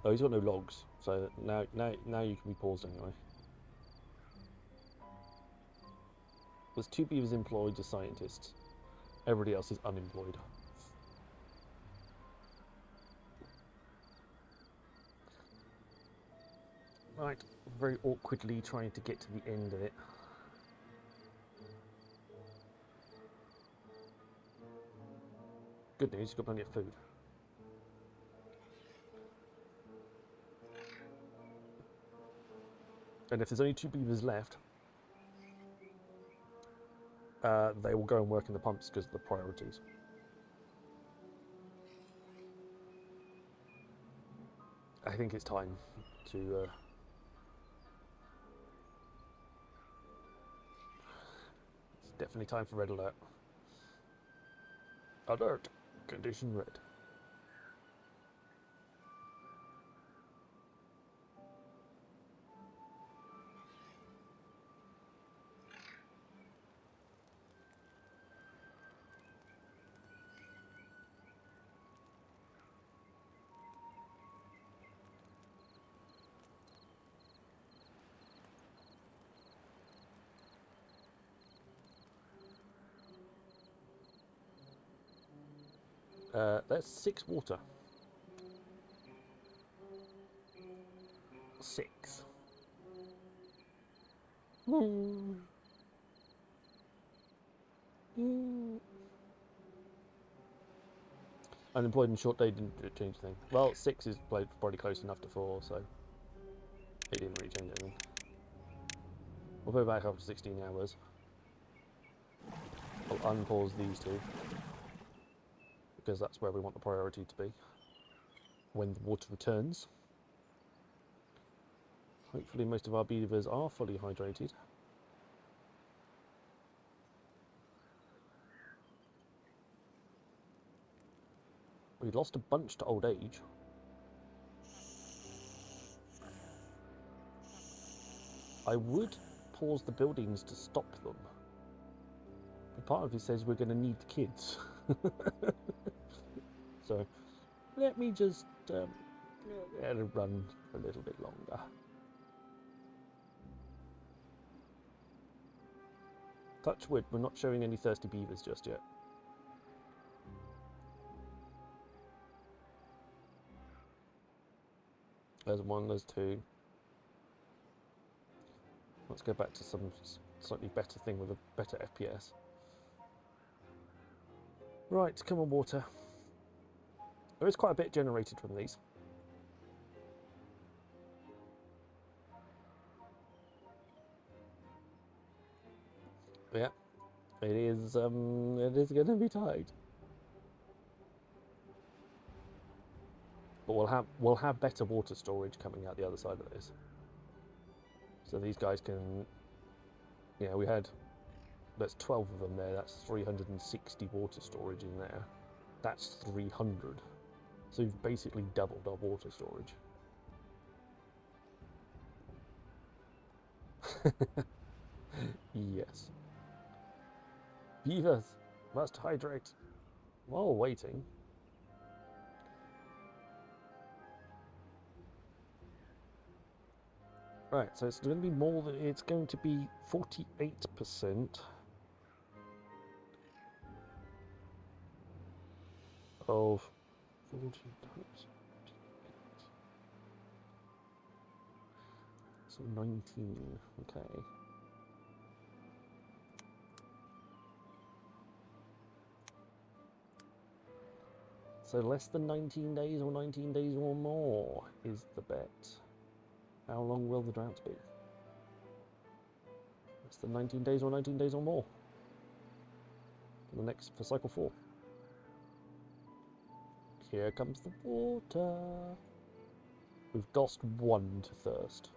Oh, he's got no logs, so now you can be paused anyway. There's 2 beavers employed as scientists. Everybody else is unemployed. Right, very awkwardly trying to get to the end of it. Good news, you've got plenty of food. And if there's only 2 beavers left, they will go and work in the pumps because of the priorities. I think it's time to... it's definitely time for red alert. Alert! Condition red. That's 6 water. 6. Unemployed and short day didn't change anything. Well, 6 is probably close enough to 4, so it didn't really change anything. We'll go back after 16 hours. I'll unpause these 2 because that's where we want the priority to be when the water returns. Hopefully most of our beavers are fully hydrated. We lost a bunch to old age. I would pause the buildings to stop them. But part of it says we're going to need the kids. So let me just let it run for a little bit longer. Touch wood, we're not showing any thirsty beavers just yet. There's one, there's two. Let's go back to some slightly better thing with a better FPS. Right, come on, water. There is quite a bit generated from these. But yeah, it is going to be tight. But we'll have better water storage coming out the other side of this. So these guys can, yeah, that's 12 of them there, that's 360 water storage in there. That's 300. So we've basically doubled our water storage. Yes. Beavers must hydrate while waiting. Right, so it's going to be more than, it's going to be 48% of 40 times 48. So 19, okay. So less than 19 days or 19 days or more is the bet. How long will the drought be? Less than 19 days or 19 days or more. For cycle 4. Here comes the water. We've lost 1 to thirst.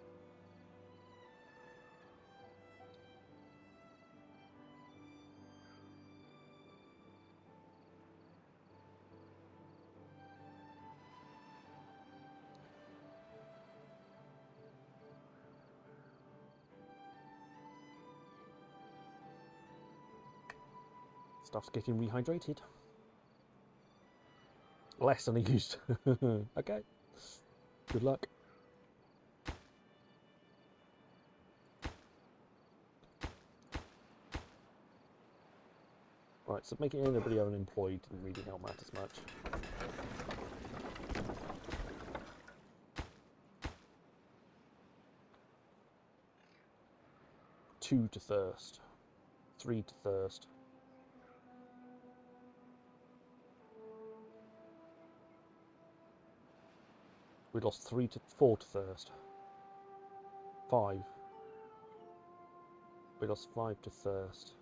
Stuff's getting rehydrated. Less than I used. Okay. Good luck. Right, so making anybody unemployed didn't really help matters much. Two to thirst. 3 to thirst. We lost 4 to thirst. 5. We lost 5 to thirst.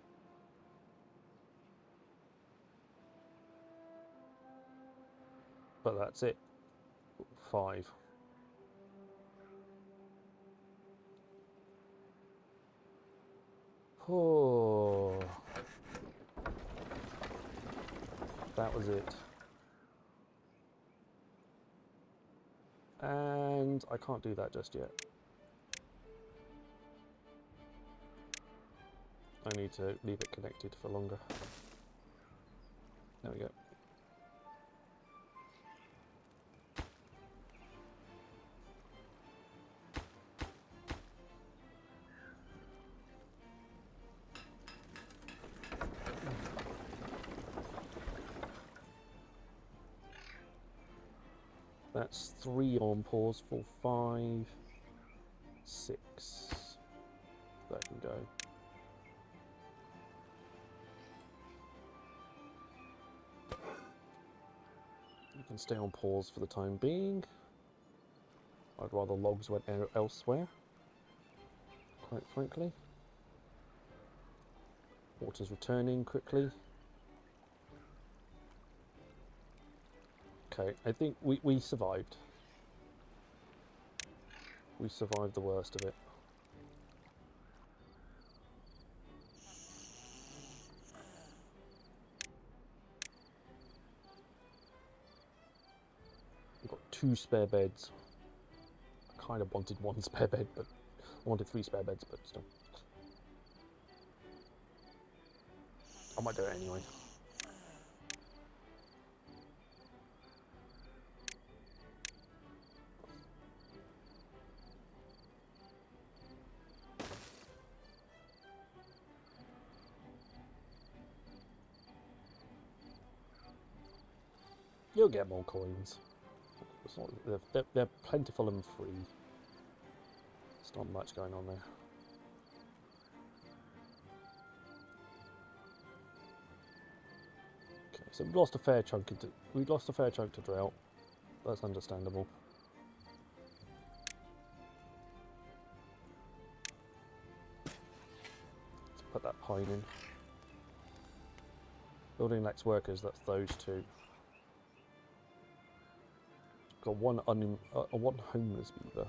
But that's it. 5. Oh. That was it. And I can't do that just yet. I need to leave it connected for longer. There we go. That's 3 on pause for 5, 6. That can go. You can stay on pause for the time being. I'd rather logs went elsewhere, quite frankly. Water's returning quickly. Okay, I think we survived. We survived the worst of it. 2 spare beds. I kind of wanted 1 spare bed, but I wanted 3 spare beds, but still. I might do it anyway. You'll get more coins. It's not, they're plentiful and free. There's not much going on there. Okay, so we've lost a fair chunk to drought. That's understandable. Let's put that pine in. Building next workers, that's those 2. Got one homeless beaver.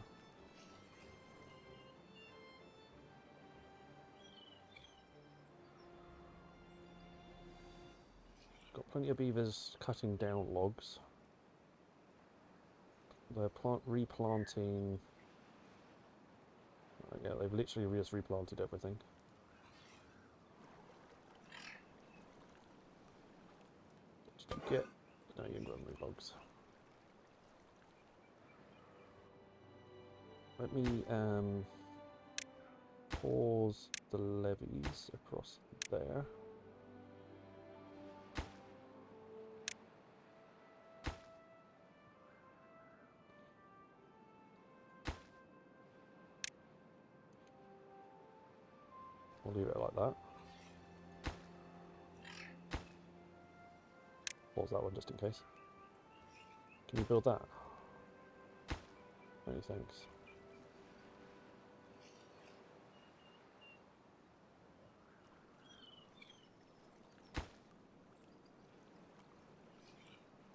Got plenty of beavers cutting down logs. They're replanting. Yeah, they've literally just replanted everything. What did you get? No, you can go and move logs. Let me pause the levees across there. We'll leave it like that. Pause that one just in case. Can you build that? Many thanks.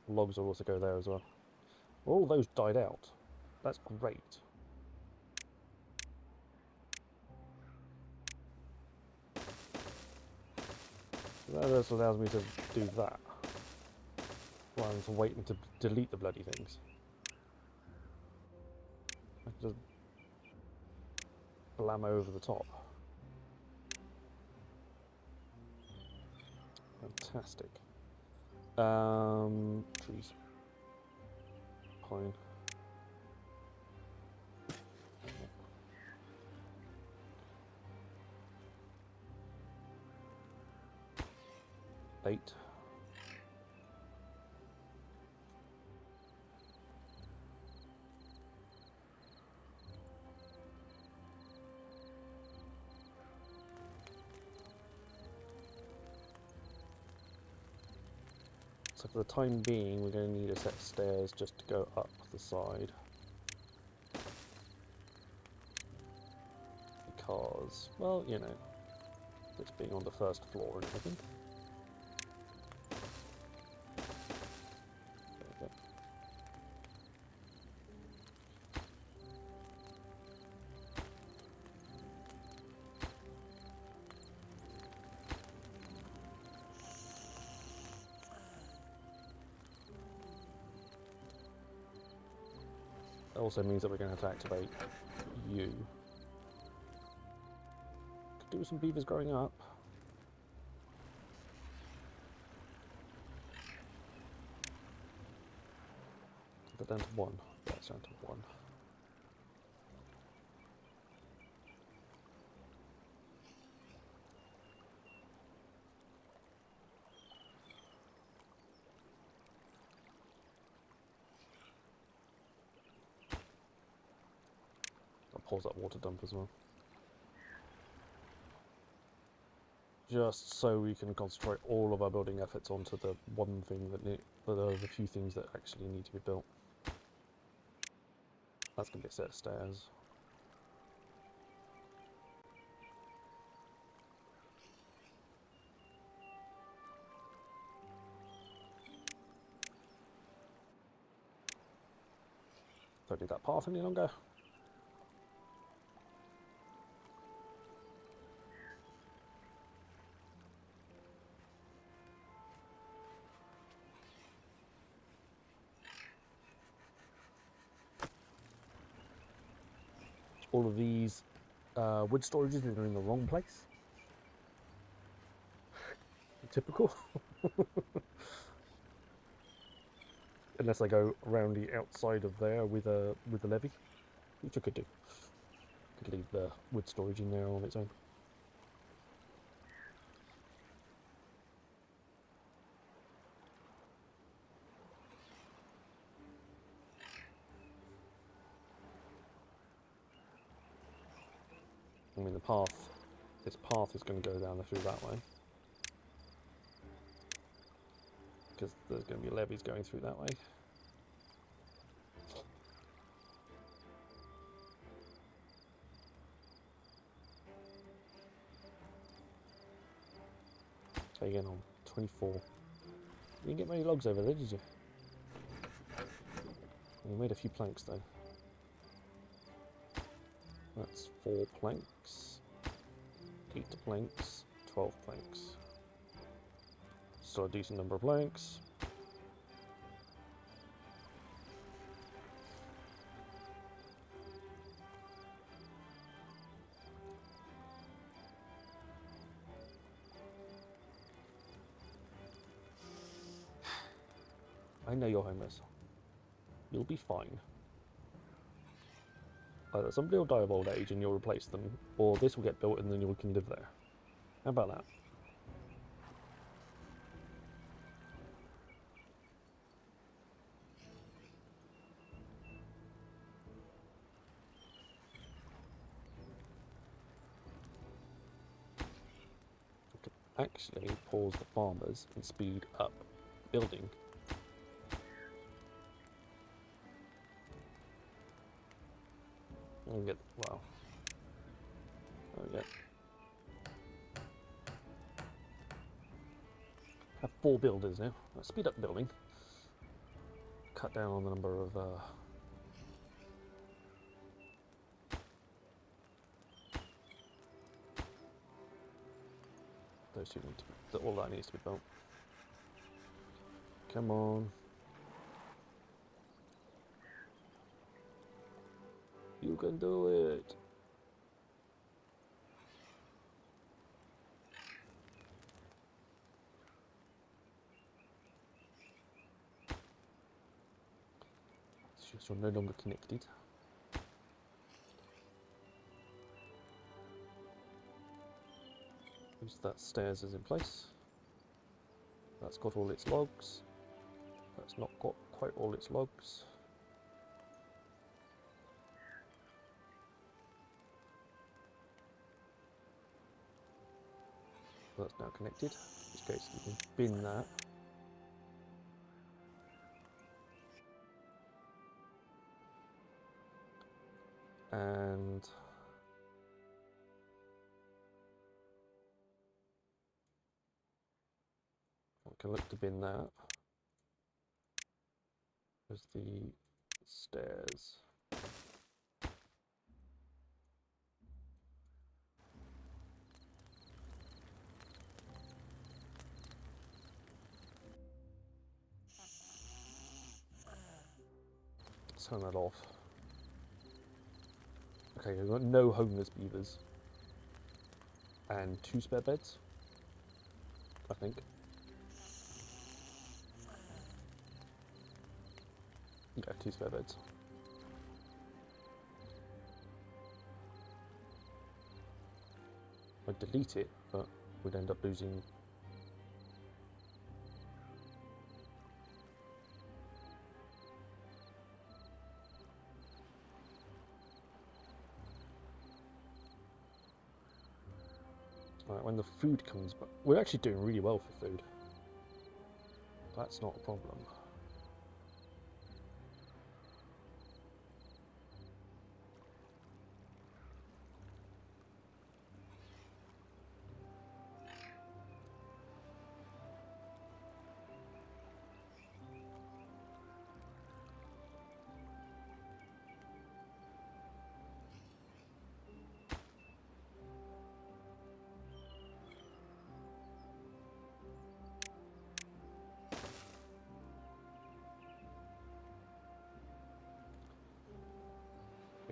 Logs will also go there as well. All those died out. That's great. That just allows me to do that, rather than waiting to delete the bloody things. I can just blam over the top. Fantastic. Trees. Pine. Bait. So for the time being, we're going to need a set of stairs just to go up the side. Because, well, you know, this being on the first floor and everything. There we go. That also means that we're going to have to activate you. Could do with some beavers growing up. Is that down to 1? Yeah, it's down to 1. I'll pause that water dump as well. Just so we can concentrate all of our building efforts onto the one thing that the few things that actually need to be built. That's going to be a set of stairs. Don't need that path any longer. all of these wood storages are in the wrong place. Typical. Unless I go around the outside of there with the levee, which I could do. Could leave the wood storage in there on its own. I mean, this path is going to go down through that way. Because there's going to be levees going through that way. So again on 24. You didn't get many logs over there, did you? You made a few planks though. That's 4 planks, 8 planks, 12 planks. Still a decent number of planks. I know you're homeless. You'll be fine. Either somebody will die of old age and you'll replace them, or this will get built and then you can live there. How about that? I could actually pause the farmers and speed up building. And get, wow. There we go. Have 4 builders now. Let's speed up building. Cut down on the number of those two need to be, all that needs to be built. Come on. You can do it. It's just you're no longer connected. Use that stairs is in place. That's got all its logs. That's not got quite all its logs. That's now connected. In which case you can bin that. And I can look to bin that. There's the stairs. Turn that off. Okay, we've got no homeless beavers. And 2 spare beds, I think. Yeah, 2 spare beds. I'd delete it, but we'd end up losing. Right, when the food comes back, we're actually doing really well for food. That's not a problem.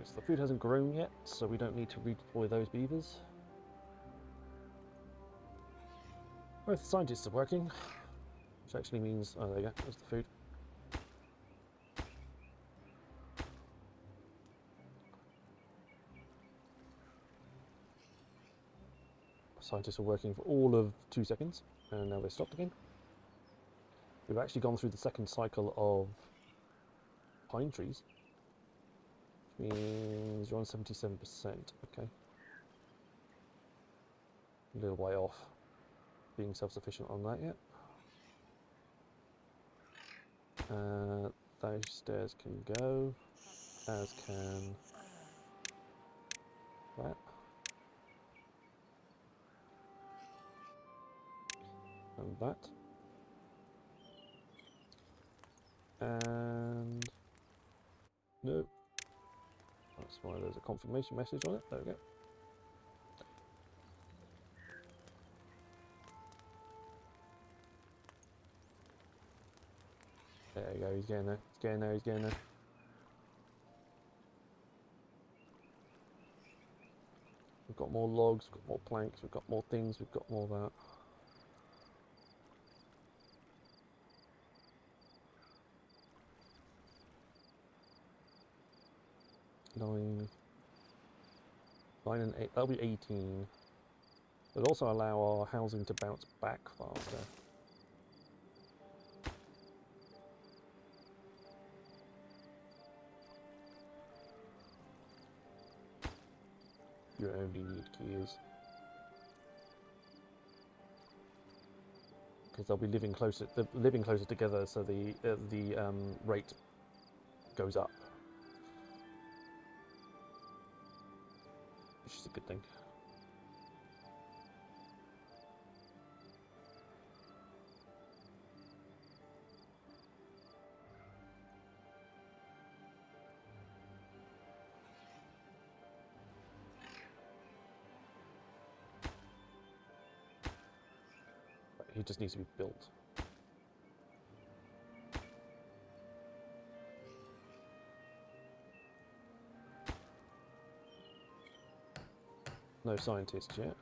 Okay, so the food hasn't grown yet, so we don't need to redeploy those beavers. Both the scientists are working, which actually means... Oh, there you go, there's the food. Scientists were working for all of 2 seconds, and now they stopped again. We've actually gone through the second cycle of pine trees, which means you're on 77%. Okay. A little way off being self-sufficient on that yet. Those stairs can go, as can that. And that. And no. That's why there's a confirmation message on it. There we go. There you go, he's getting there. He's getting there, he's getting there. We've got more logs, we've got more planks, we've got more things, we've got more of that. Nine and 8, that'll be 18. It'll also allow our housing to bounce back faster. You only need keys. Because they'll be living closer together, so the rate goes up. Which is a good thing. He just needs to be built. No scientists yet.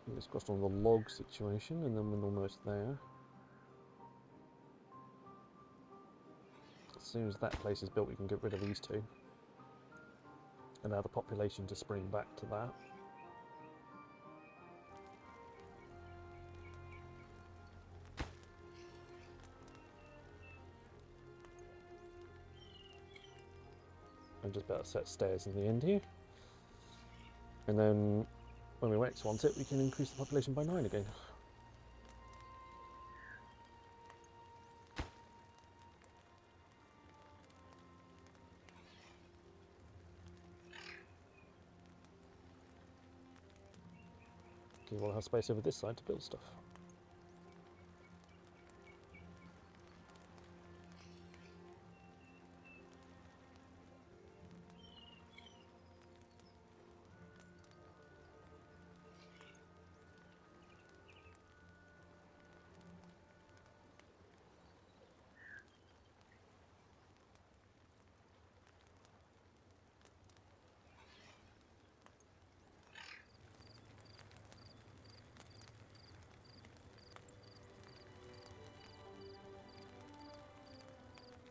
Fingers crossed on the log situation, and then we're almost there. As soon as that place is built, we can get rid of these two. Allow the population to spring back to that. And just better set stairs in the end here. And then when we next want it, we can increase the population by 9 again. Okay, we'll have space over this side to build stuff.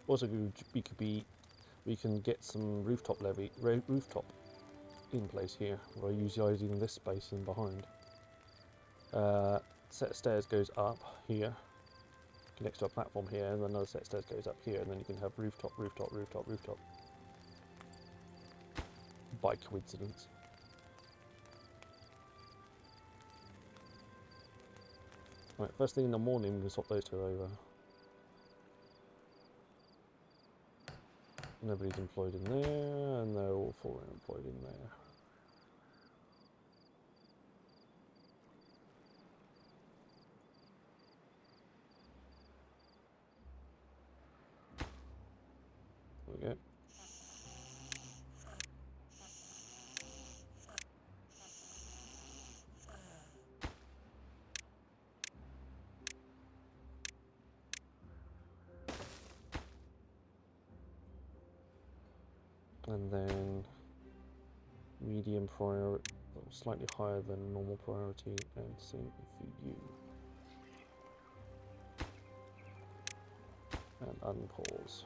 Also, we can get some rooftop in place here. We're utilising this space in behind. Set of stairs goes up here, connects to a platform here, and then another set of stairs goes up here, and then you can have rooftop by coincidence. Right, first thing in the morning, we can swap those two over. Nobody's employed in there, and they're all 4 employed in there. There we go. And then medium priority, slightly higher than normal priority, and same for you. And unpause.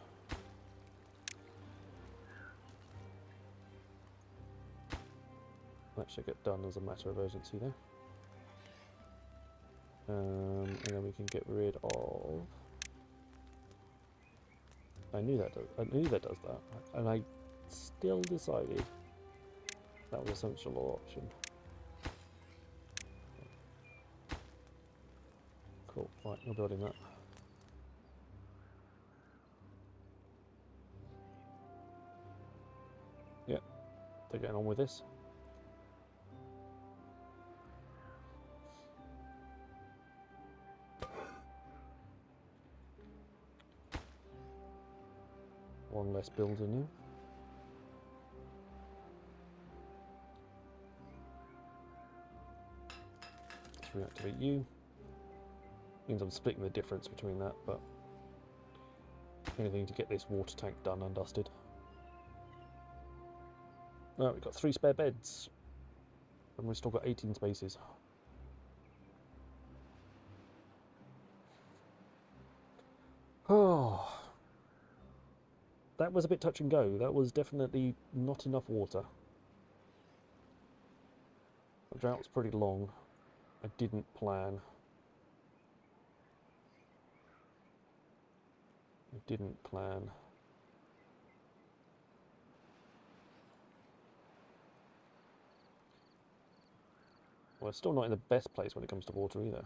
That should get done as a matter of urgency there. And then we can get rid of. I knew that does that, and I still decided that was a sensible option. Cool. Right, we're building that. Yeah, they're getting on with this. One less builder now. Let's reactivate you. Means I'm splitting the difference between that, but anything to get this water tank done and dusted. Oh, we've got 3 spare beds. And we've still got 18 spaces. Oh, that was a bit touch and go. That was definitely not enough water. The drought was pretty long. I didn't plan. Well, it's still not in the best place when it comes to water either.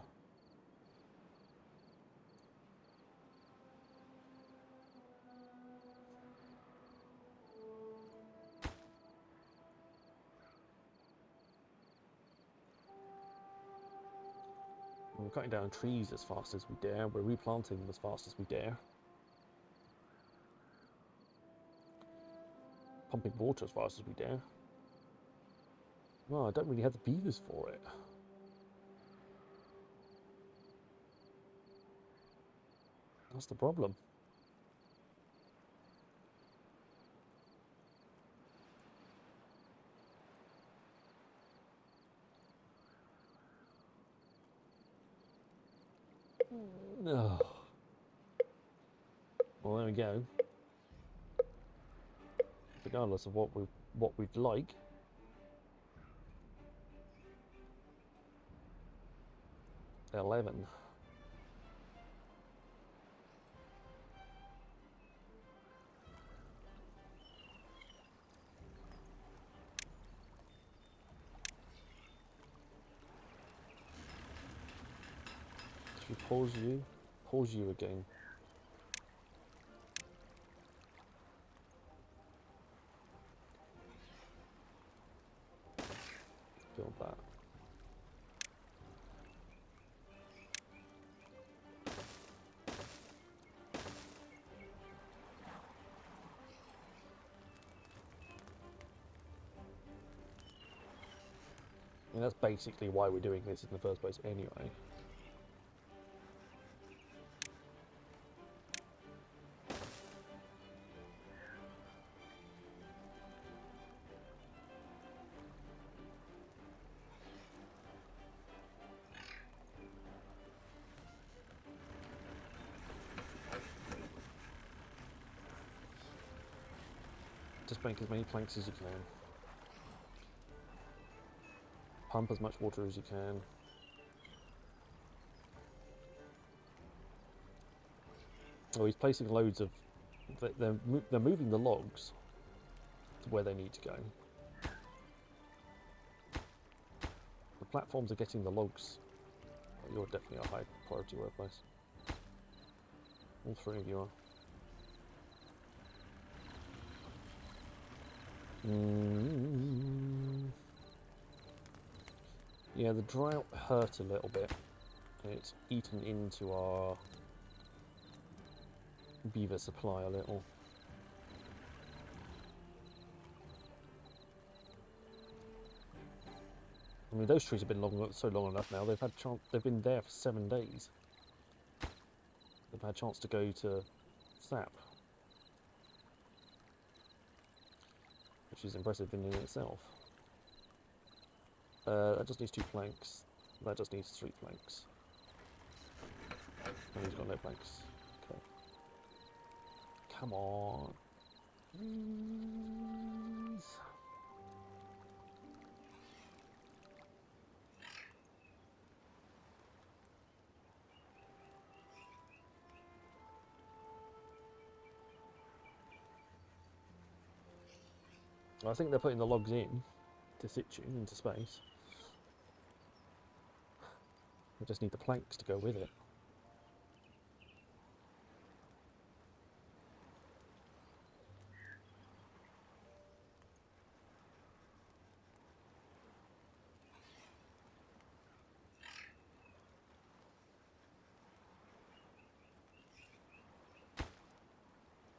We're cutting down trees as fast as we dare. We're replanting them as fast as we dare. Pumping water as fast as we dare. Well, I don't really have the beavers for it. That's the problem. Oh. Well, there we go. Regardless of what we'd like. $11. Should we pause you? Pause you again. Build that. And that's basically why we're doing this in the first place anyway. Just make as many planks as you can. Pump as much water as you can. Oh, he's placing loads of... They're moving the logs to where they need to go. The platforms are getting the logs. Oh, you're definitely a high priority workplace. All 3 of you are. Yeah, the drought hurt a little bit. It's eaten into our beaver supply a little. I mean, those trees have been so long enough now. They've been there for 7 days. They've had a chance to go to sap. which is impressive in itself. That just needs 2 planks. That just needs 3 planks. And he's got no planks. Okay. Come on. Please. I think they're putting the logs in to situ into space. We just need the planks to go with it.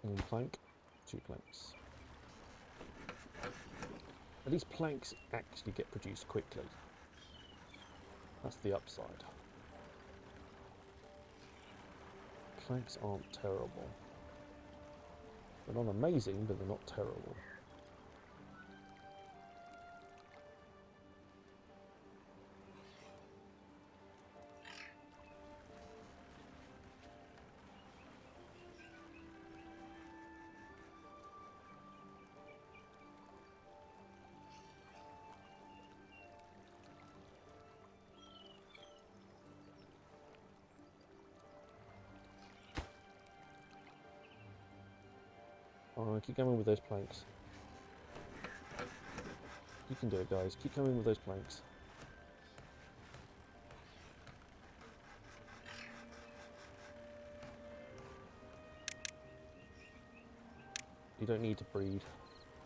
One plank, 2 planks. At least planks actually get produced quickly. That's the upside. Planks aren't terrible. They're not amazing, but they're not terrible. Alright, keep going with those planks. You can do it, guys. Keep coming with those planks. You don't need to breed.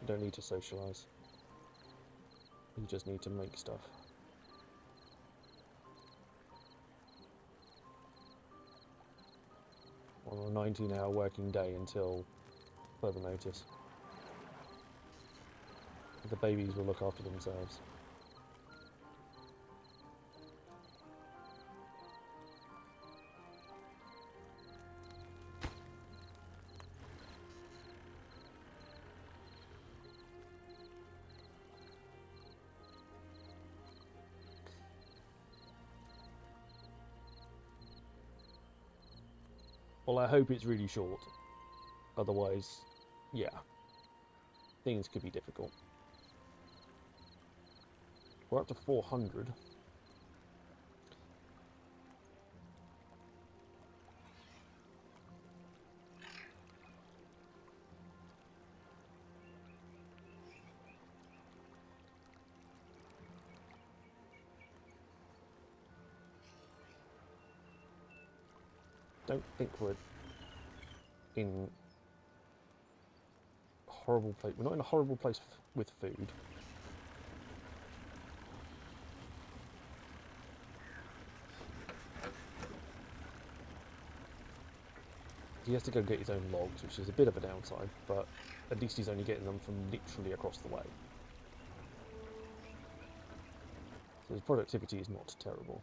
You don't need to socialise. You just need to make stuff. On a 19-hour working day until further notice. The babies will look after themselves. Well, I hope it's really short. Otherwise, yeah, things could be difficult. We're up to 400. Don't think we're in a horrible place. We're not in a horrible place with food. He has to go get his own logs, which is a bit of a downside, but at least he's only getting them from literally across the way. So his productivity is not terrible.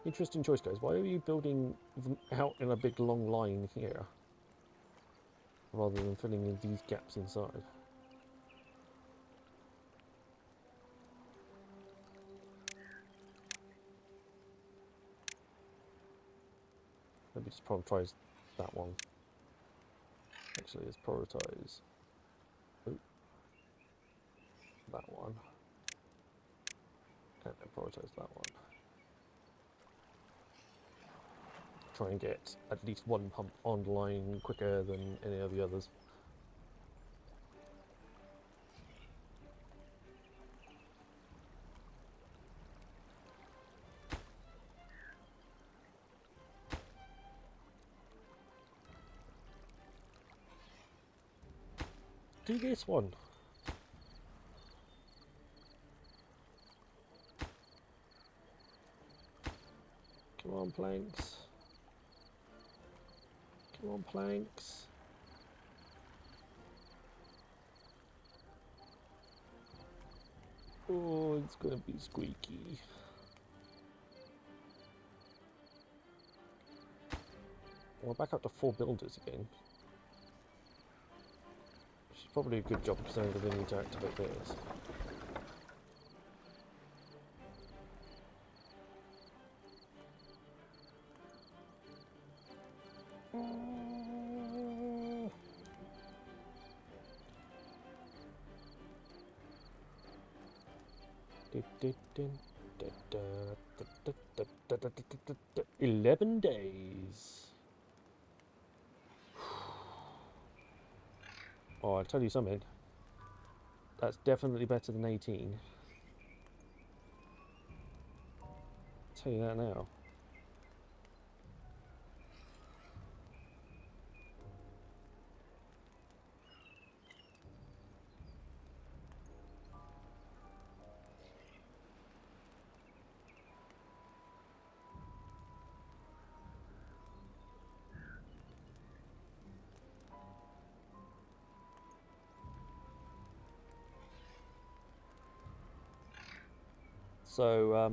Interesting choice, guys. Why are you building them out in a big long line here, rather than filling in these gaps inside? Maybe just prioritise that one. Actually, let's prioritise that one, and then prioritise that one. Try and get at least one pump online quicker than any of the others. Do this one. Come on, planks. Come on, planks. Oh, it's gonna be squeaky. We're back up to 4 builders again. probably a good job because I really need to activate this. Dun, 11 days. Oh, I'll tell you something. That's definitely better than 18. I'll tell you that now. So,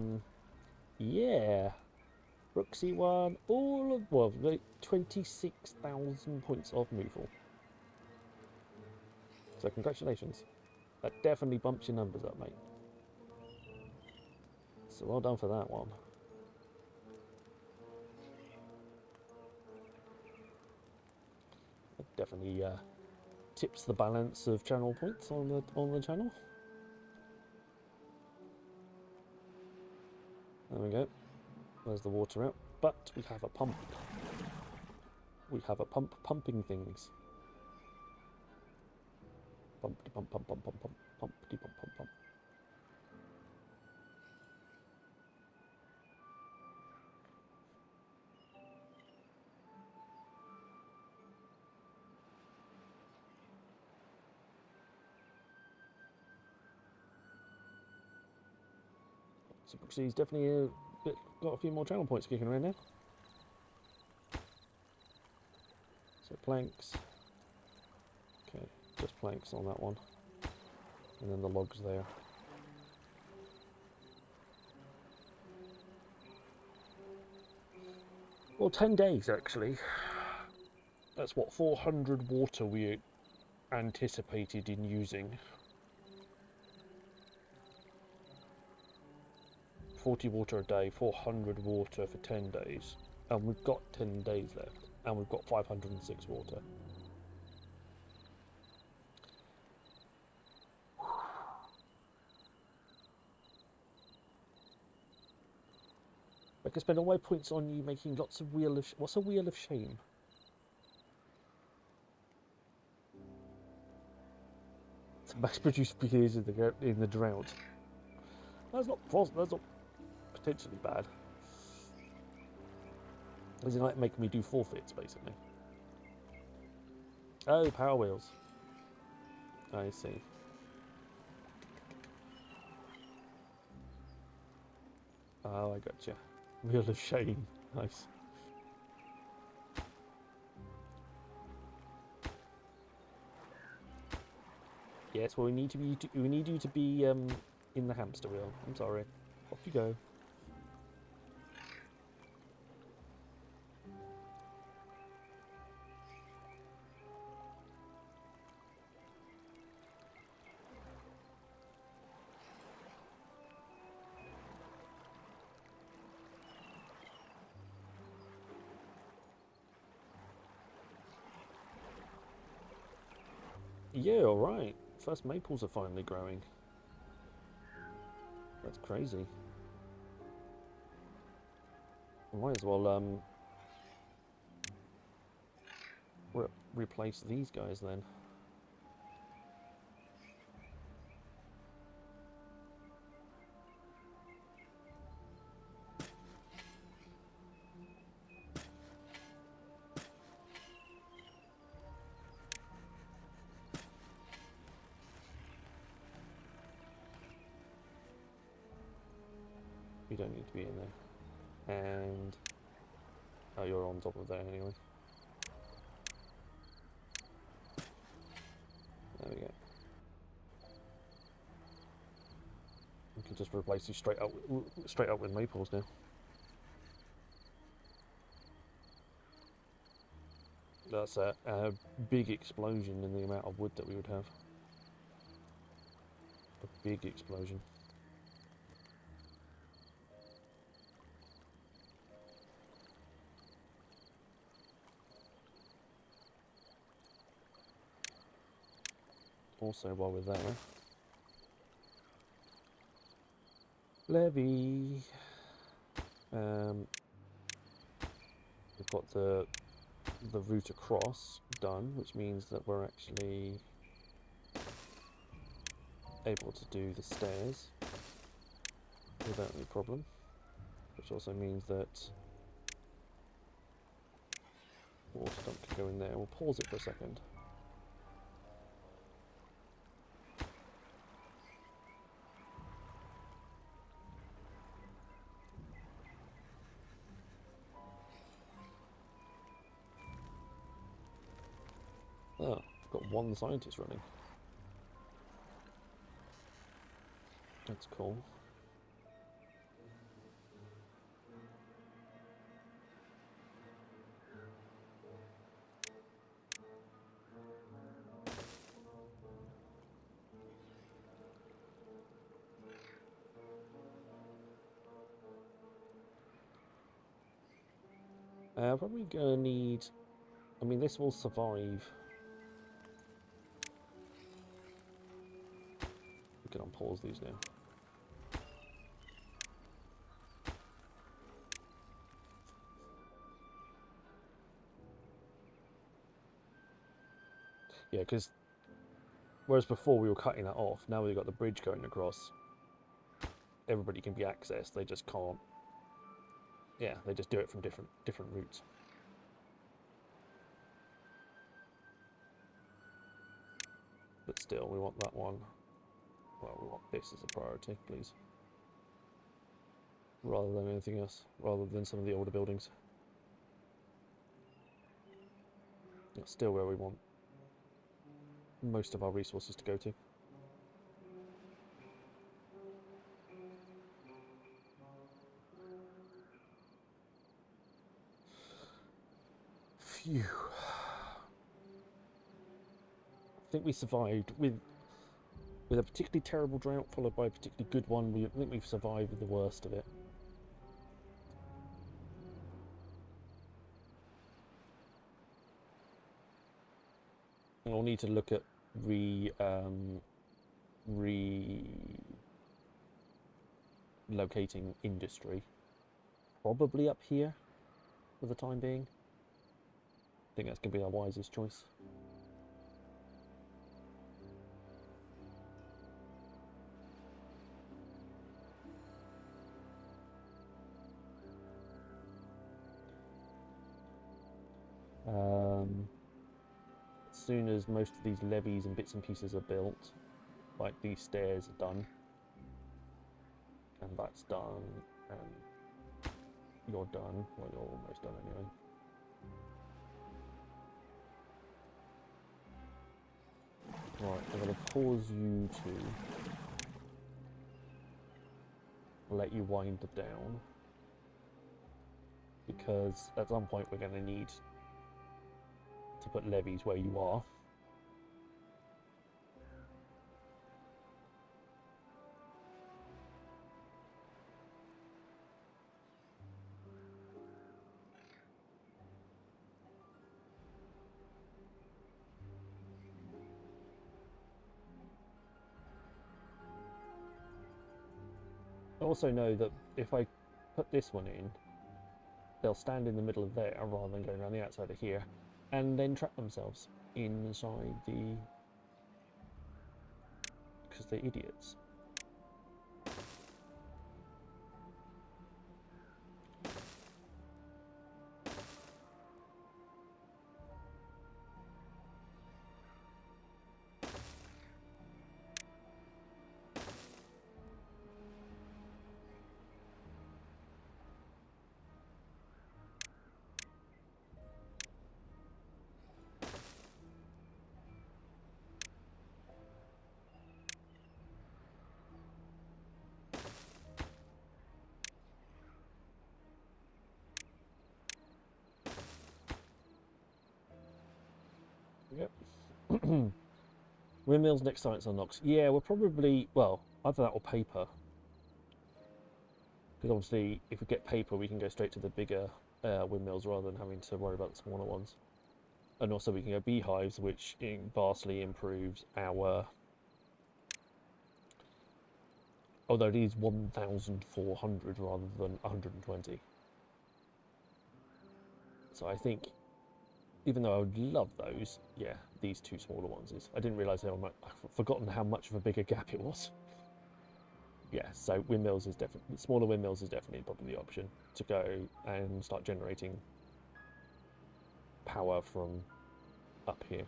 yeah. Brooksy won all of, well, 26,000 points of Movil. So, congratulations. That definitely bumps your numbers up, mate. So, well done for that one. It definitely tips the balance of channel points on the channel. There we go. There's the water out. But we have a pump. We have a pump pumping things. Pumpty pump pump pump pump pump pumpty pump pump pump. So Brooksy's definitely got a few more channel points kicking around now. So planks. Okay, just planks on that one. And then the logs there. Well, 10 days actually. That's what, 400 water we anticipated in using. 40 water a day, 400 water for 10 days. And we've got 10 days left. And we've got 506 water. I can spend all my points on you making lots of wheel of... What's a wheel of shame? To mass produce beers in the drought. That's not potentially bad. Is it like making me do forfeits, basically? Oh, power wheels. I see. Oh, I gotcha. Wheel of shame. Nice. Yes, well, we need you to be in the hamster wheel. I'm sorry. Off you go. Yeah, all right. First maples are finally growing. That's crazy. Might as well replace these guys then. You don't need to be in there. And oh, you're on top of there anyway. There we go. We can just replace you straight up with maples now. that's a big explosion in the amount of wood that we would have. A big explosion. Also, while we're there, levy. We've got the route across done, which means that we're actually able to do the stairs without any problem. Which also means that water dump can go in there. We'll pause it for a second. Oh, I've got one scientist running. That's cool. Probably gonna need... I mean, this will survive. We can unpause these now. Yeah, because whereas before we were cutting that off, now we've got the bridge going across. Everybody can be accessed. They just can't. Yeah, they just do it from different routes. But still, we want that one. Well, we want this as a priority, please. Rather than anything else. Rather than some of the older buildings. That's still where we want most of our resources to go to. Phew. I think we survived with a particularly terrible drought followed by a particularly good one. I think we've survived with the worst of it. We'll need to look at relocating industry, probably up here for the time being. I think that's going to be our wisest choice. As soon as most of these levees and bits and pieces are built, like these stairs are done, and that's done, and you're done. Well, you're almost done anyway. Right, I'm going to pause you two. Let you wind it down. Because at some point we're going to need to put levees where you are. I also know that if I put this one in, they'll stand in the middle of there rather than going around the outside of here, and then trap themselves inside the... because they're idiots. Windmills next science unlocks. Yeah, we're probably, well, either that or paper. Because obviously, if we get paper, we can go straight to the bigger windmills rather than having to worry about the smaller ones. And also we can go beehives, which vastly improves our... Although it is 1,400 rather than 120. So I think, even though I would love those, yeah, these two smaller ones is... I didn't realise how much... I've forgotten how much of a bigger gap it was. Yeah, so windmills is definitely... Smaller windmills is definitely probably the option to go and start generating power from up here.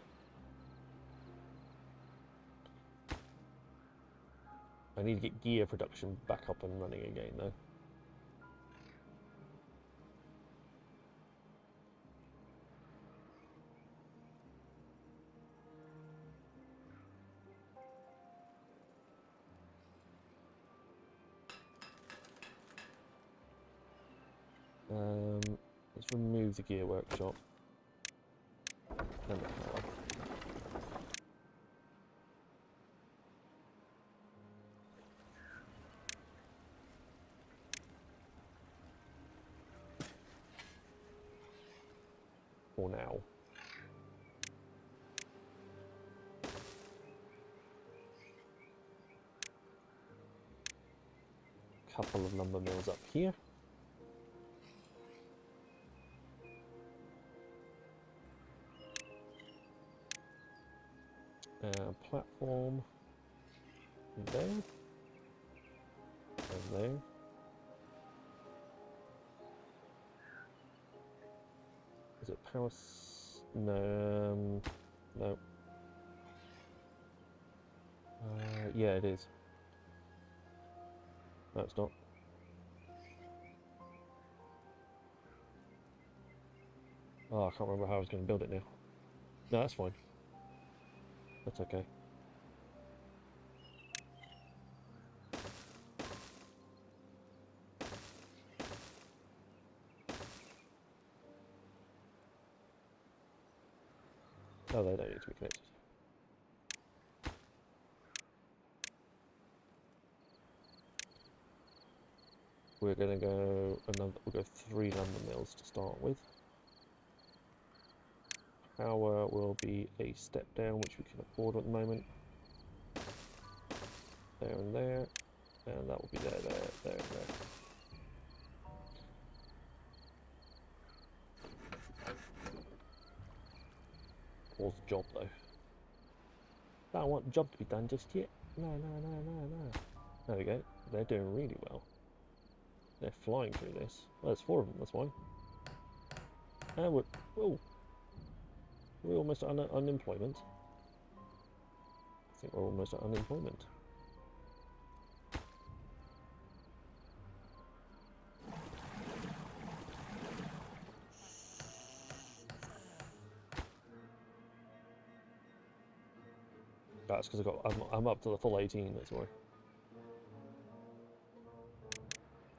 I need to get gear production back up and running again, though. Let's remove the gear workshop. And the power. For now. Couple of lumber mills up here. Platform there, and there. Is it power? No, no. Yeah, it is. No, it's not. Oh, I can't remember how I was going to build it now. No, that's fine. That's okay. Oh, they don't need to be connected. We're going to go another. We'll go 3 lumber mills to start with. Power will be a step down, which we can afford at the moment. There and there, and that will be there, there, there, and there. Pause the job though. I don't want the job to be done just yet. No, no, no, no, no. There we go. They're doing really well. They're flying through this. Well, there's 4 of them, that's why. And we're... Oh! We're almost at unemployment. I think we're almost at unemployment. That's because I'm up to the full 18, that's why.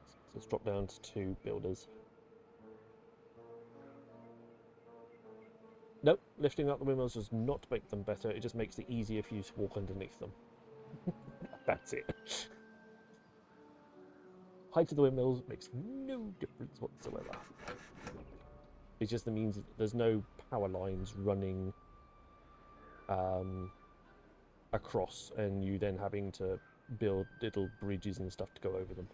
So let's drop down to 2 builders. Nope, lifting up the windmills does not make them better, it just makes it easier for you to walk underneath them. That's it. Height of the windmills makes no difference whatsoever. It just means that there's no power lines running across, and you then having to build little bridges and stuff to go over them.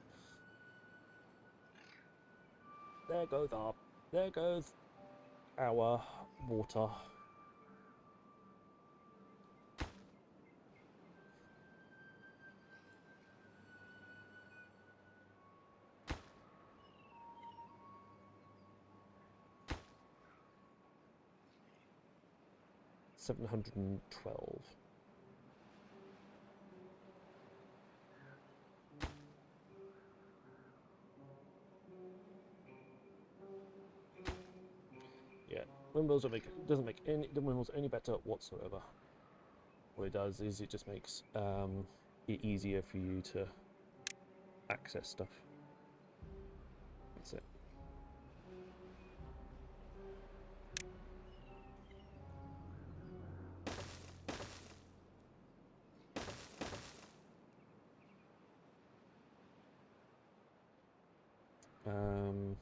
There goes our water. $712. Yeah, windmills doesn't make the windmills any better whatsoever. What it does is it just makes it easier for you to access stuff. That's it. Um,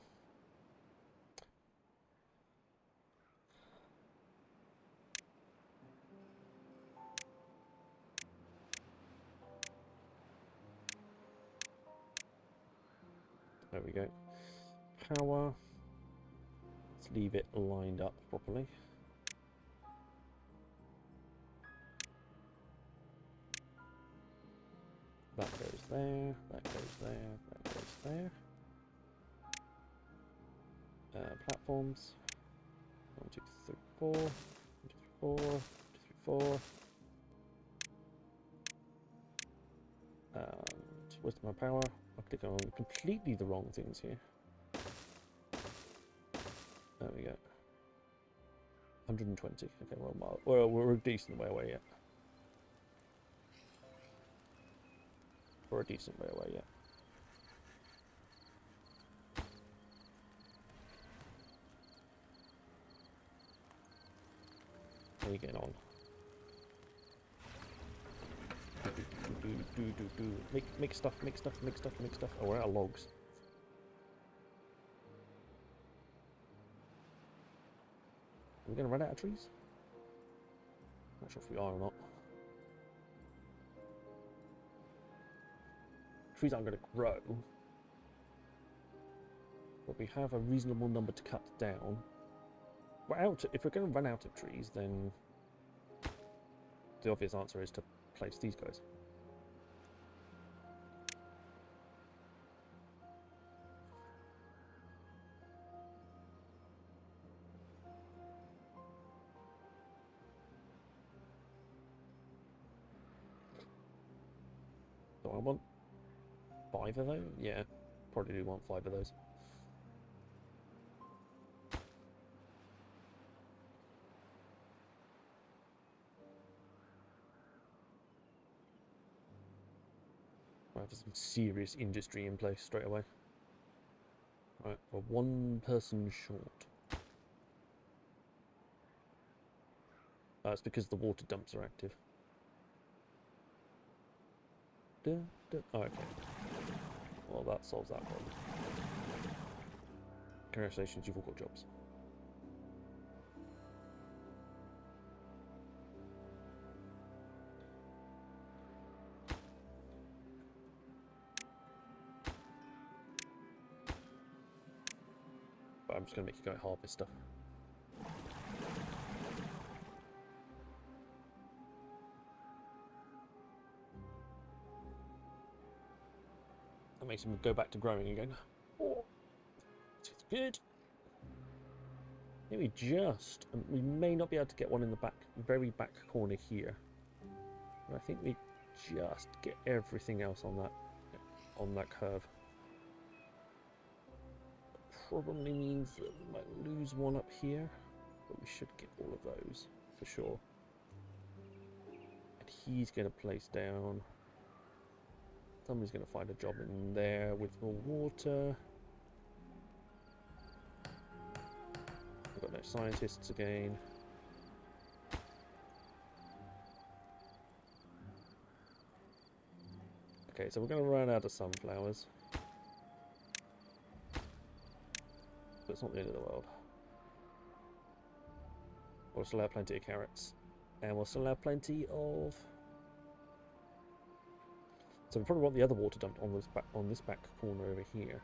there we go. Power. Let's leave it lined up properly. That goes there, that goes there, that goes there. Platforms. 1, 2, 3, 4. 1, 2, 3, 4. 1, 2, 3, 4. Where's my power? I click on completely the wrong things here. There we go. 120. Okay, well, we're a decent way away yet. We're a decent way away yet. How are you getting on? Make stuff, make stuff, make stuff, make stuff. Oh, we're out of logs. Are we going to run out of trees? Not sure if we are or not. Trees aren't going to grow. But we have a reasonable number to cut down. We're out. If we're going to run out of trees, then the obvious answer is to place these guys. So I want 5 of those? Yeah, probably do want 5 of those. I have some serious industry in place straight away. Right, we're 1 person short. That's because the water dumps are active. Oh, okay. Well, that solves that problem. Congratulations, you've all got jobs. But I'm just going to make you go harvest stuff. That makes him go back to growing again. Oh, it's good. Maybe just. We may not be able to get one in the back, very back corner here. But I think we just get everything else on that curve. Probably means that we might lose one up here, but we should get all of those for sure. And he's going to place down. Somebody's going to find a job in there with more water. We've got no scientists again. Okay, so we're going to run out of sunflowers. But it's not the end of the world. We'll still have plenty of carrots. And we'll still have plenty of... So we probably want the other water dumped on this back corner over here.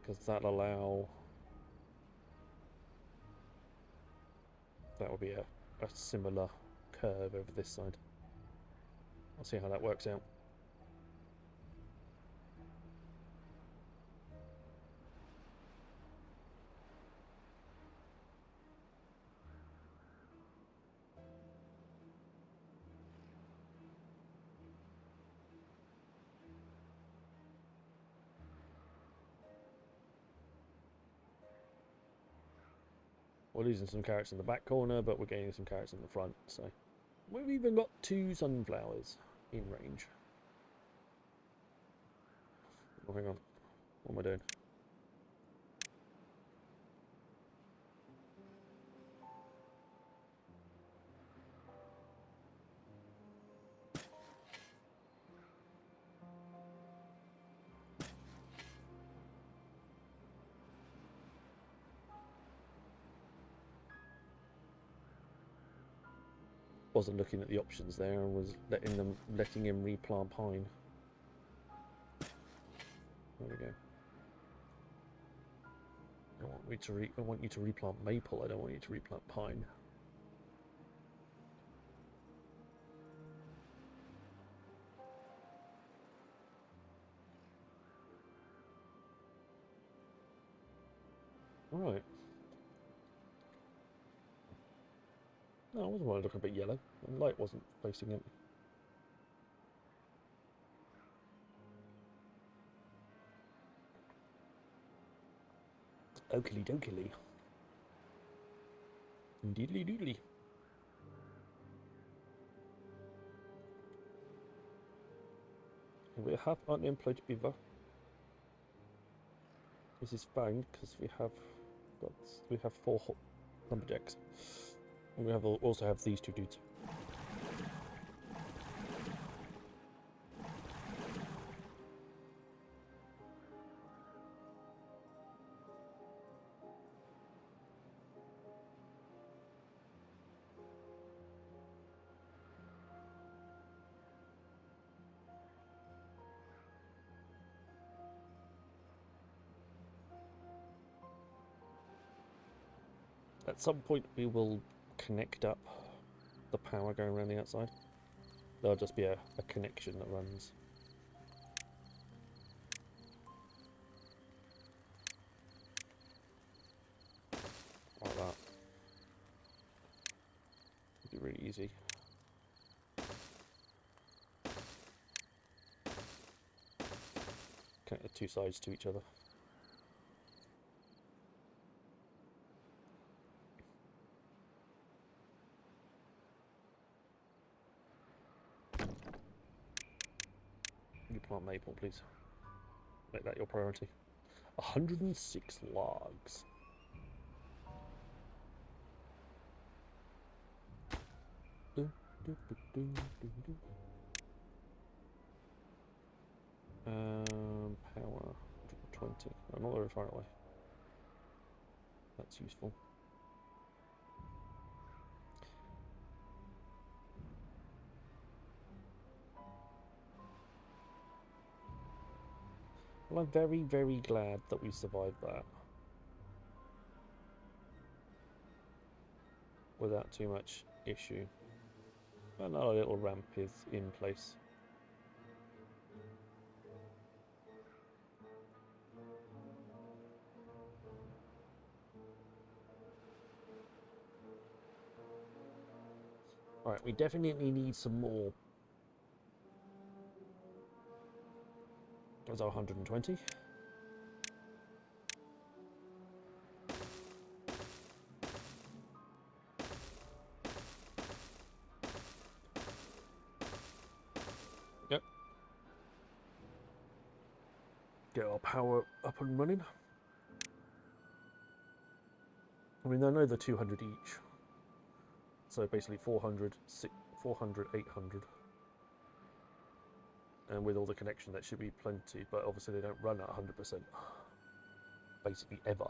Because that'll allow... That will be a similar curve over this side. I'll see how that works out. We're losing some carrots in the back corner, but we're gaining some carrots in the front, so... We've even got 2 sunflowers in range. Oh, hang on. What am I doing? wasn't looking at the options there and was letting him replant pine. There we go. I want you to replant maple. I don't want you to replant pine. All right. No, I wasn't looking a bit yellow. The light wasn't facing it. Oakley dokily. Doodly doodly. We have unemployed beaver. This is fine because we have 4 lumberjacks, and we also have these 2 dudes. At some point we will connect up the power going around the outside. There'll just be a connection that runs. Like that. It'll be really easy. Connect the 2 sides to each other. You plant maple, please. Make that your priority. 106 logs. Power 120. I'm not very far away. That's useful. Well, I'm very, very glad that we survived that. Without too much issue. And our little ramp is in place. Alright, we definitely need some more. That's our 120. Yep. Get our power up and running. I mean, I know they're 200 each. So basically 400, 400, 800. And with all the connection, that should be plenty, but obviously they don't run at 100%. Basically ever.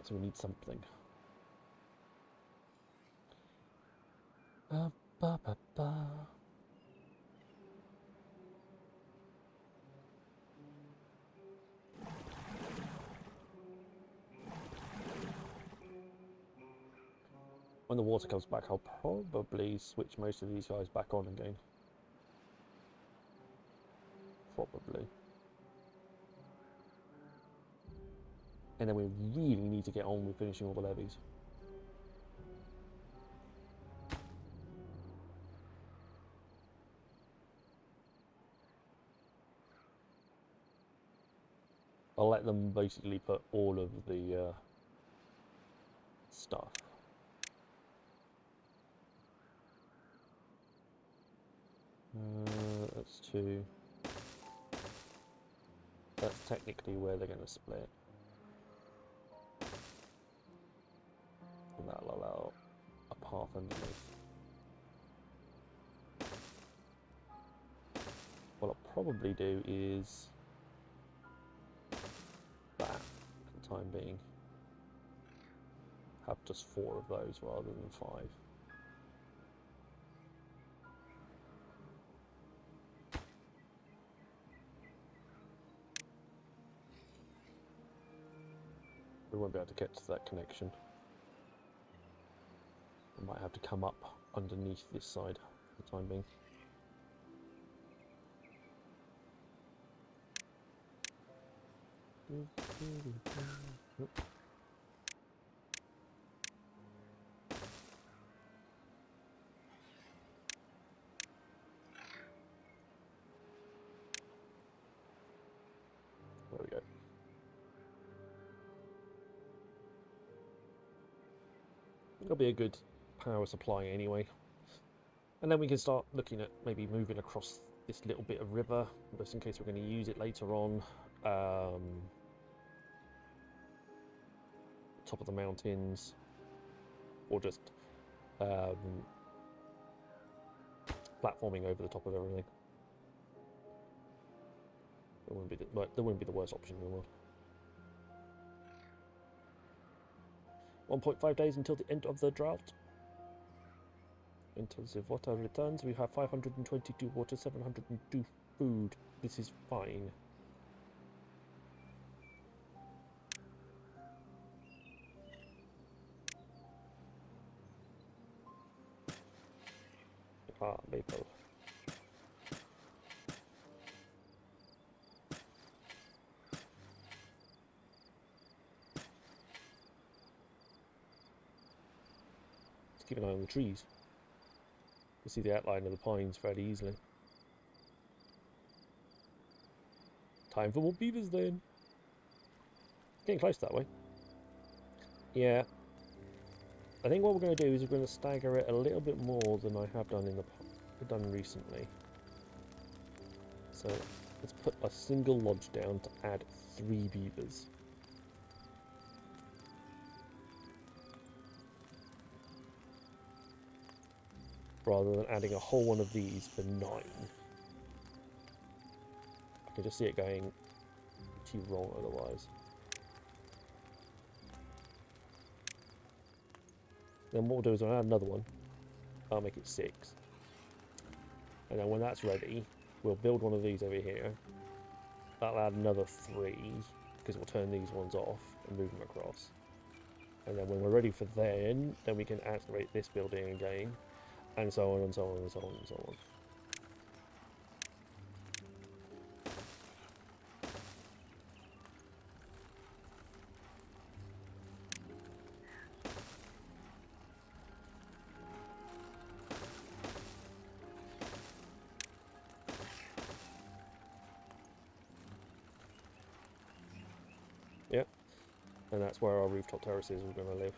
So we need something. Ba, ba, ba, ba. When the water comes back, I'll probably switch most of these guys back on again. Probably. And then we really need to get on with finishing all the levees. I'll let them basically put all of the stuff. That's 2. That's technically where they're going to split. And that'll allow a path underneath. What I'll probably do is that for the time being. have just 4 of those rather than 5. We won't be able to get to that connection. We might have to come up underneath this side for the time being. There we go. It'll be a good power supply anyway. And then we can start looking at maybe moving across this little bit of river, just in case we're going to use it later on. Top of the mountains, or just platforming over the top of everything. That wouldn't be the worst option in the world. 1.5 days until the end of the drought. Intensive water returns. We have 522 water, 702 food. This is fine. Ah, maple. Let's keep an eye on the trees. You see the outline of the pines fairly easily. Time for more beavers then. Getting close that way. Yeah. I think what we're going to do is we're going to stagger it a little bit more than I have done recently. So let's put a single lodge down to add 3 beavers. Rather than adding a whole one of these for 9. I can just see it going too wrong otherwise. Then what we'll do is I'll add another one. I'll make it 6. And then when that's ready, we'll build one of these over here. That'll add another 3, because we'll turn these ones off and move them across. And then when we're ready for then we can activate this building again. And so on and so on and so on and so on. Yep. And that's where our rooftop terraces are going to live.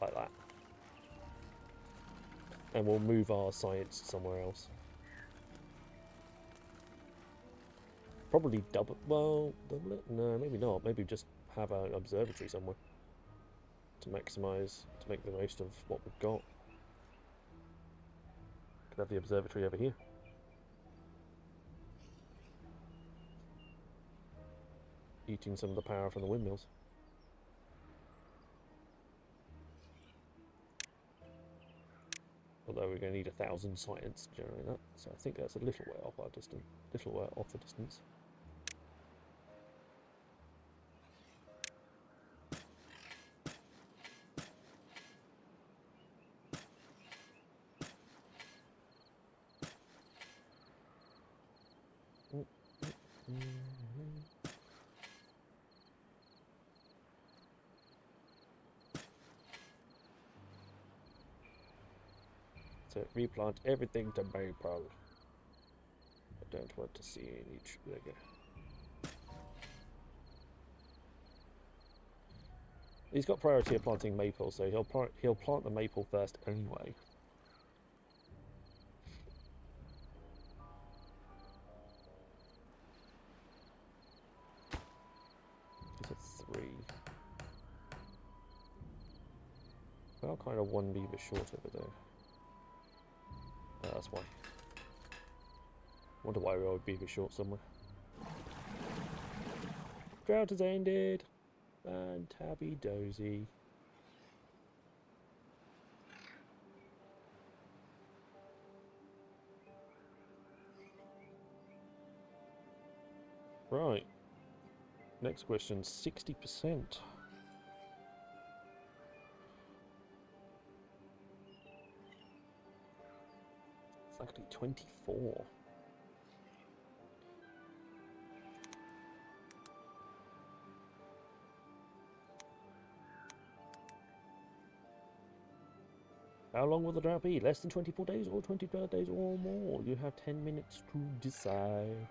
Like that. And we'll move our science somewhere else. Probably double it? No, maybe not. Maybe just have an observatory somewhere to make the most of what we've got. Could have the observatory over here. Eating some of the power from the windmills. Although we're going to need 1,000 science to generate that, so I think that's a little way off the distance. So replant everything to maple. I don't want to see any trigger. He's got priority of planting maple, so he'll plant the maple first anyway. He's at 3. Well, kind of 1 beaver short over there. That's why. Wonder why we would be a bit short somewhere. Drought has ended. And tabby dozy. Right. Next question, 60%. It's actually 24. How long will the drought be? Less than 24 days or 25 days or more? You have 10 minutes to decide.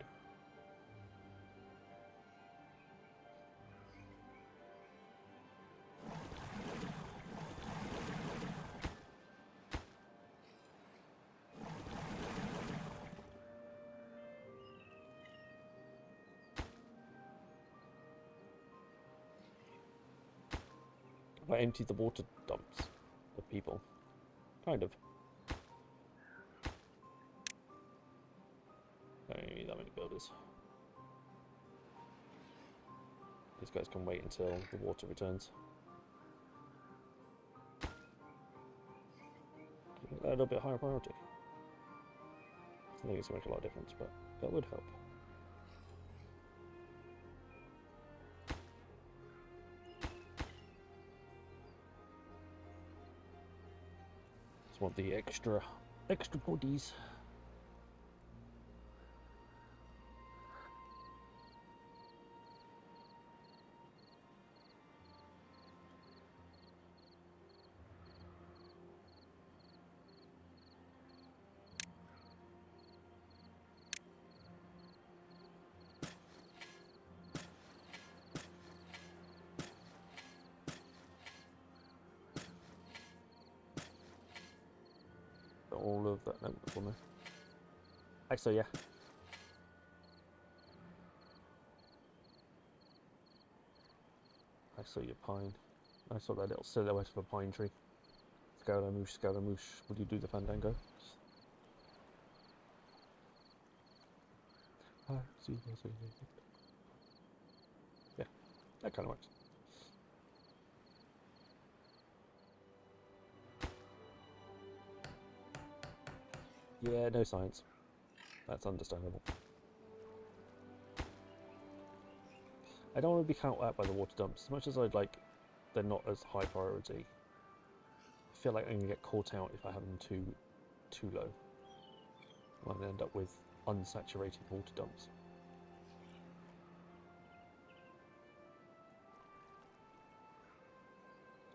I emptied the water dumps of people. Kind of. Don't need that many builders. These guys can wait until the water returns. A little bit higher priority. I think it's going to make a lot of difference, but that would help. Just want the extra bodies. All of that, no, that's on there. Actually, yeah. I saw your pine. I saw that little silhouette of a pine tree. Scaramouche, Scaramouche, would you do the fandango? I see, yeah, that kind of works. Yeah, no science. That's understandable. I don't want to be caught out by the water dumps. As much as I'd like, they're not as high priority. I feel like I'm going to get caught out if I have them too low. I'm going to end up with unsaturated water dumps.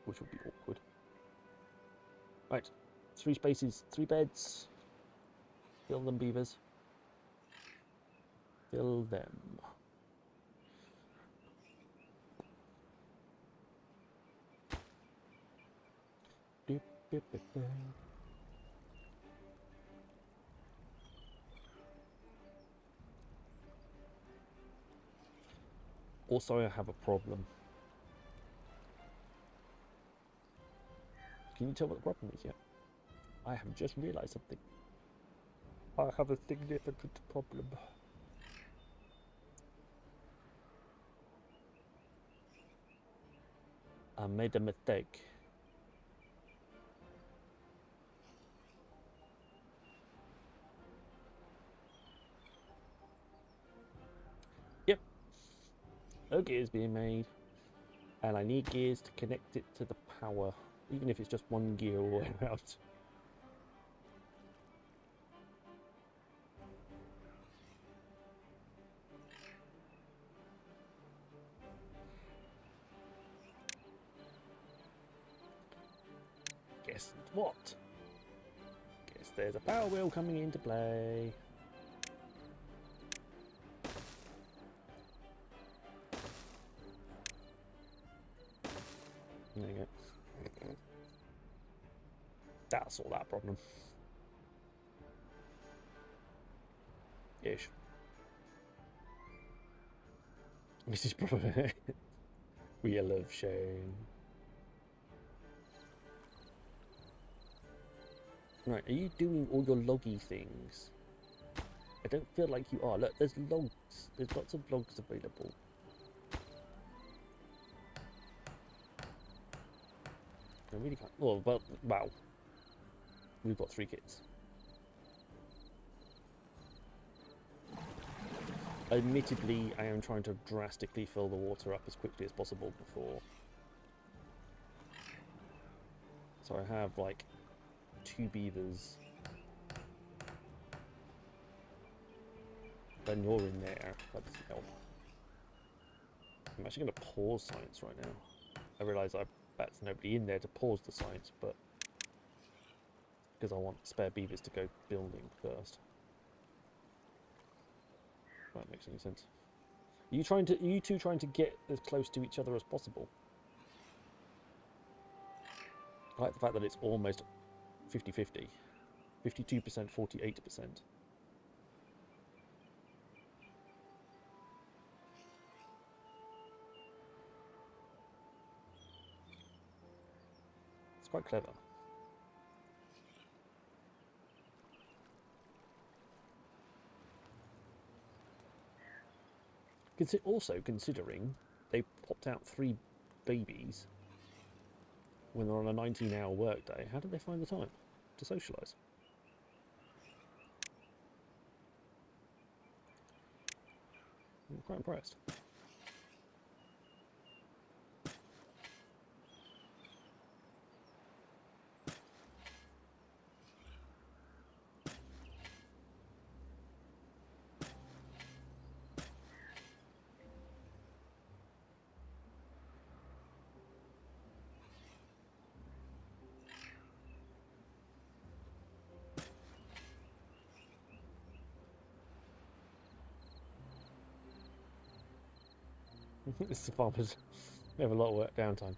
Which would be awkward. Right, 3 spaces, 3 beds. Fill them, beavers. Fill them. Dip, dip, dip, dip. Also, I have a problem. Can you tell what the problem is yet? I have just realised something. I have a significant problem. I made a mistake. Yep. No gears being made. And I need gears to connect it to the power. Even if it's just 1 gear all the way around. Guess what? Guess there's a power wheel coming into play. There you go. That'll sort that problem. Ish. This is probably we love Shane. Right, are you doing all your loggy things? I don't feel like you are. Look, there's logs. There's lots of logs available. I really can't. Well, wow. We've got 3 kits. Admittedly, I am trying to drastically fill the water up as quickly as possible before. So I have like 2 beavers. Then you're in there. That doesn't help. I'm actually going to pause science right now. I realise that's nobody in there to pause the science, but because I want spare beavers to go building first. If that makes any sense. Are you two trying to get as close to each other as possible? I like the fact that it's almost 50-50. 52%, 48%. It's quite clever. Also considering they popped out 3 babies when they're on a 19-hour workday, how did they find the time to socialise? I'm quite impressed. It's the farmers. We have a lot of work downtime.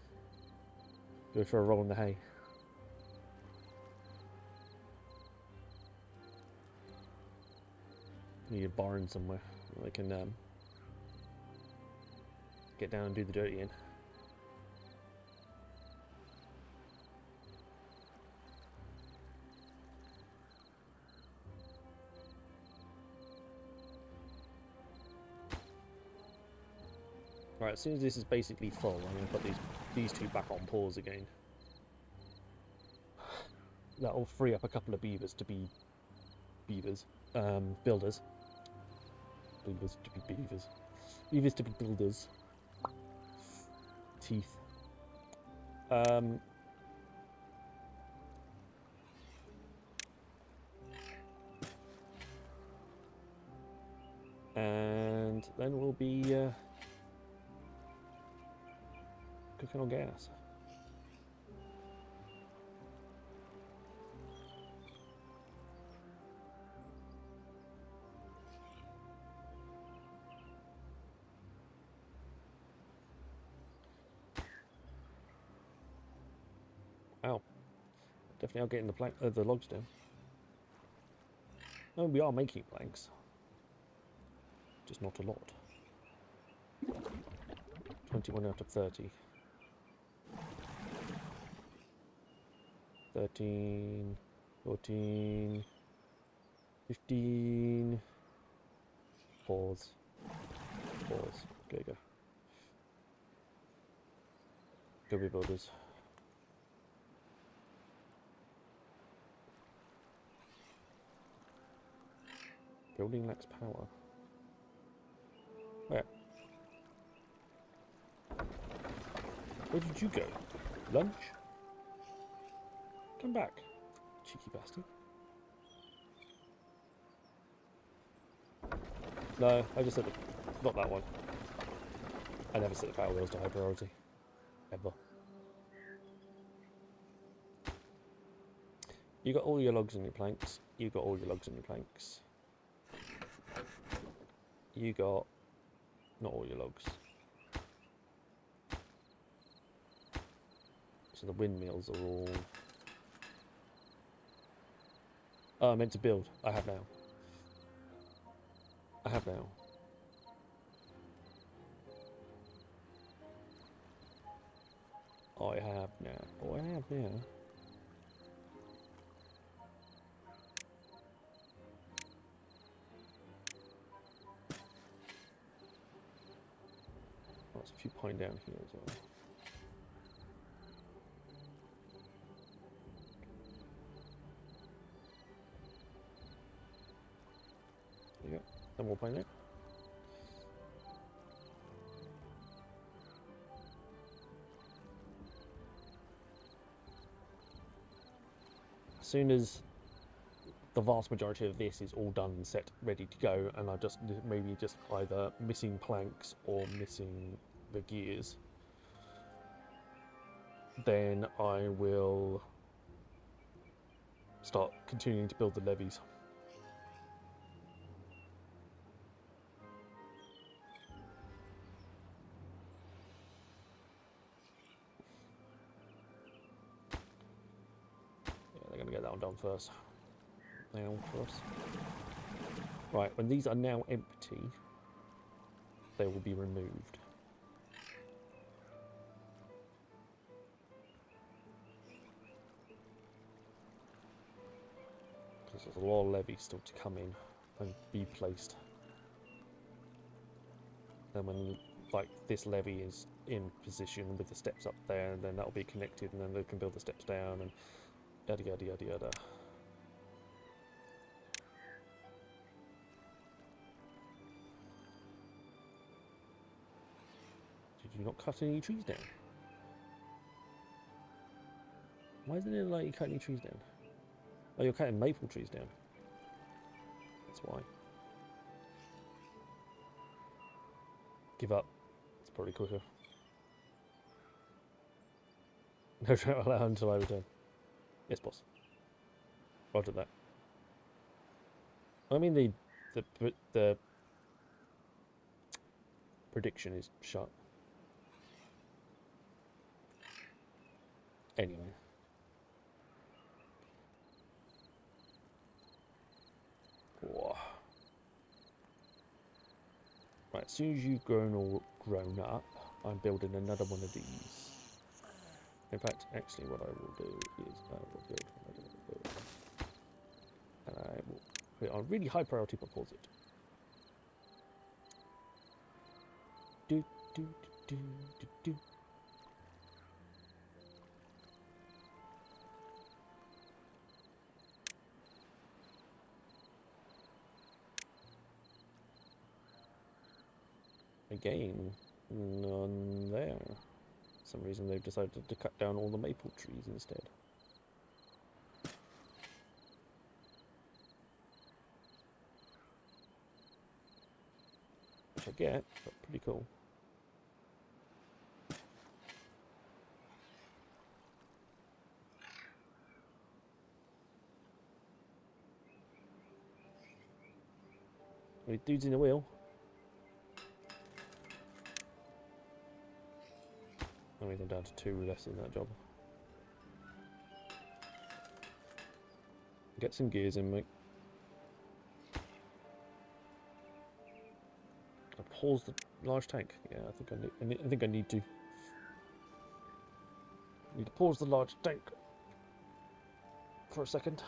Go for a roll in the hay. Need a barn somewhere where they can get down and do the dirty in. Right, as soon as this is basically full, I'm going to put these 2 back on pause again. That'll free up a couple of beavers to be builders. Beavers to be beavers. Beavers to be builders. Teeth. And then we'll be cooking on gas. Wow. Definitely are getting the logs down. Oh, we are making planks. Just not a lot. 21 out of 30. 13, 14, 15. Pause. Pause. Go. Go be builders. Building lacks power. Where? Where did you go? Lunch? Come back, cheeky bastard. No, I just said not that one. I never set the power wheels to high priority. Ever. You got all your logs and your planks. You got all your logs and your planks. You got not all your logs. So the windmills are all... Oh, I meant to build. I have now. I have now. I have now. Oh, I have now. a few pine down here as well. There you go. Then we'll pine there. As soon as the vast majority of this is all done, set, ready to go, and I just maybe just either missing planks or missing the gears, then I will start continuing to build the levees. Yeah, they're going to get that one done first. Now for us. Right, when these are now empty, they will be removed. Because there's a lot of levees still to come in and be placed. And when like this levee is in position with the steps up there, and then that'll be connected, and then they can build the steps down, and yada yada yada yada. Did you not cut any trees down? Why isn't it like you cut any trees down? Oh, you're cutting maple trees down. That's why. Give up. It's probably quicker. No trout allowed until I return. Yes, boss. Roger that. I mean, the prediction is shut. Anyway. Whoa. Right, as soon as you've grown up, I'm building another one of these. In fact, actually what I will do is I will build another one of those. And I will put it on really high priority but pause it. Do, do, do, do, do. Again, none there. For some reason they've decided to cut down all the maple trees instead. Which I get, but pretty cool. Wait, dude's in the wheel. I mean, I'm down to 2 less in that job. Get some gears in, mate. Can I pause the large tank? Yeah, I think I need to. Need to pause the large tank for a second.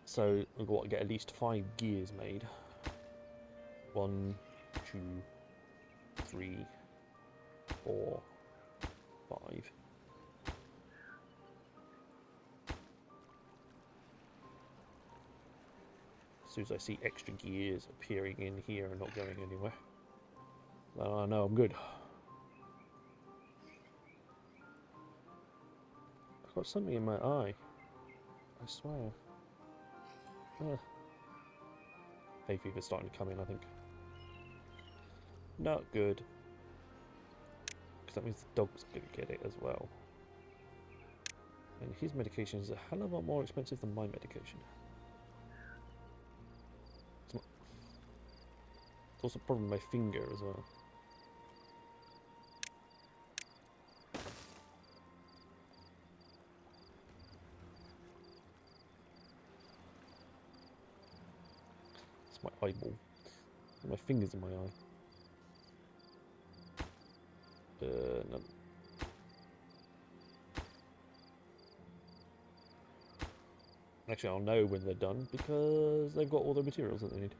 So we've got to get at least 5 gears made. 1, 2, 3, 4, 5. As soon as I see extra gears appearing in here and not going anywhere, I know I'm good. I've got something in my eye. I swear. Hay fever's starting to come in, I think. Not good. Because that means the dog's going to get it as well. And his medication is a hell of a lot more expensive than my medication. It's also a problem with my finger as well. It's my eyeball. My finger's in my eye. No. Actually, I'll know when they're done because they've got all the materials that they need.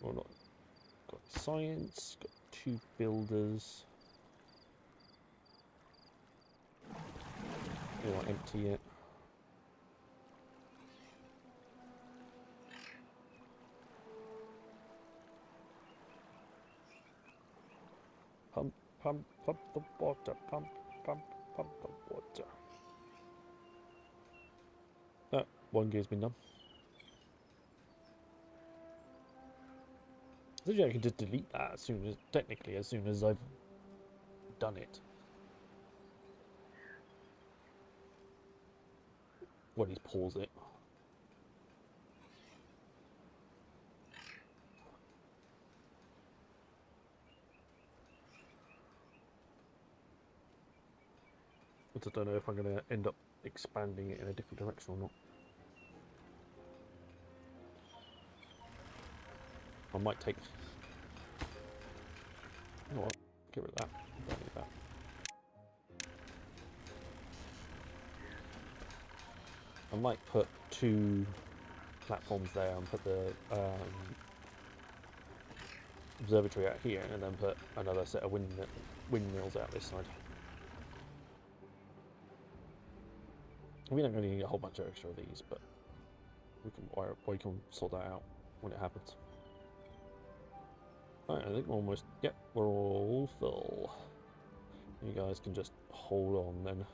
Well, not got science, got 2 builders. We won't empty it. Pump, pump, pump the water, pump, pump, pump the water. Oh, 1 gear's been done. Essentially, I can just delete that as soon as, technically, as soon as I've done it. When he's pause it. But I don't know if I'm going to end up expanding it in a different direction or not. I might take... You know what? Get rid of that. Don't need that. I might put 2 platforms there and put the observatory out here and then put another set of windmills out this side. We don't really need a whole bunch of extra of these, but we can sort that out when it happens. Alright, I think we're almost... Yep, we're all full. You guys can just hold on then.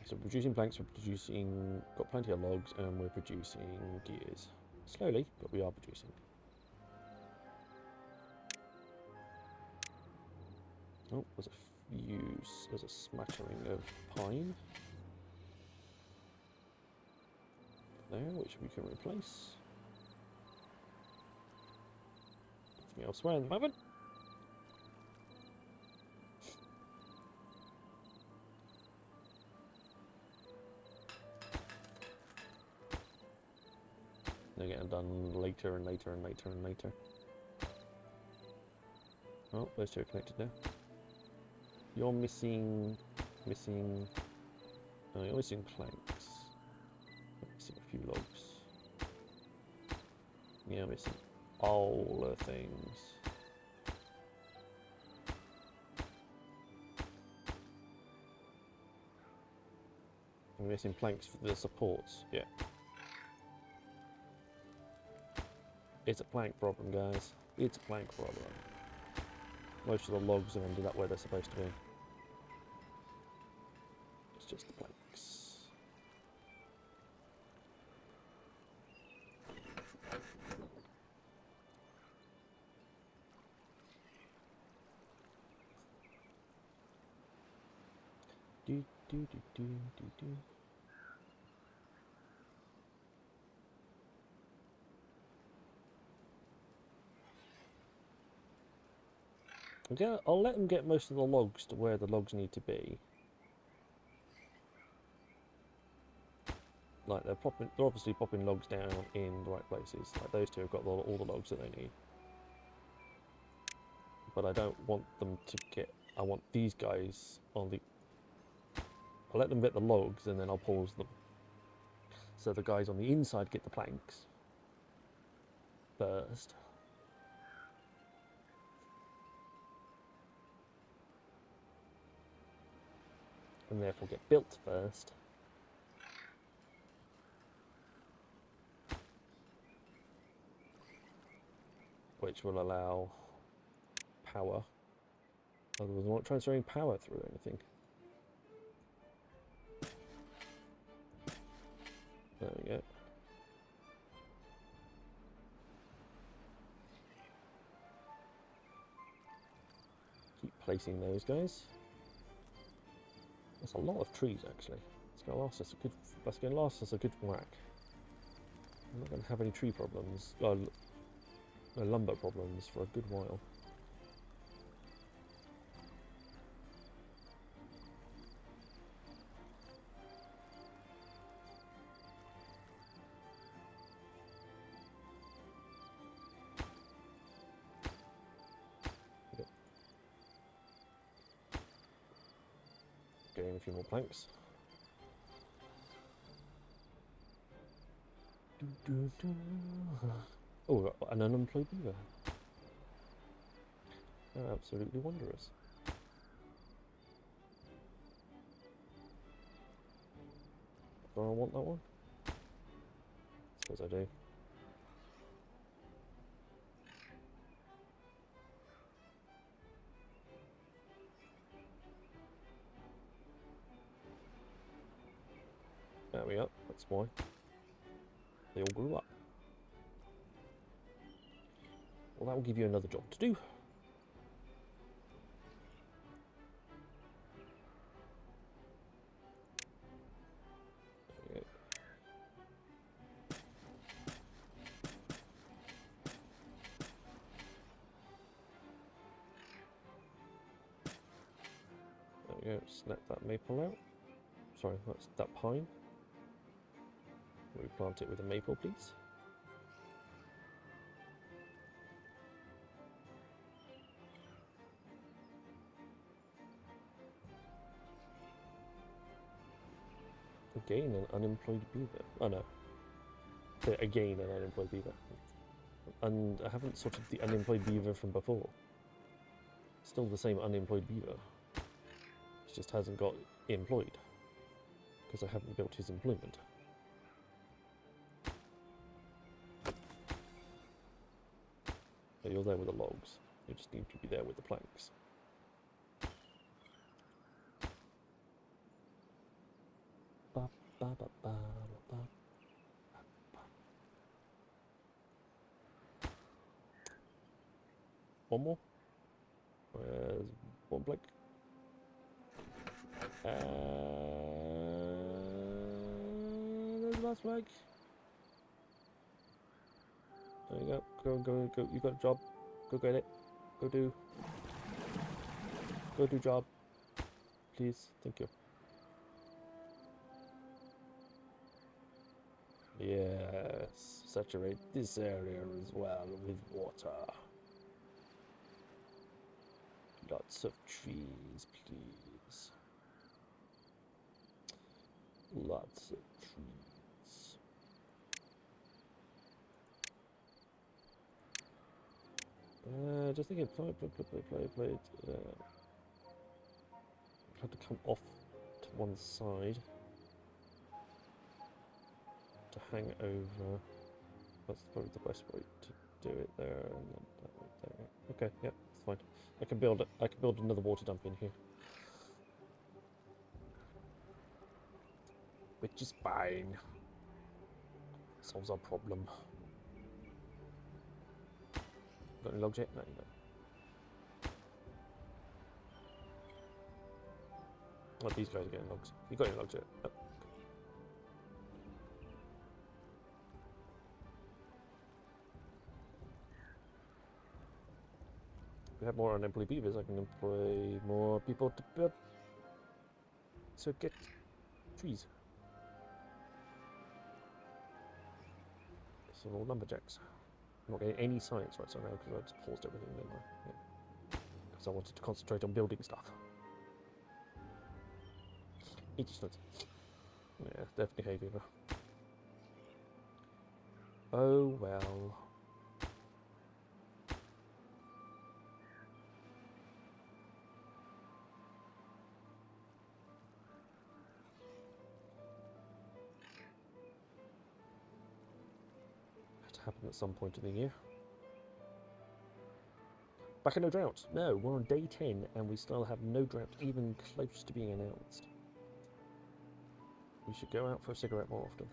So producing planks, we're producing... Got plenty of logs and we're producing gears. Slowly, but we are producing. Oh, there's a smattering of pine there, which we can replace. Nothing elsewhere at the moment. They're getting done later and later and later and later. Oh, those 2 are connected now. You're missing... Oh, you're missing planks. You're missing a few logs. You're missing all the things. You're missing planks for the supports, yeah. It's a plank problem, guys. It's a plank problem. Most of the logs have ended up where they're supposed to be. It's just the planks. Do do do do do do. Okay, I'll let them get most of the logs to where the logs need to be. Like they're obviously popping logs down in the right places. Like those 2 have got all the logs that they need. But I don't want them to get... I want these guys on the... I'll let them get the logs and then I'll pause them. So the guys on the inside get the planks first. And therefore get built first. Which will allow power. Otherwise, I'm not transferring power through anything. There we go. Keep placing those guys. That's a lot of trees, actually. It's gonna last us a good. That's gonna last us a good whack. I'm not going to have any tree problems, no lumber problems for a good while. Yep. Getting a few more planks. Oh, an unemployed beaver. They're absolutely wondrous. Do I want that one? Suppose I do. There we go, that's why. They all grew up. Well, that will give you another job to do. There we go. There we go, snap that maple out. Sorry, that's that pine. Replant it with a maple, please. Again, an unemployed beaver. Oh no. Again, an unemployed beaver. And I haven't sorted the unemployed beaver from before. Still the same unemployed beaver. It just hasn't got employed. Because I haven't built his employment. But you're there with the logs. You just need to be there with the planks. Ba, ba, ba, ba, ba, ba. One more. Where's one plank? There's the last plank. There you go. Go. You got a job. Go get it. Go do job. Please. Thank you. Yes. Saturate this area as well with water. Lots of trees, please. Lots of trees. Just thinking, plate. Have to come off to one side to hang over. That's probably the best way to do it there, and then that way there. Okay, yeah, it's fine. I can build it. I can build another water dump in here, which is fine. Solves our problem. Got any logs yet? No, you don't. Oh, these guys are getting logs. You got any logs yet? Oh. If we have more unemployed beavers, I can employ more people to build. So get trees. So all lumberjacks. I'm not getting any science right now because I just paused everything, didn't I? Because I wanted to concentrate on building stuff. It just does. Yeah, definitely hay fever. Oh well. Had to happen at some point in the year. Back in no drought. No, we're on day 10 and we still have no drought even close to being announced. We should go out for a cigarette more often.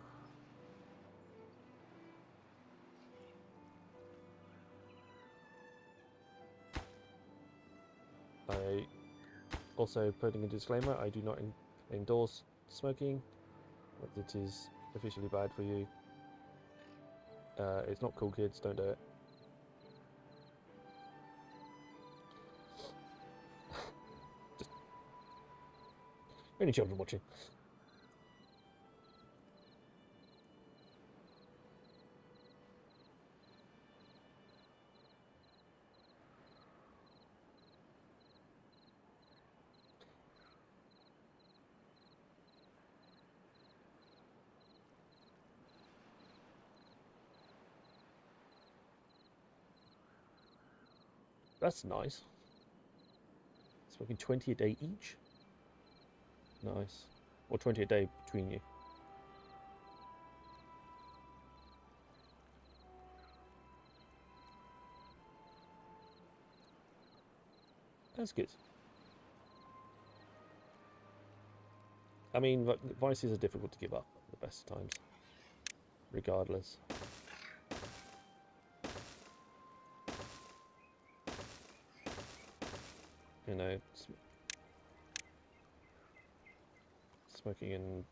I also putting a disclaimer, I do not endorse smoking, but it is officially bad for you. It's not cool, kids. Don't do it. Just any children watching. That's nice. Smoking 20 a day each. Nice. Or 20 a day between you. That's good. I mean, vices are difficult to give up at the best of times. Regardless. You know, smoking and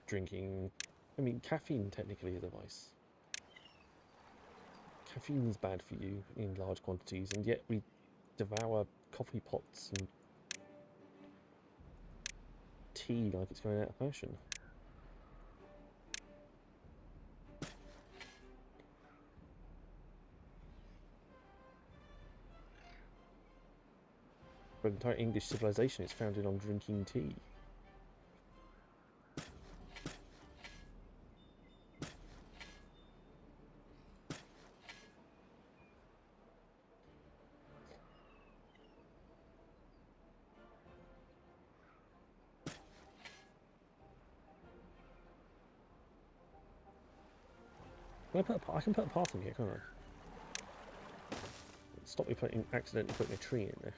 drinking. I mean, caffeine technically is a vice. Caffeine is bad for you in large quantities, and yet we devour coffee pots and tea like it's going out of fashion. But entire English civilization is founded on drinking tea. I can put a path in here, can't I? Stop me accidentally putting a tree in there.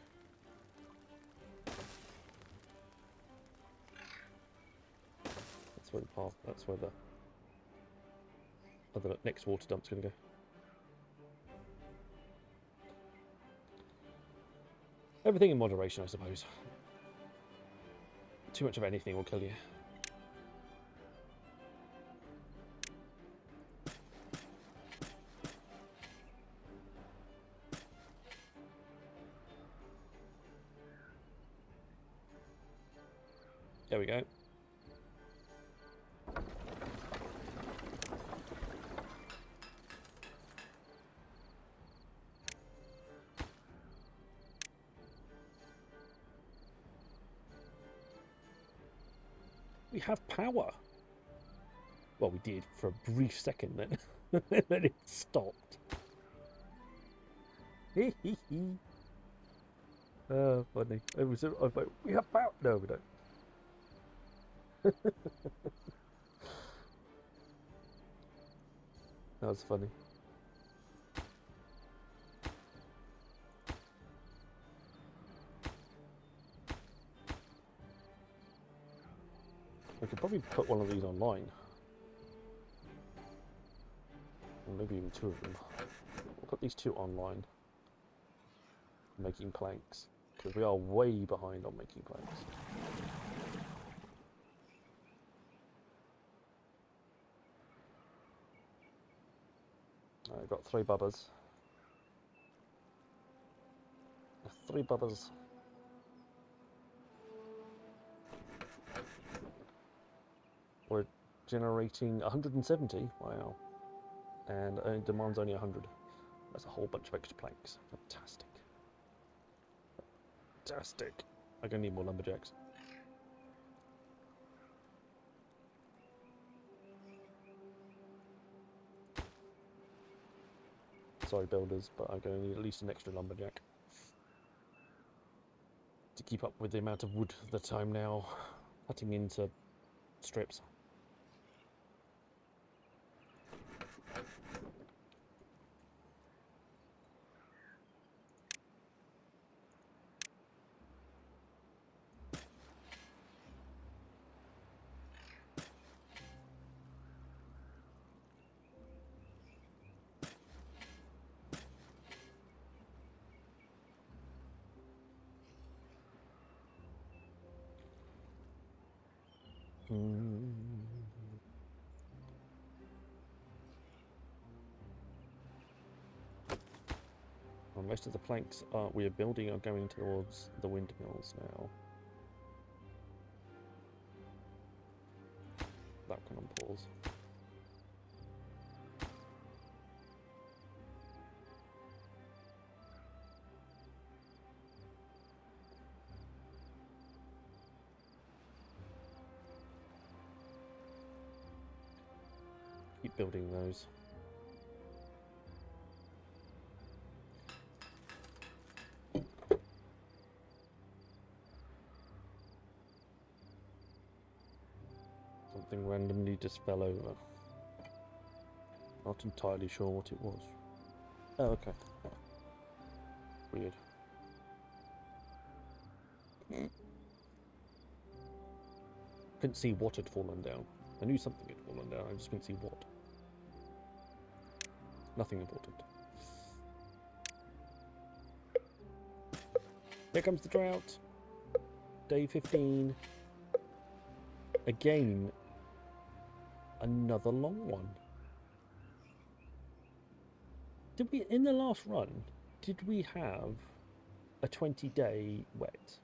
That's where the path. That's where the other next water dump's going to go. Everything in moderation, I suppose. Too much of anything will kill you. There we go. We have power. Well, we did for a brief second then. Then it stopped. Oh, funny. It was. I was like, we have power. No, we don't. That was funny. I could probably put one of these online. Or maybe even two of them. I'll put these two online. Making planks. Because we are way behind on making planks. I've got 3 bubbers. 3 bubbers. We're generating 170. Wow. And demand's only 100. That's a whole bunch of extra planks. Fantastic. Fantastic. I'm gonna need more lumberjacks. Sorry, builders, but I'm gonna need at least an extra lumberjack to keep up with the amount of wood that I'm now cutting into strips. And most of the planks we are building are going towards the windmills now. That can unpause. Keep building those. Something randomly just fell over. Not entirely sure what it was. Oh, okay. Weird. Couldn't see what had fallen down. I knew something had fallen down, I just couldn't see what. Nothing important. Here comes the drought. Day 15. Again, another long one. Did we, in the last run, did we have a 20-day wet?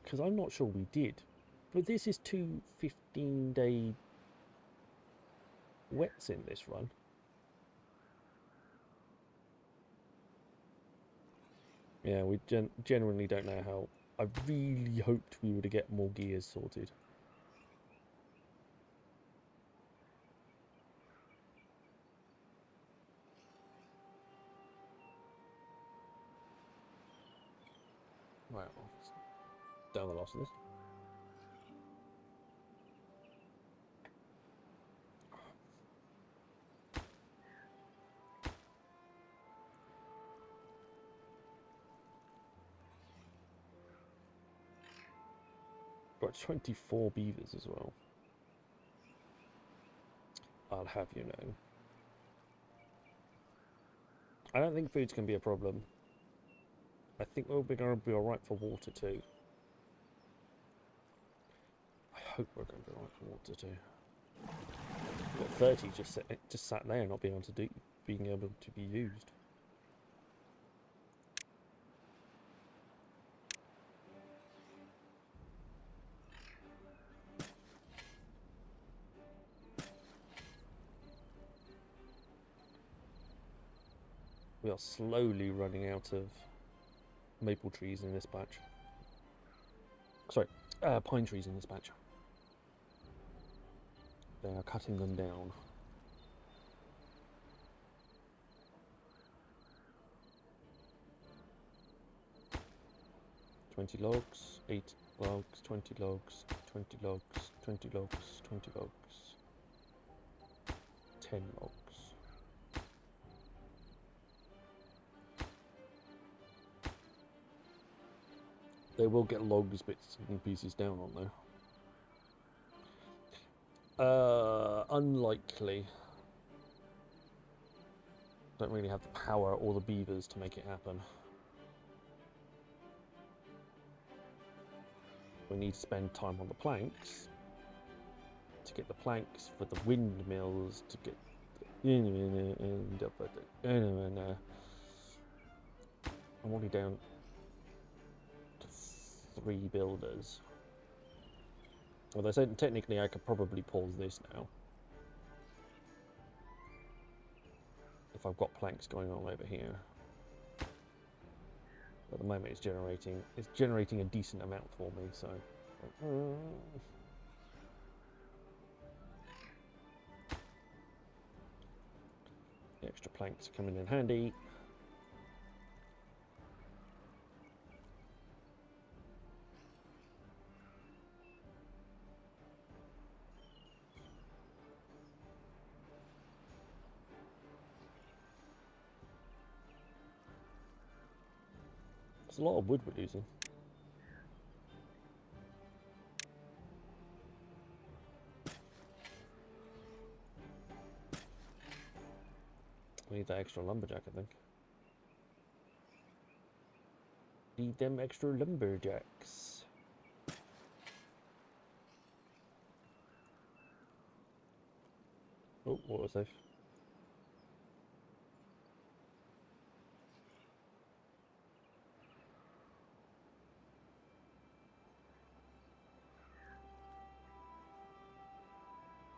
Because I'm not sure we did. But this is 2 15-day wets in this run. Yeah, we generally don't know how. I really hoped we would get more gears sorted. Right, down the last of this. Got 24 beavers as well. I'll have you know. I don't think food's going to be a problem. I think we're going to be alright for water too. I hope we're going to be alright for water too. We've got 30 just sat there not being able to be used. We are slowly running out of maple trees in this batch. Sorry, pine trees in this batch. They are cutting them down. $20 logs, 8 logs, 20 logs, 20 logs, 20 logs, 20 logs, 10 logs. They will get logs, bits and pieces down, aren't they? Unlikely. Don't really have the power or the beavers to make it happen. We need to spend time on the planks to get the planks for the windmills to get I'm already down to 3 builders. Well, they said technically I could probably pause this now if I've got planks going on over here. At the moment, it's generating a decent amount for me. So. The extra planks are coming in handy. There's a lot of wood we're losing. We need that extra lumberjack, I think. Need them extra lumberjacks. Oh, water safe.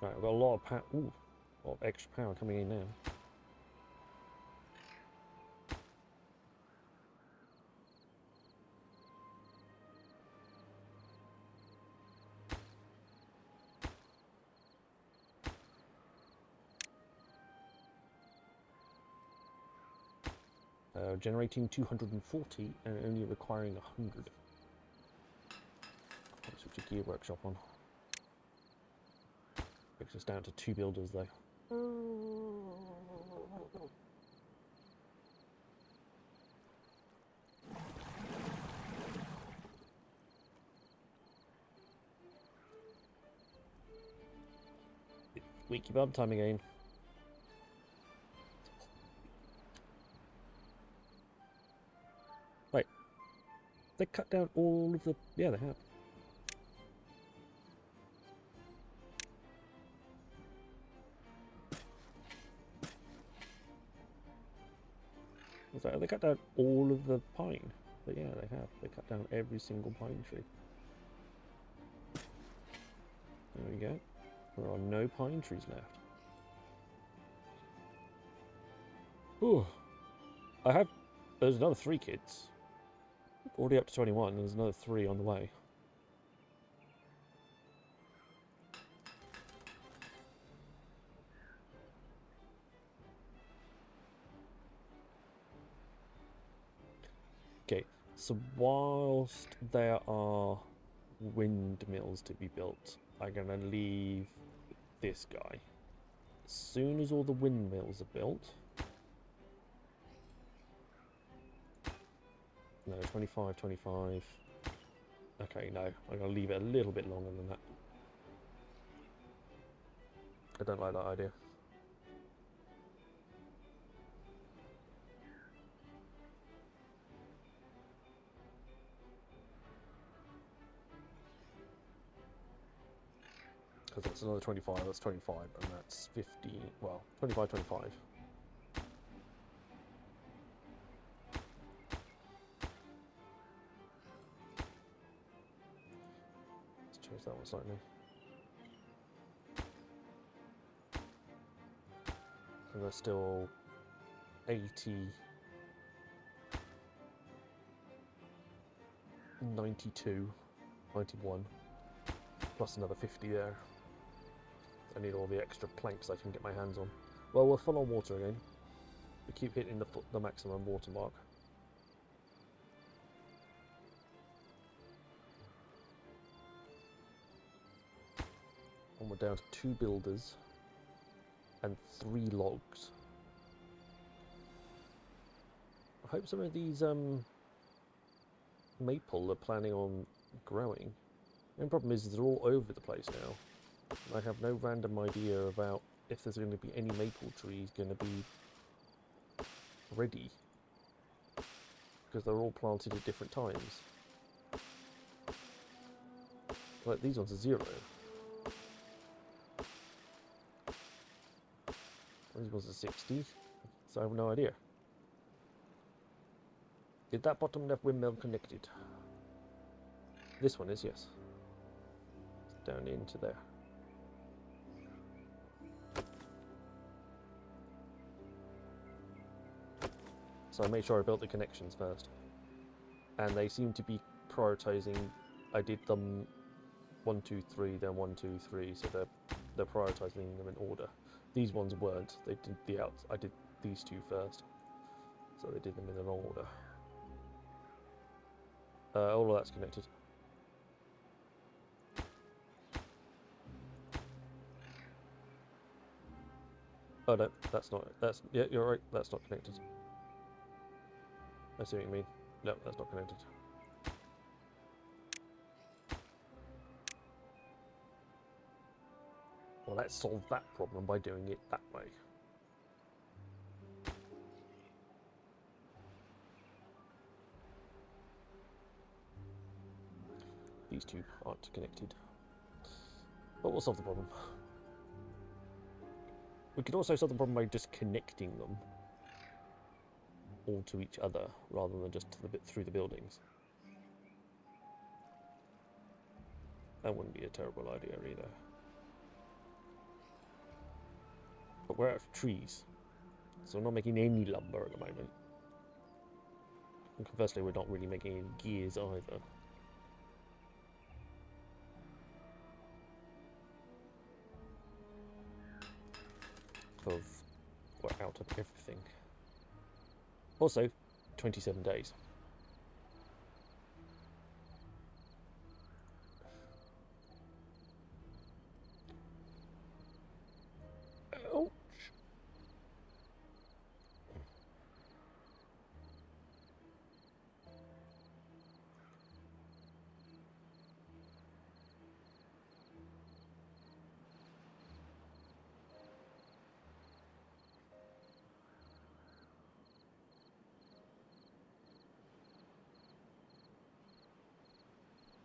Right, I've got a lot of power. Ooh, a lot of extra power coming in now. Generating 240 and only requiring 100. I'll switch a gear workshop on. Brings us down to 2 builders though. Squeaky bum time again. Wait, they cut down all of the... Yeah, they have. They cut down all of the pine. But yeah, they have. They cut down every single pine tree. There we go. There are no pine trees left. Ooh. I have... There's another 3 kids. Already up to 21, there's another 3 on the way. Okay, so whilst there are windmills to be built, I'm going to leave this guy. As soon as all the windmills are built... No, 25, 25... Okay, no, I'm going to leave it a little bit longer than that. I don't like that idea. Because that's another 25, that's 25, and that's 50, well, 25, 25. Let's change that one slightly. And there's still 80, 92, 91, plus another 50 there. I need all the extra planks I can get my hands on. Well, we're full on water again. We keep hitting the maximum water mark. And we're down to 2 builders and 3 logs. I hope some of these maple are planning on growing. The only problem is they're all over the place now. I have no random idea about if there's going to be any maple trees going to be ready, because they're all planted at different times. Like these ones are 0. These ones are 60, so I have no idea. Is that bottom left windmill connected? This one is, yes. It's down into there. So I made sure I built the connections first. And they seem to be prioritizing. I did them 1, 2, 3, then 1, 2, 3, so they're prioritizing them in order. These ones weren't. They did the out. I did these 2 first, so they did them in the wrong order. All of that's connected. Oh no, that's not. That's yeah, you're right. That's not connected. I see what you mean. No, that's not connected. Well, let's solve that problem by doing it that way. These 2 aren't connected. But we'll solve the problem. We could also solve the problem by just connecting them all to each other rather than just to the bit through the buildings. That wouldn't be a terrible idea either. But we're out of trees, so we're not making any lumber at the moment. And conversely, we're not really making any gears either. Because we're out of everything. Also, 27 days. Ouch!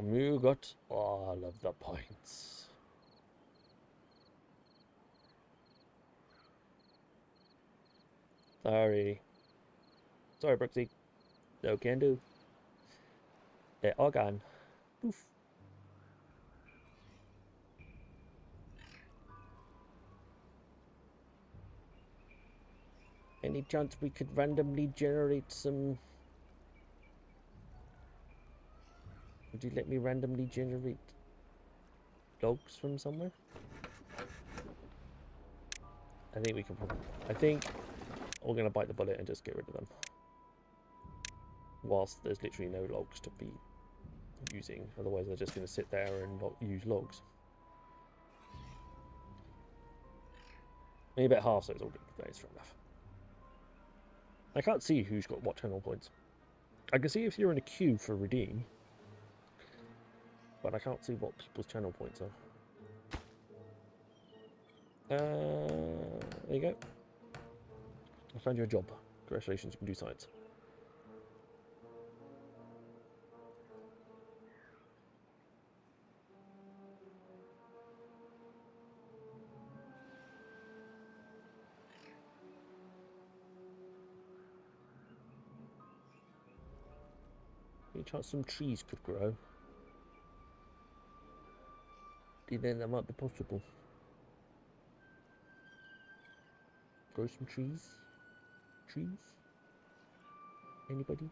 You got all of the points. Sorry. Sorry, Brooksy. No can do. They're all gone. Poof. Any chance we could randomly generate some... Would you let me randomly generate logs from somewhere? I think we can probably... I think we're going to bite the bullet and just get rid of them. Whilst there's literally no logs to be using. Otherwise they're just going to sit there and not use logs. Maybe about half, so it's all good. That is fair enough. I can't see who's got what channel points. I can see if you're in a queue for redeem, but I can't see what people's channel points are. There you go. I found you a job. Congratulations, you can do science. Any chance some trees could grow? Do you think that might be possible? Grow some trees? Trees? Anybody?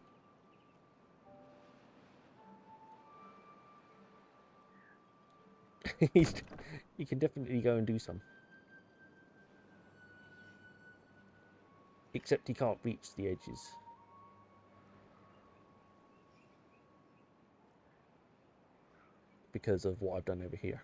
You can definitely go and do some. Except he can't reach the edges. Because of what I've done over here.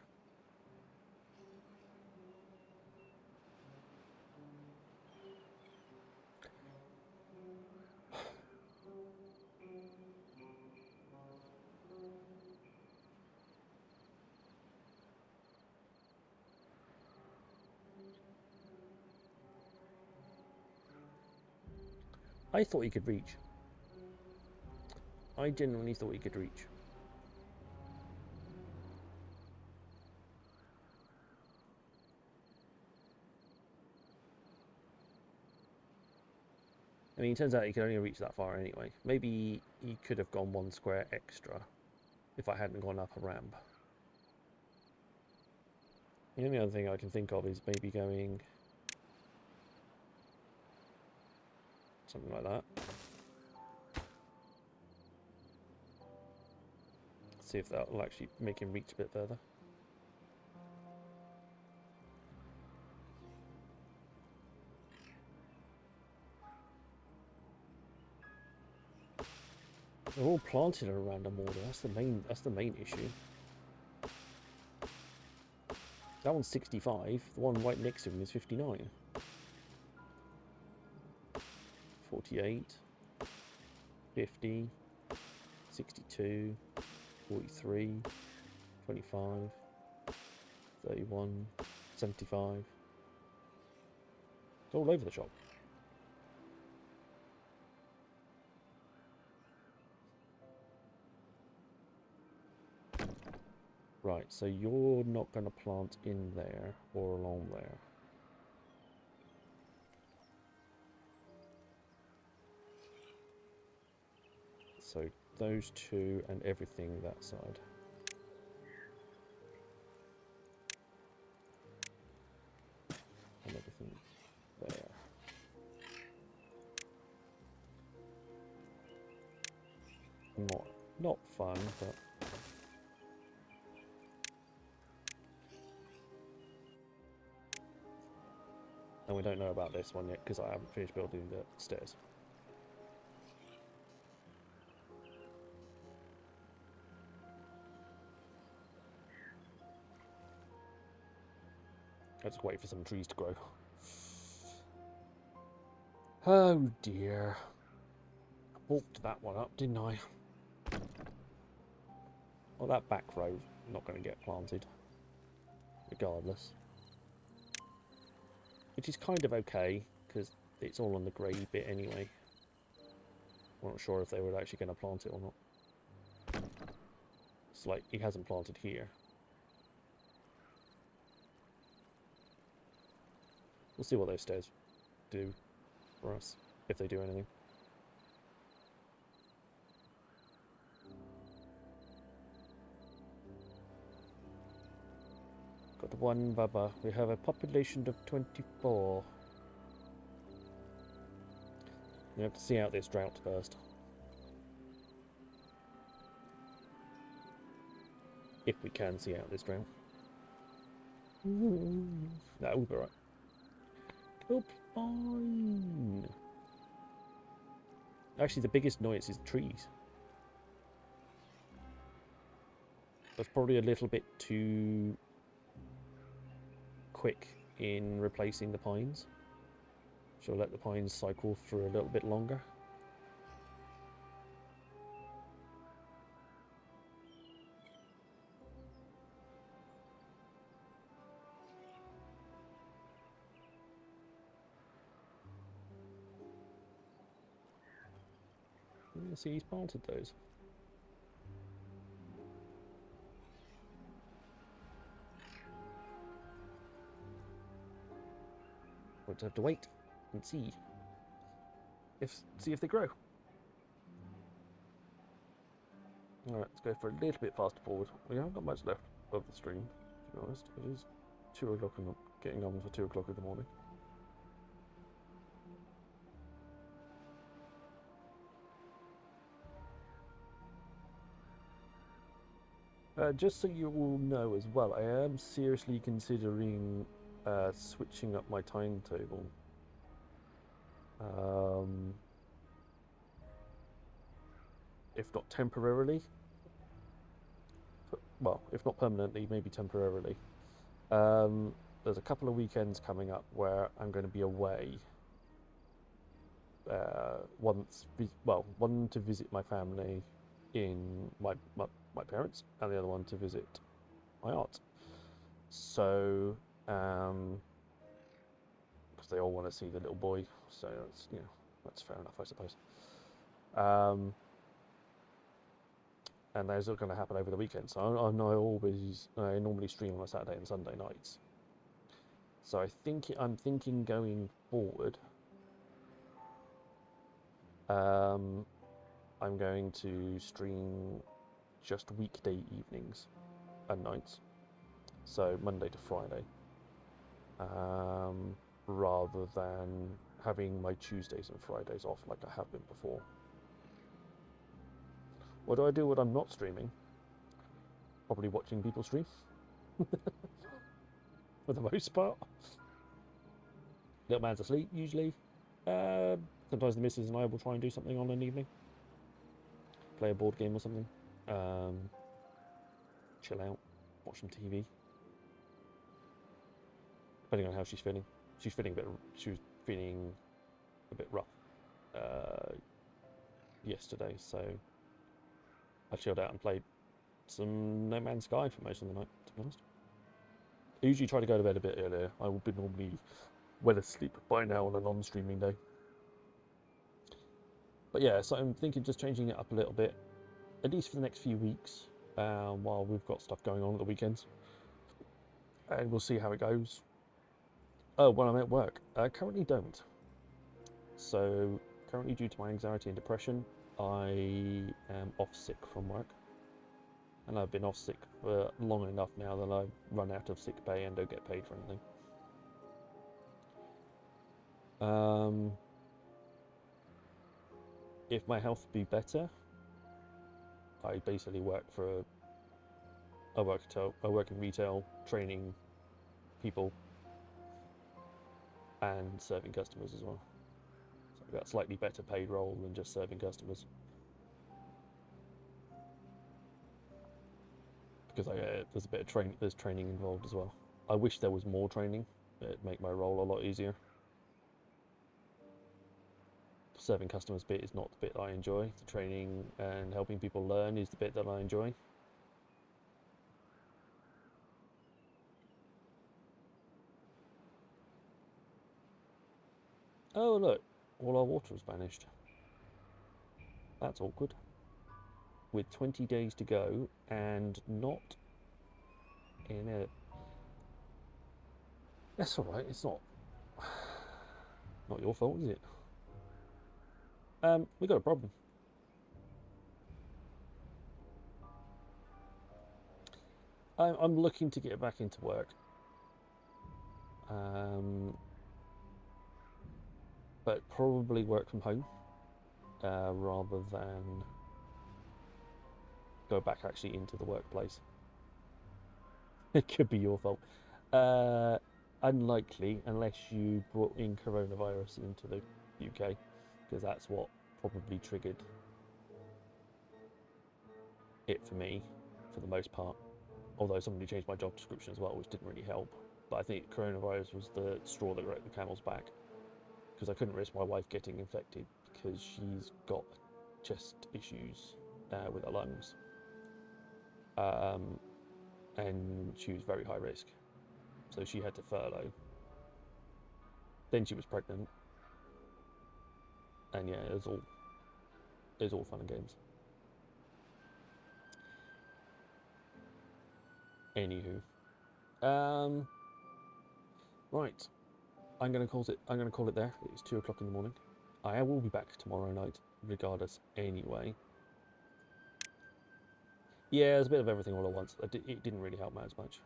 I thought he could reach. I genuinely thought he could reach. I mean, it turns out he can only reach that far anyway. Maybe he could have gone one square extra if I hadn't gone up a ramp. The only other thing I can think of is maybe going something like that. See if that will actually make him reach a bit further. They're all planted in a random order. That's the main issue. That one's 65. The one right next to him is 59. 48. 50. 62. 43. 25. 31. 75. It's all over the shop. Right, so you're not going to plant in there or along there. So those two and everything that side. And everything there. Not fun, but and we don't know about this one yet because I haven't finished building the stairs. I just wait for some trees to grow. Oh dear. Walked that one up, didn't I? Well, that back row not going to get planted, regardless. Which is kind of okay, because it's all on the grey bit anyway. I'm not sure if they were actually going to plant it or not. It's like, he hasn't planted here. We'll see what those stairs do for us, if they do anything. Got one Baba. We have a population of 24. We have to see out this drought first. If we can see out this drought. That will be right. It'll be fine. Actually, the biggest annoyance is the trees. That's probably a little bit too quick in replacing the pines. Shall let the pines cycle for a little bit longer. Yeah, see, he's planted those. We'll just have to wait and see if they grow. Alright, let's go for a little bit faster forward. We haven't got much left of the stream, to be honest. It is 2 o'clock and getting on for 2 o'clock in the morning. Just so you all know as well, I am seriously considering switching up my timetable. If not temporarily, well, if not permanently, maybe temporarily. There's a couple of weekends coming up where I'm going to be away. One to visit my family in my parents, and the other one to visit my aunt. So, because they all want to see the little boy, so that's, you know, that's fair enough, I suppose. And those are going to happen over the weekend. So I normally stream on a Saturday and Sunday nights. So I'm thinking going forward, I'm going to stream just weekday evenings and nights, so Monday to Friday, rather than having my Tuesdays and Fridays off like I have been before. What do I do when I'm not streaming? Probably watching people stream, for the most part. Little man's asleep, usually. Sometimes the missus and I will try and do something on an evening. Play a board game or something. Chill out, watch some TV. Depending on how she's feeling. She was feeling a bit rough yesterday, so I chilled out and played some No Man's Sky for most of the night, to be honest. I usually try to go to bed a bit earlier. I will be normally well asleep by now on a non-streaming day. But yeah, so I'm thinking just changing it up a little bit, at least for the next few weeks, while we've got stuff going on at the weekends. And we'll see how it goes. Oh, when I'm at work, I currently don't. So, currently due to my anxiety and depression, I am off sick from work, and I've been off sick for long enough now that I've run out of sick pay and don't get paid for anything. If my health be better, I basically work for I work in retail, training people and serving customers as well. So I've got a slightly better paid role than just serving customers. Because there's a bit of there's training involved as well. I wish there was more training. It'd make my role a lot easier. The serving customers bit is not the bit I enjoy. The training and helping people learn is the bit that I enjoy. Oh look, all our water has vanished. That's awkward. With 20 days to go and not in a... That's alright, it's not your fault, is it? We got a problem. I'm looking to get back into work. But probably work from home rather than go back actually into the workplace. It could be your fault. Unlikely, unless you brought in coronavirus into the UK, because that's what probably triggered it for me, for the most part. Although somebody changed my job description as well, which didn't really help. But I think coronavirus was the straw that broke the camel's back, because I couldn't risk my wife getting infected because she's got chest issues with her lungs, and she was very high risk, so she had to furlough. Then she was pregnant, and yeah, it was all fun and games. Anywho, right, I'm gonna call it there. It's 2 o'clock in the morning. I will be back tomorrow night, regardless. Anyway, yeah, there's a bit of everything all at once. It didn't really help me as much.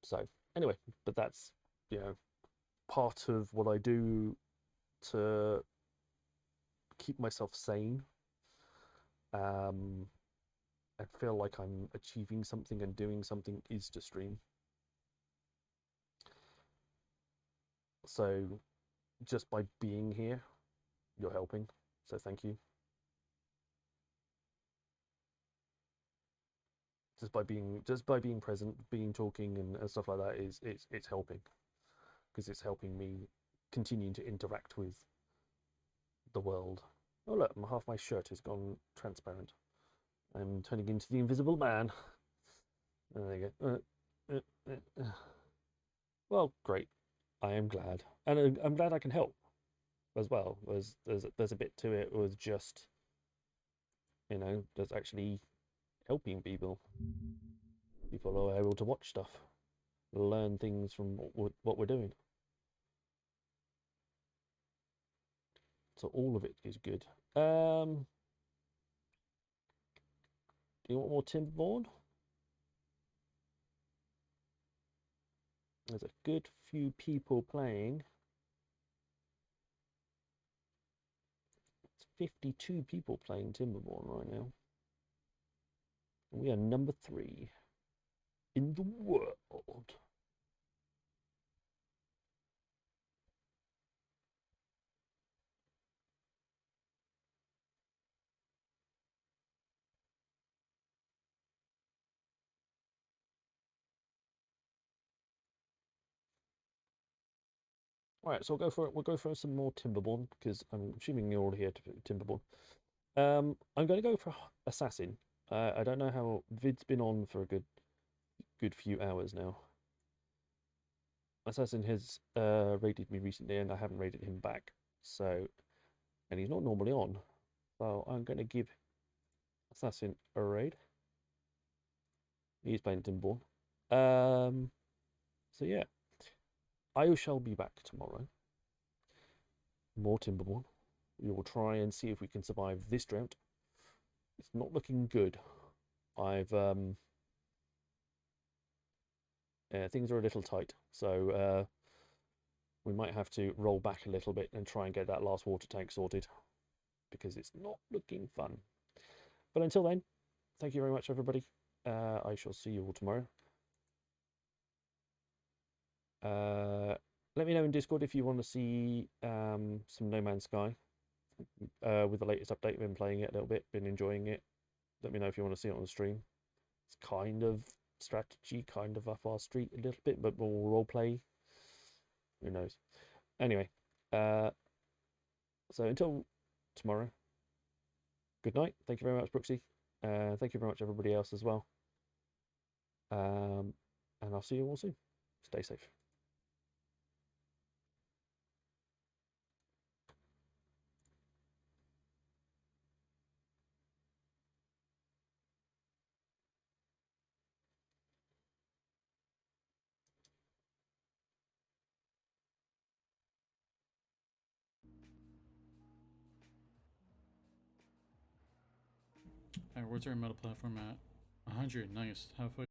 So anyway, but that's, you know, part of what I do to keep myself sane, um, and feel like I'm achieving something and doing something, is to stream. So just by being here, you're helping. So thank you. Just by being present, being talking and stuff like that is it's helping, because it's helping me continue to interact with the world. Oh look, half my shirt has gone transparent. I'm turning into the Invisible Man. There you go. Well, great. I am glad, and I'm glad I can help as well. There's a bit to it with just, there's actually helping people. People are able to watch stuff, learn things from what we're doing. So all of it is good. Do you want more Timberborn? There's a good few people playing. It's 52 people playing Timberborn right now. We are number 3 in the world. All right, so we'll go for some more Timberborn, because I'm assuming you're all here to Timberborn. I'm going to go for Assassin. I don't know how Vid's been on for a good few hours now. Assassin has raided me recently, and I haven't raided him back. So, and he's not normally on. So I'm going to give Assassin a raid. He's playing Timberborn. So yeah, I shall be back tomorrow. More Timberborn. We will try and see if we can survive this drought. It's not looking good. I've things are a little tight, so we might have to roll back a little bit and try and get that last water tank sorted, because it's not looking fun. But until then, thank you very much, everybody. I shall see you all tomorrow. Let me know in Discord if you want to see some No Man's Sky with the latest update. Been playing it a little bit, been enjoying it. Let me know if you want to see it on the stream. It's kind of strategy, kind of up our street a little bit, but more role play. Who knows? Anyway, so until tomorrow, good night. Thank you very much, Brooksy. Thank you very much, everybody else as well. And I'll see you all soon. Stay safe. Alright, where's our metal platform at? 100, nice. Halfway.